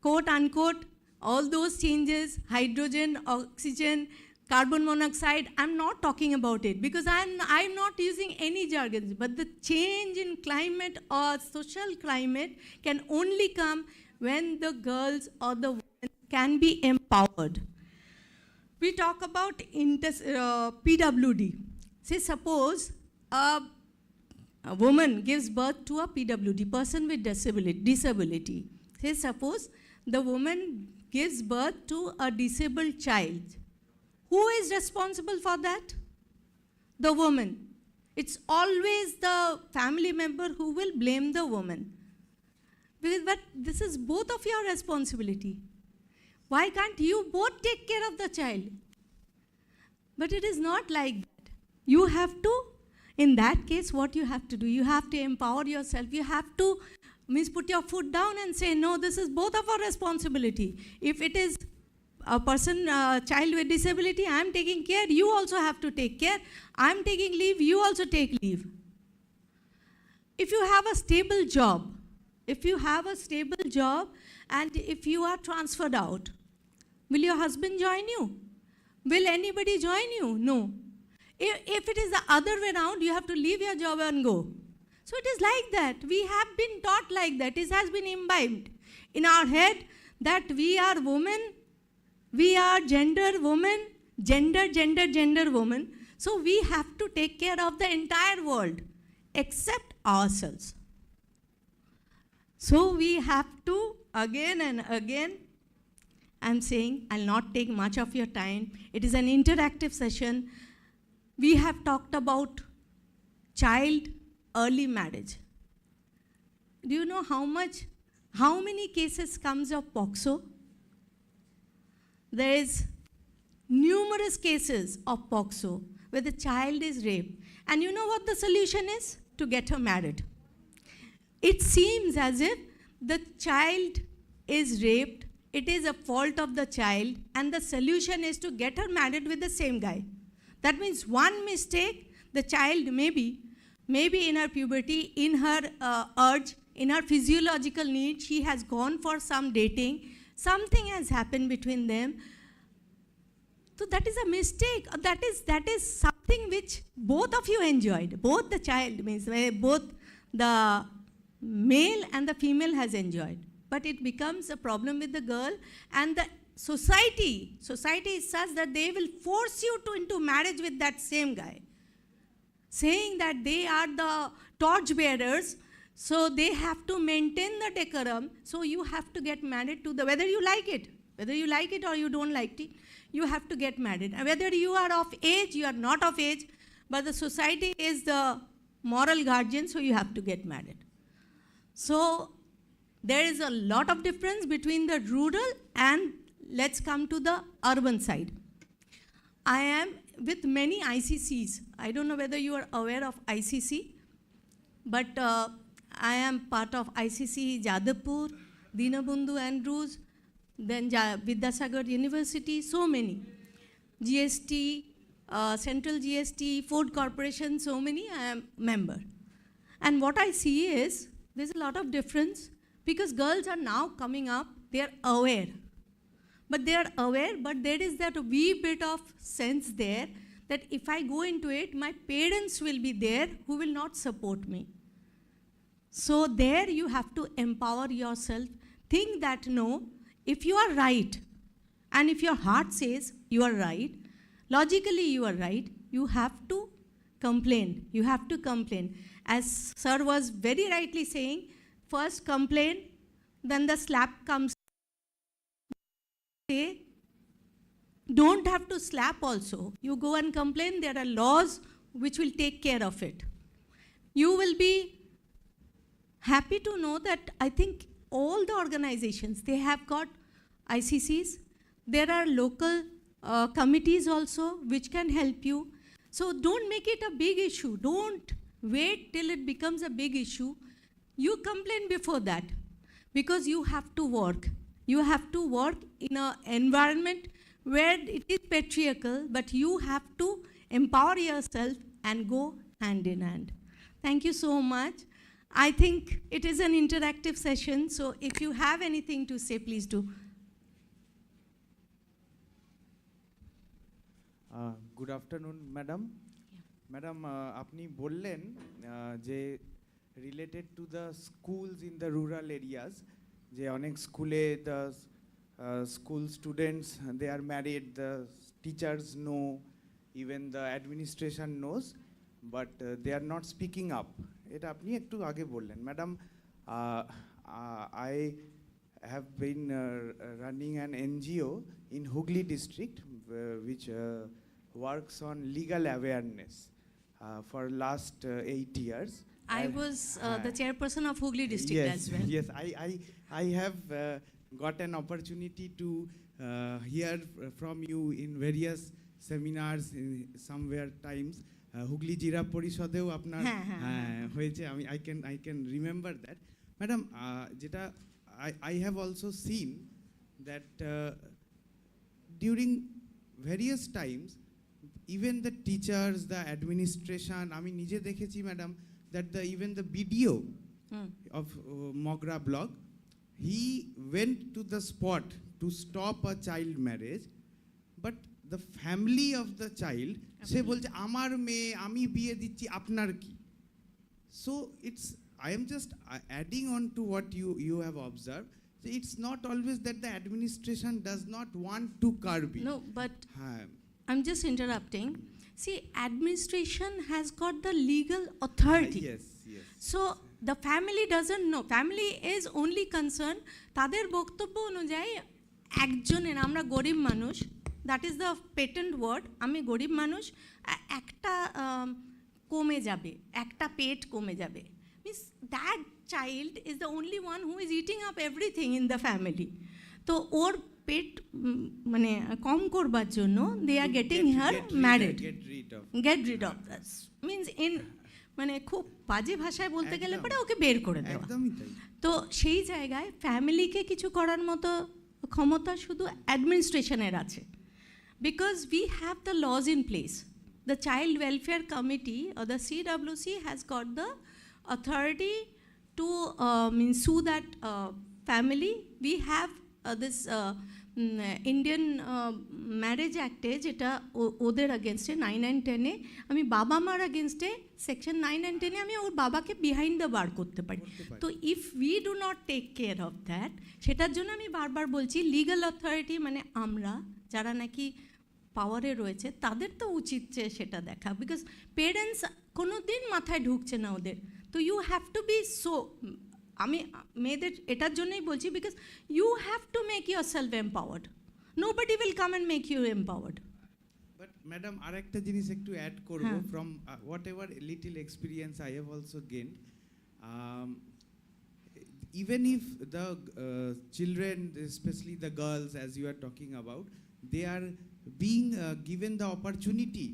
quote unquote, all those changes, hydrogen, oxygen, carbon monoxide, I'm not talking about it because I'm not using any jargons. But the change in climate or social climate can only come when the girls or the women can be empowered. We talk about PWD. Say suppose a woman gives birth to a PWD, person with disability. Say suppose the woman gives birth to a disabled child. Who is responsible for that? The woman. It's always the family member who will blame the woman. But this is both of your responsibility. Why can't you both take care of the child? But it is not like that. You have to, in that case, what you have to do, you have to empower yourself. You have to put your foot down and say, no, this is both of our responsibility. If it is a person, child with disability, I am taking care, you also have to take care. I am taking leave, you also take leave. If you have a stable job, and if you are transferred out, will your husband join you? Will anybody join you? No. If it is the other way around, you have to leave your job and go. So it is like that. We have been taught like that. It has been imbibed in our head that we are women, we are gender women, gender woman. So we have to take care of the entire world except ourselves. So we have to, again and again, I'm saying I'll not take much of your time. It is an interactive session. We have talked about child early marriage. Do you know how many cases comes of POXO? There is numerous cases of POXO where the child is raped. And you know what the solution is? To get her married. It seems as if the child is raped, it is a fault of the child, and the solution is to get her married with the same guy. That means one mistake, the child maybe in her puberty, in her urge, in her physiological need, she has gone for some dating, something has happened between them. So that is a mistake. That is something which both of you enjoyed. Both the child, means both the male and the female has enjoyed. But it becomes a problem with the girl, and the society is such that they will force you into marriage with that same guy, saying that they are the torch bearers, so they have to maintain the decorum, so you have to get married to whether you like it or you don't like it, you have to get married. And whether you are of age, you are not of age, but the society is the moral guardian, so you have to get married. So there is a lot of difference between the rural and let's come to the urban side. I am with many ICCs. I don't know whether you are aware of ICC, but I am part of ICC Jadavpur, Dinabandhu Andrews, then Vidyasagar University, so many. GST, Central GST, Food Corporation, so many, I am member. And what I see is, there's a lot of difference because girls are now coming up, they are aware. But there is that wee bit of sense there that if I go into it, my parents will be there who will not support me. So there you have to empower yourself. Think that no, if you are right, and if your heart says you are right, logically you are right, you have to complain. You have to complain. As sir was very rightly saying, first complain, then the slap comes. Say, don't have to slap also. You go and complain, there are laws which will take care of it. You will be happy to know that I think all the organizations, they have got ICCs. There are local committees also which can help you. So don't make it a big issue. Don't wait till it becomes a big issue. You complain before that because you have to work. You have to work in an environment where it is patriarchal, but you have to empower yourself and go hand in hand. Thank you so much. I think it is an interactive session, so if you have anything to say, please do. Good afternoon, madam. Madam, apni bollen je related to the schools in the rural areas, je onek school the school students they are married, the teachers know, even the administration knows, but they are not speaking up. Eta apni ekটু আগে বললেন, madam. I have been running an NGO in Hooghly district which works on legal awareness for last 8 years. I was the chairperson of Hooghly district as well. Yes, I have got an opportunity to hear from you in various seminars somewhere times. Hooghly Jira Porishodeও আপনার হয়েছে, I can remember that. Madam, যেটা I have also seen that during various times, even the teachers, the administration, আমি নিজে দেখেছি madam, that even the BDO of Mogra block, he went to the spot to stop a child marriage, but the family of the child, সে বলছে আমার মেয়ে আমি বিয়ে দিচ্ছি আপনার কি? So I am just adding on to what you have observed. It's not always that the administration does not want to curb it. No, but I'm just interrupting. See, administration has got the legal authority. Yes. So the family doesn't know. Family is only concerned. তাদের বক্তব্য অনুযায়ী একজনের, আমরা গরিব মানুষ, that is the patent word, আমি গরিব মানুষ, একটা কমে যাবে, একটা পেট কমে যাবে. Means that child is the only one who is eating up everything in the family. তো ওর পেট মানে কম করবার জন্য they are getting her married. Get rid of that. Means in মানে খুব বাজে ভাষায় বলতে গেলে পরে ওকে বের করে দেওয়া. তো সেই জায়গায় ফ্যামিলিকে কিছু করার মতো ক্ষমতা শুধু অ্যাডমিনিস্ট্রেশনের আছে. Because we have the laws in place. The Child Welfare Committee or the CWC has got the authority to sue that family. We have this Indian Marriage Act, যেটা ওদের against 9 and 10-এ, আমি বাবা মার against section 9 and 10-এ আমি ওর বাবাকে behind the bar করতে পারি. তো if we do not take care of that, সেটার জন্য আমি বারবার বলছি লিগাল অথরিটি মানে আমরা যারা নাকি পাওয়ারে রয়েছে তাদের তো উচিত যে সেটা দেখা, বিকজ পেরেন্টস কোনো দিন মাথায় ঢুকছে না ওদের. তো you have to be so, আমি মেয়েদের এটার জন্যই বলছি, because you have to make yourself empowered. Nobody will come and make you empowered. But madam আরেকটা জিনিস একটু অ্যাড করব from whatever little experience I have also gained. Even if the children, especially the girls as you are talking about, they are being given the opportunity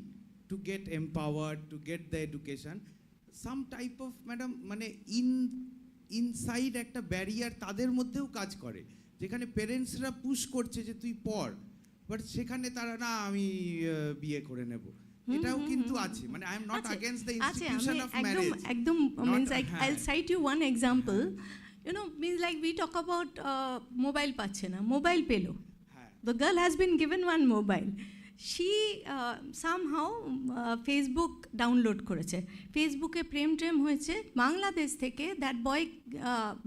to get empowered, to get the education, some type of madam মানে inside একটা barrier তাদের মধ্যেও কাজ করে, যেখানে প্যারেন্টসরা push করছে যে তুই পড়, বাট সেখানে তারা না আমি বিয়ে করে নেব, এটাও কিন্তু আছে. মানে I am not against the institution of marriage. একদম means I'll cite you one example. You know, means like we talk about mobile পাচ্ছে না, মোবাইল পেলো. The girl has been given one mobile. She somehow Facebook download করেছে, ফেসবুকে প্রেম হয়েছে বাংলাদেশ থেকে. That boy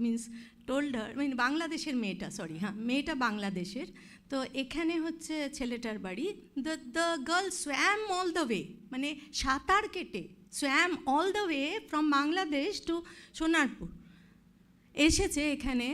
means told her, mean বাংলাদেশের মেয়েটা, sorry হ্যাঁ মেয়েটা বাংলাদেশের, তো এখানে হচ্ছে ছেলেটার বাড়ি. The girl swam all the way, মানে সাঁতার কেটে swam all the way from Bangladesh to Sonarpur এসেছে. এখানে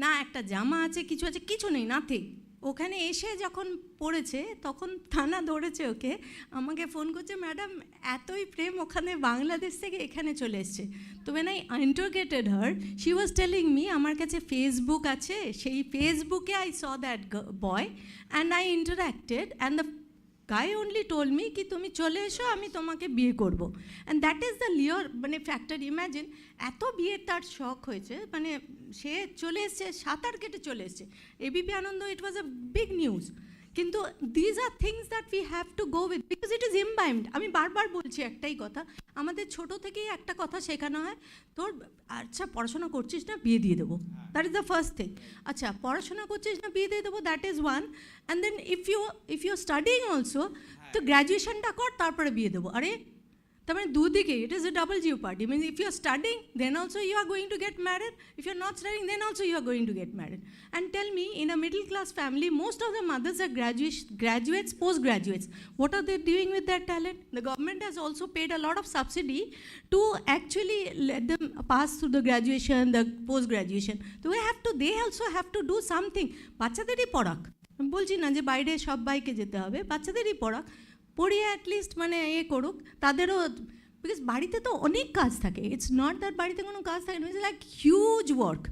না একটা জামা আছে, কিছু আছে, কিছু নেই, নাথিং. ওখানে এসে যখন পড়েছে তখন থানা দৌড়েছে ওকে, আমাকে ফোন করছে ম্যাডাম এতই প্রেম ওখানে বাংলাদেশ থেকে এখানে চলে এসছে. তো when I interrogated her, she was telling me আমার কাছে ফেসবুক আছে, সেই ফেসবুকে I saw that boy and I interacted and the guy only told me কি তুমি চলে এসো আমি তোমাকে বিয়ে করব. and that is the lure মানে ফ্যাক্টর. ইম্যাজিন এত বিয়ের তার শখ হয়েছে, মানে সে চলে এসছে, সাঁতার কেটে চলে এসছে, ABP Ananda, it was a big news. কিন্তু these are things that we have to go with, because it is imbibed. আমি বারবার বলছি একটাই কথা, আমাদের ছোটো থেকেই একটা কথা শেখানো হয়, তোর আচ্ছা পড়াশোনা করছিস না বিয়ে দিয়ে দেবো, that is the first thing. আচ্ছা পড়াশোনা করছিস না বিয়ে দিয়ে দেবো, that is one. And then if you studying also, তো গ্র্যাজুয়েশনটা কর তারপরে বিয়ে দেবো. আরে তার মানে দুদিকে it is a double jeopardy. Means if you are studying then also you are going to get married, if you are not studying then also you are going to get married. And tell me, in a middle class family most of the mothers are graduates, postgraduates. What are they doing with their talent? The government has also paid a lot of subsidy to actually let them pass through the graduation, the post graduation. So they also have to do something. বাচ্চাদেরই পড়াক, আমি বলছি না যে বাইরে সবাইকে যেতে হবে, বাচ্চাদেরই পড়াক, পড়িয়ে at least মানে করুক, তাদেরও, বিকজ বাড়িতে তো অনেক কাজ থাকে. ইটস নট দ্যাট বাড়িতে কোনো কাজ থাকে না, it's like huge work.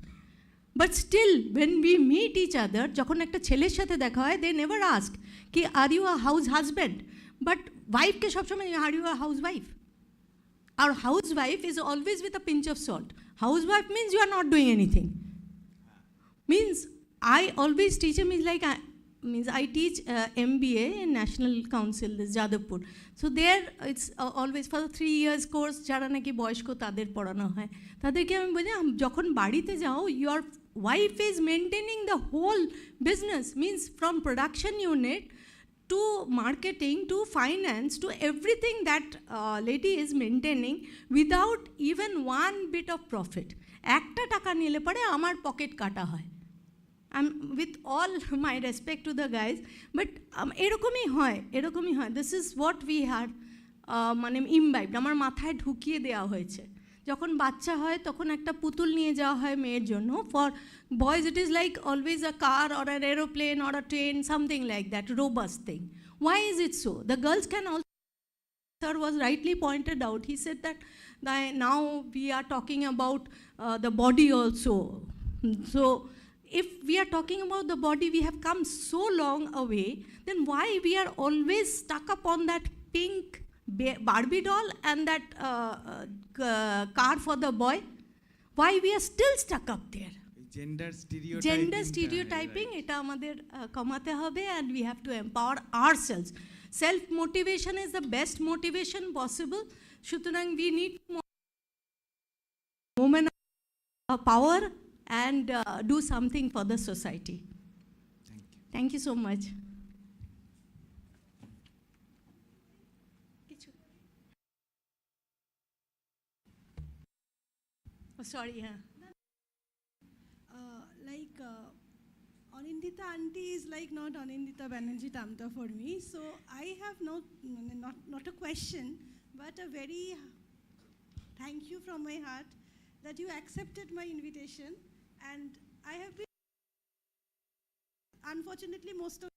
But still when we meet each other, যখন একটা ছেলের সাথে দেখা হয়, দে নেভার আস্ক কি are you a house husband, but ওয়াইফকে সবসময় are you a housewife. আর housewife is always with a pinch of salt. Housewife means you are not doing anything. Means I always teach him is like I teach MBA in National Council, this Jadavpur. So there it's always for the 3 years course যারা নাকি বয়স্ক তাদের পড়ানো হয়, তাদেরকে আমি বলি যখন বাড়িতে যাও, your wife is maintaining the whole business, means from production unit to marketing, to finance, to everything that lady is maintaining without even one bit of profit. একটা টাকা নিলে পরে আমার পকেট কাটা হয়। With all my respect to the guys, but এরকমই হয়, এরকমই হয়। This is what we had মানে imbibed, আমার মাথায় ঢুকিয়ে দেওয়া হয়েছে। যখন বাচ্চা হয় তখন একটা পুতুল নিয়ে যাওয়া হয় মেয়ের জন্য। For boys it is like always a car or an aeroplane or a train, something like that, robust thing. Why is it so? The girls can also, sir was rightly pointed out, he said that now we are talking about the body also. So if we are talking about the body, we have come so long away, then why we are always stuck upon that pink Barbie doll and that car for the boy? Why we are still stuck up there? Gender stereotyping, এটা আমাদের কমাতে হবে, and we have to empower ourselves. Self motivation is the best motivation possible. সুতরাং we need women power and do something for the society. Thank you. Thank you so much. Oh, sorry, yeah. Anindita auntie is like not Anindita Banerjee Tamta for me. So I have not a question, but a very thank you from my heart that you accepted my invitation. And I have been, unfortunately, most of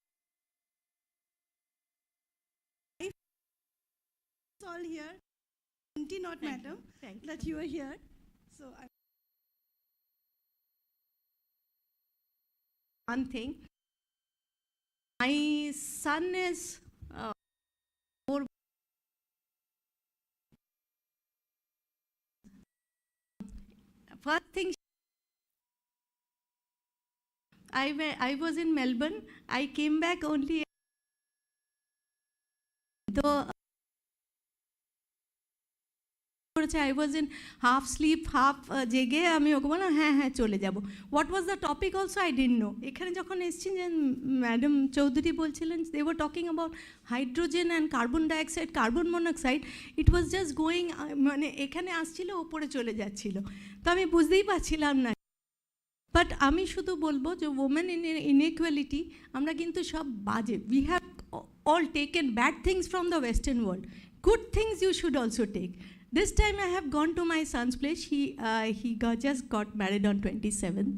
all here, auntie, not madam, that you are here. So one thing, my son is more first thing, I was in Melbourne. I came back only though I was in half sleep, half জেগে আমি ওকে বললাম হ্যাঁ চলে যাব। What was the topic also I didn't know. এখানে যখন এসেছি যে ম্যাডাম চৌধুরী বলছিলেন, they were talking about hydrogen and carbon dioxide, carbon monoxide. It was just going, মানে এখানে আসছিল ওপরে চলে যাচ্ছিল, তো আমি বুঝতেই পারছিলাম না। বাট আমি শুধু বলবো যে women in inequality আমরা কিন্তু সব বাজে, we have all taken bad things from the western world. Good things you should also take. This time I have gone to my son's place. He just got married on 27th.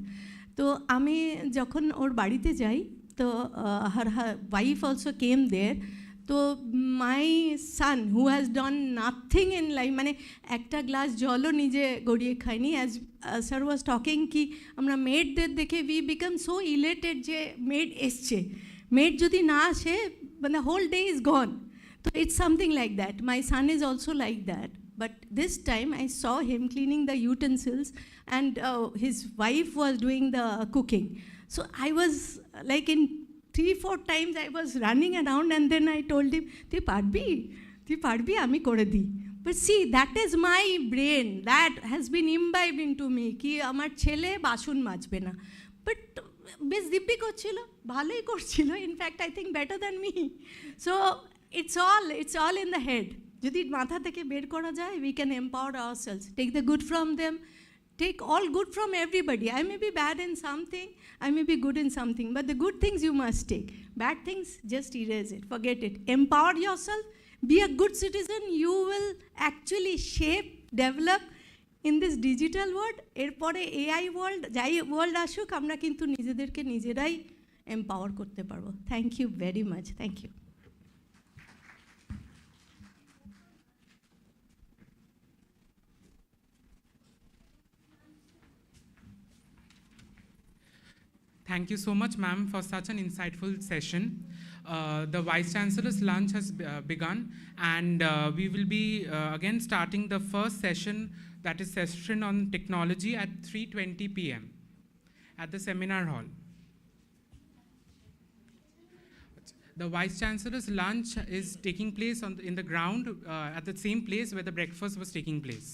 তো আমি যখন ওর বাড়িতে যাই, তো her wife also came there. তো my son who has done nothing in life, মানে একটা glass জলও নিজে গড়িয়ে খায়নি, as sir was talking কি আমরা মেডদের দেখে we become so elated যে মেড এসছে, মেড যদি না আসে মানে whole day is gone. So it's something like that. My son is also like that. But this time I saw him cleaning the utensils and his wife was doing the cooking. So I was like in 3-4 times I was running around, and then I told him, তুই পারবি আমি করে দিই। But see, that is my brain, that has been imbibed into me, কি আমার ছেলে বাসন মাজবে না। But বেশ দিব্যি করছিল, ভালোই করছিল, in fact I think better than me. So it's all in the head. যদি মাথা থেকে বের করা যায়, we can empower ourselves, take the good from them, take all good from everybody. I may be bad in something, I may be good in something, but the good things you must take. Bad things, just erase it, forget it. Empower yourself, be a good citizen. You will actually shape, develop in this digital world. এরপরে AI world, যাই world আসুক, আমরা কিন্তু নিজেদেরকে নিজেরাই empower করতে পারবো। Thank you very much. Thank you. Thank you so much, ma'am, for such an insightful session. The Vice Chancellor's lunch has begun, and we will be again starting the first session, that is session on technology, at 3:20 p.m. at the seminar hall. The Vice Chancellor's lunch is taking place in the ground at the same place where the breakfast was taking place.